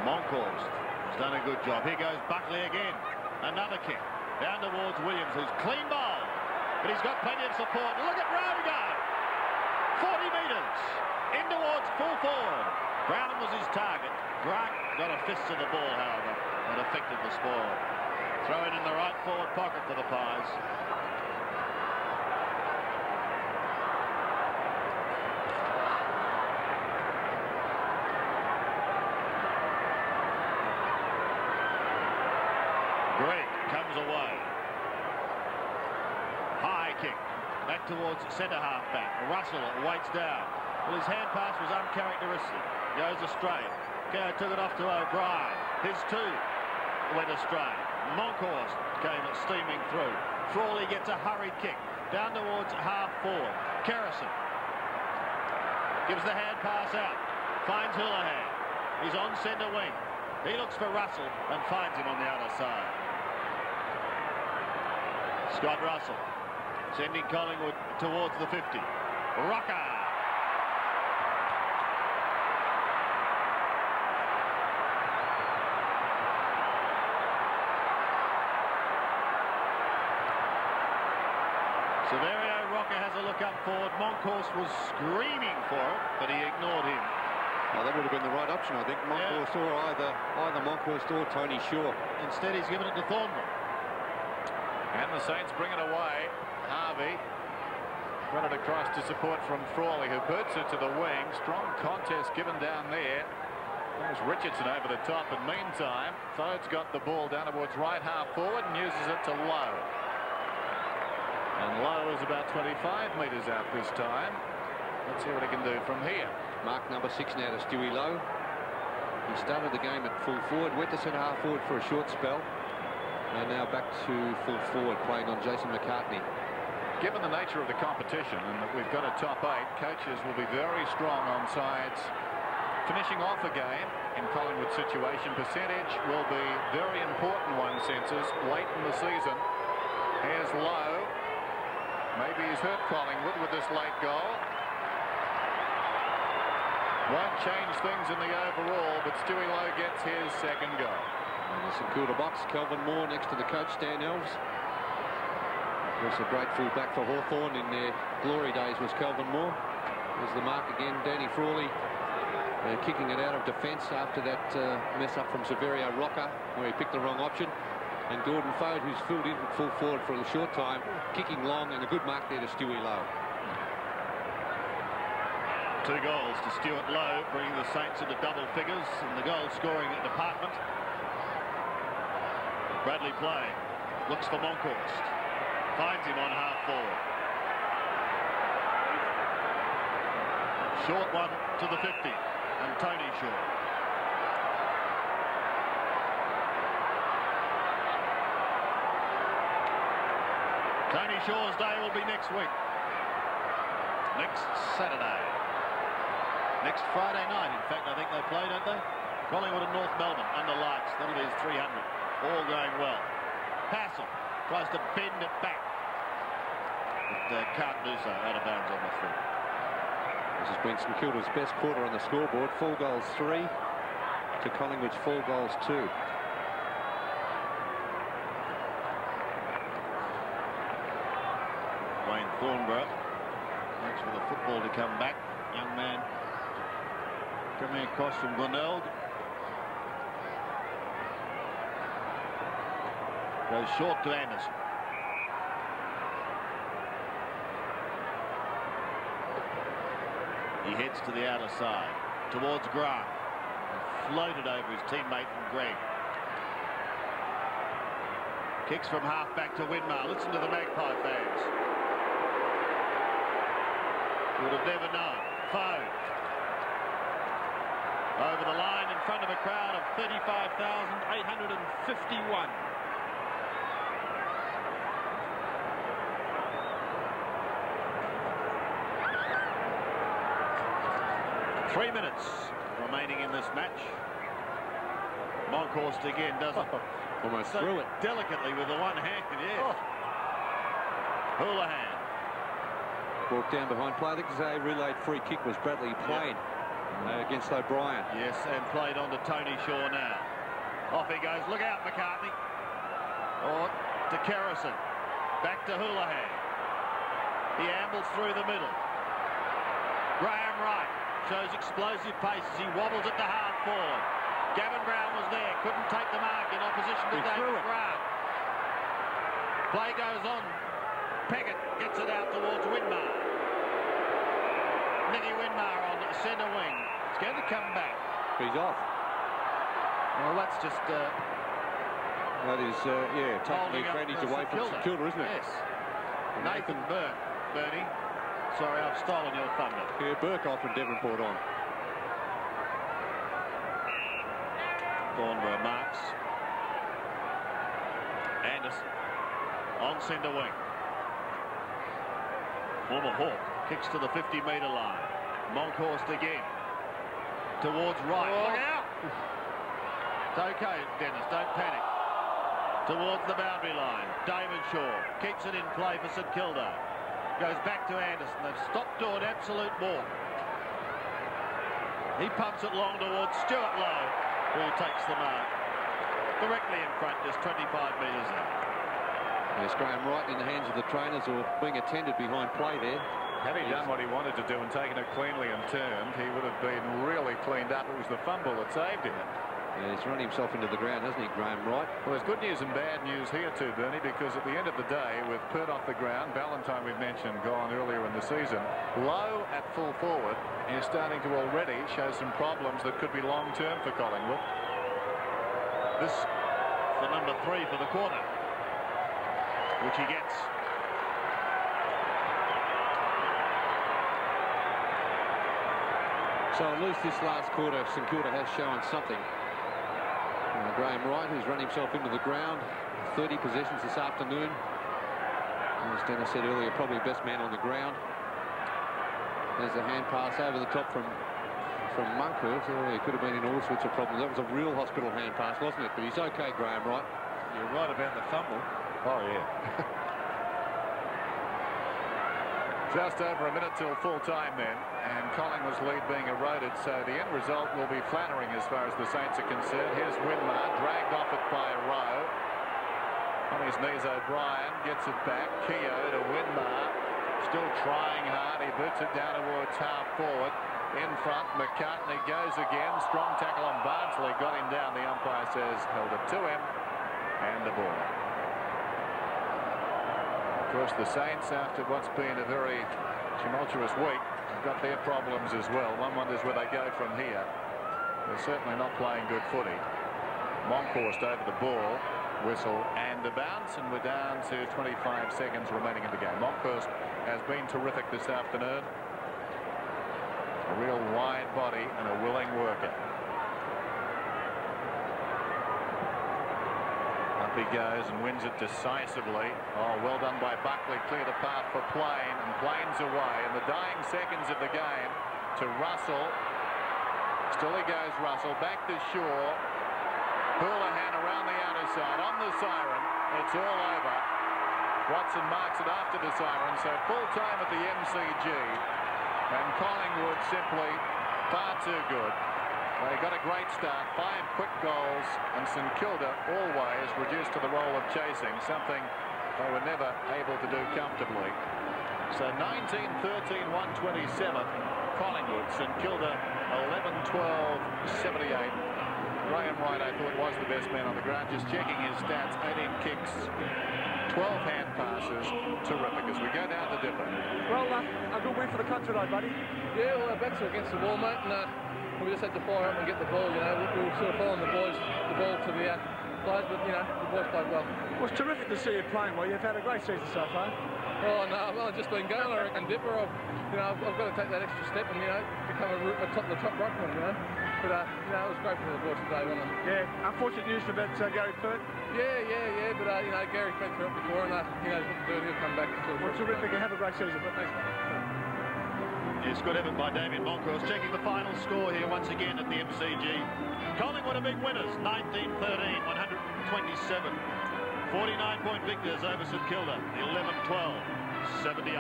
Monkhorst has done a good job. Here goes Buckley again. Another kick down towards Williams, who's clean ball, but he's got plenty of support. Look at Brown go. 40 metres in towards full forward. Brown was his target. Grant got a fist to the ball, however, and affected the spoil. Throw it in the right forward pocket for the Pies. Greg comes away. High kick. Back towards centre half back. Russell waits down. Well, his hand pass was uncharacteristic. Goes astray. Took it off to O'Brien. His two went astray. Monkhorst came steaming through. Frawley gets a hurried kick. Down towards half forward. Kerrison gives the hand pass out. Finds Houlihan. He's on centre wing. He looks for Russell and finds him on the other side. Scott Russell sending Collingwood towards the 50. Rocker. Severio Rocker has a look up forward. Monkhorst was screaming for it, but he ignored him. Oh, that would have been the right option, I think. Monkhorst or either Monkhorst or Tony Shaw. Instead, he's given it to Thornbury. And the Saints bring it away. Harvey run it across to support from Frawley, who boots it to the wing. Strong contest given down there. There's Richardson over the top. And meantime, Thode's got the ball down towards right half forward and uses it to Lowe. And Lowe is about 25 metres out this time. Let's see what he can do from here. Mark number 6 now to Stewie Lowe. He started the game at full forward, went to centre half forward for a short spell, and now back to full forward, playing on Jason McCartney. Given the nature of the competition and that we've got a top 8, coaches will be very strong on sides finishing off a game in Collingwood situation. Percentage will be very important, one senses, late in the season. Here's Lowe. Maybe he's hurt Collingwood with this late goal. Won't change things in the overall, but Stewie Lowe gets his second goal. And the St Kilda box, Kelvin Moore next to the coach, Stan Elves. Also a great full-back for Hawthorn in their glory days was Kelvin Moore. There's the mark again, Danny Frawley kicking it out of defence after that mess up from Severio Rocker, where he picked the wrong option. And Gordon Fode, who's filled in full forward for a short time, kicking long, and a good mark there to Stewie Lowe. 2 goals to Stuart Lowe, bringing the Saints into double figures in the goal scoring department. Bradley Plain looks for Monkhorst, finds him on half forward. short one to the 50, and Tony Shaw. Tony Shaw's day will be next week. Next Saturday. Next Friday night, in fact, I think they play, don't they? Collingwood and North Melbourne under lights. That'll be his 300. All going well. Hassel tries to bend it back, but can't do so. Out of bounds on the foot. This has been St Kilda's best quarter on the scoreboard. 4 goals 3 to Collingwood's 4 goals 2. Wayne Thornborough waits for the football to come back. Young man coming across from Glenelg. Goes short to Anderson. He heads to the outer side towards Grant. Floated over his teammate from Gregg. Kicks from half back to Winmar. Listen to the Magpie fans. Would have never known. Foe. Over the line in front of a crowd of 35,851. Three minutes remaining in this match. Monkhorst again does it. Almost so threw it. Delicately with the one hand, yes. Houlihan. Walked down behind play. I think the relayed free kick was Bradley played against O'Brien. Yes, and played on to Tony Shaw now. Off he goes. Look out, McCartney. Or to Kerrison. Back to Houlihan. He ambles through the middle. Graham Wright shows explosive pace as he wobbles it to half forward. Gavin Brown was there. Couldn't take the mark in opposition to David Grant. Play goes on. Peckett gets it out towards Winmar. Nicky Winmar on centre wing. It's going to come back. He's off. Well, that's just... that is, taking the advantage away from St Kilda, isn't it? Yes. Nathan Burke, Bernie. Sorry, I've stolen your thunder. Yeah, Burke off and Devonport on. Thornborough marks. Anderson on centre wing. Former Hawk kicks to the 50-metre line. Monkhorst again. Towards Wright. Oh. Look out! It's okay, Dennis, don't panic. Towards the boundary line. David Shaw keeps it in play for St Kilda. Goes back to Anderson. They've stopped to an absolute walk. He pumps it long towards Stuart Lowe, who takes the mark. Directly in front, just 25 metres out. Yes, Graham Wright in the hands of the trainers or being attended behind play there. Had he done what he wanted to do and taken it cleanly and turned, he would have been really cleaned up. It was the fumble that saved him. Yeah, he's run himself into the ground, hasn't he, Graham Wright? Well, there's good news and bad news here too, Bernie, because at the end of the day, with Pert off the ground, Ballantyne we've mentioned gone earlier in the season, Lowe at full forward is starting to already show some problems that could be long-term for Collingwood. This for number 3 for the quarter, which he gets. So at least this last quarter, St Kilda has shown something. Graham Wright, who's run himself into the ground, 30 possessions this afternoon. As Dennis said earlier, probably best man on the ground. There's a hand pass over the top from Monkhorst. Oh, he could have been in all sorts of problems. That was a real hospital hand pass, wasn't it? But he's okay, Graham Wright. You're right about the fumble. Oh, yeah. Just over a minute till full time then, and Collingwood's lead being eroded, so the end result will be flattering as far as the Saints are concerned. Here's Winmar, dragged off it by Rowe. On his knees, O'Brien gets it back. Keogh to Winmar, still trying hard. He boots it down towards half forward. In front, McCartney goes again. Strong tackle on Bardsley, got him down. The umpire says held it to him, and the ball. Of course, the Saints, after what's been a very tumultuous week, have got their problems as well. One wonders where they go from here. They're certainly not playing good footy. Monkhorst over the ball, whistle and a bounce, and we're down to 25 seconds remaining in the game. Monkhorst has been terrific this afternoon. real wide body and a willing worker. Up he goes and wins it decisively. Oh, well done by Buckley. Clear the path for Plain, and Plain's away. In the dying seconds of the game to Russell. Still he goes, Russell. Back to Shaw. Houlihan around the outer side. On the siren. It's all over. Watson marks it after the siren. So full time at the MCG. And Collingwood simply far too good. They got a great start, 5 quick goals, and St Kilda always reduced to the role of chasing, something they were never able to do comfortably. So 19-13, 127, Collingwood, St Kilda 11-12, 78. Graham White, I thought, was the best man on the ground. Just checking his stats, 18 kicks, 12 hand passes. Terrific as we go down the dipper. Well, a good win for the country though, buddy. Yeah, well, our backs are against the wall, mate, and we just had to fire up and get the ball, you know. We were sort of following the ball to the players, but, you know, the boys played well. Well, it's terrific to see you playing well. You've had a great season so far. Oh, no, well, I've just been going, I reckon, Dipper. I've got to take that extra step and, you know, become the top ruckman, you know. But, you know, it was great for the boys today, wasn't it? Yeah, unfortunate news about Gary Pert. Yeah, but, you know, Gary's been through it before, and he knows what to do, and he'll come back. Well, terrific, and have a great season. But thanks, mate. Yes, good effort by Damien Moncrief. Checking the final score here once again at the MCG. Collingwood are big winners, 19-13, 127. 49-point victors over St Kilda, 11-12, 78.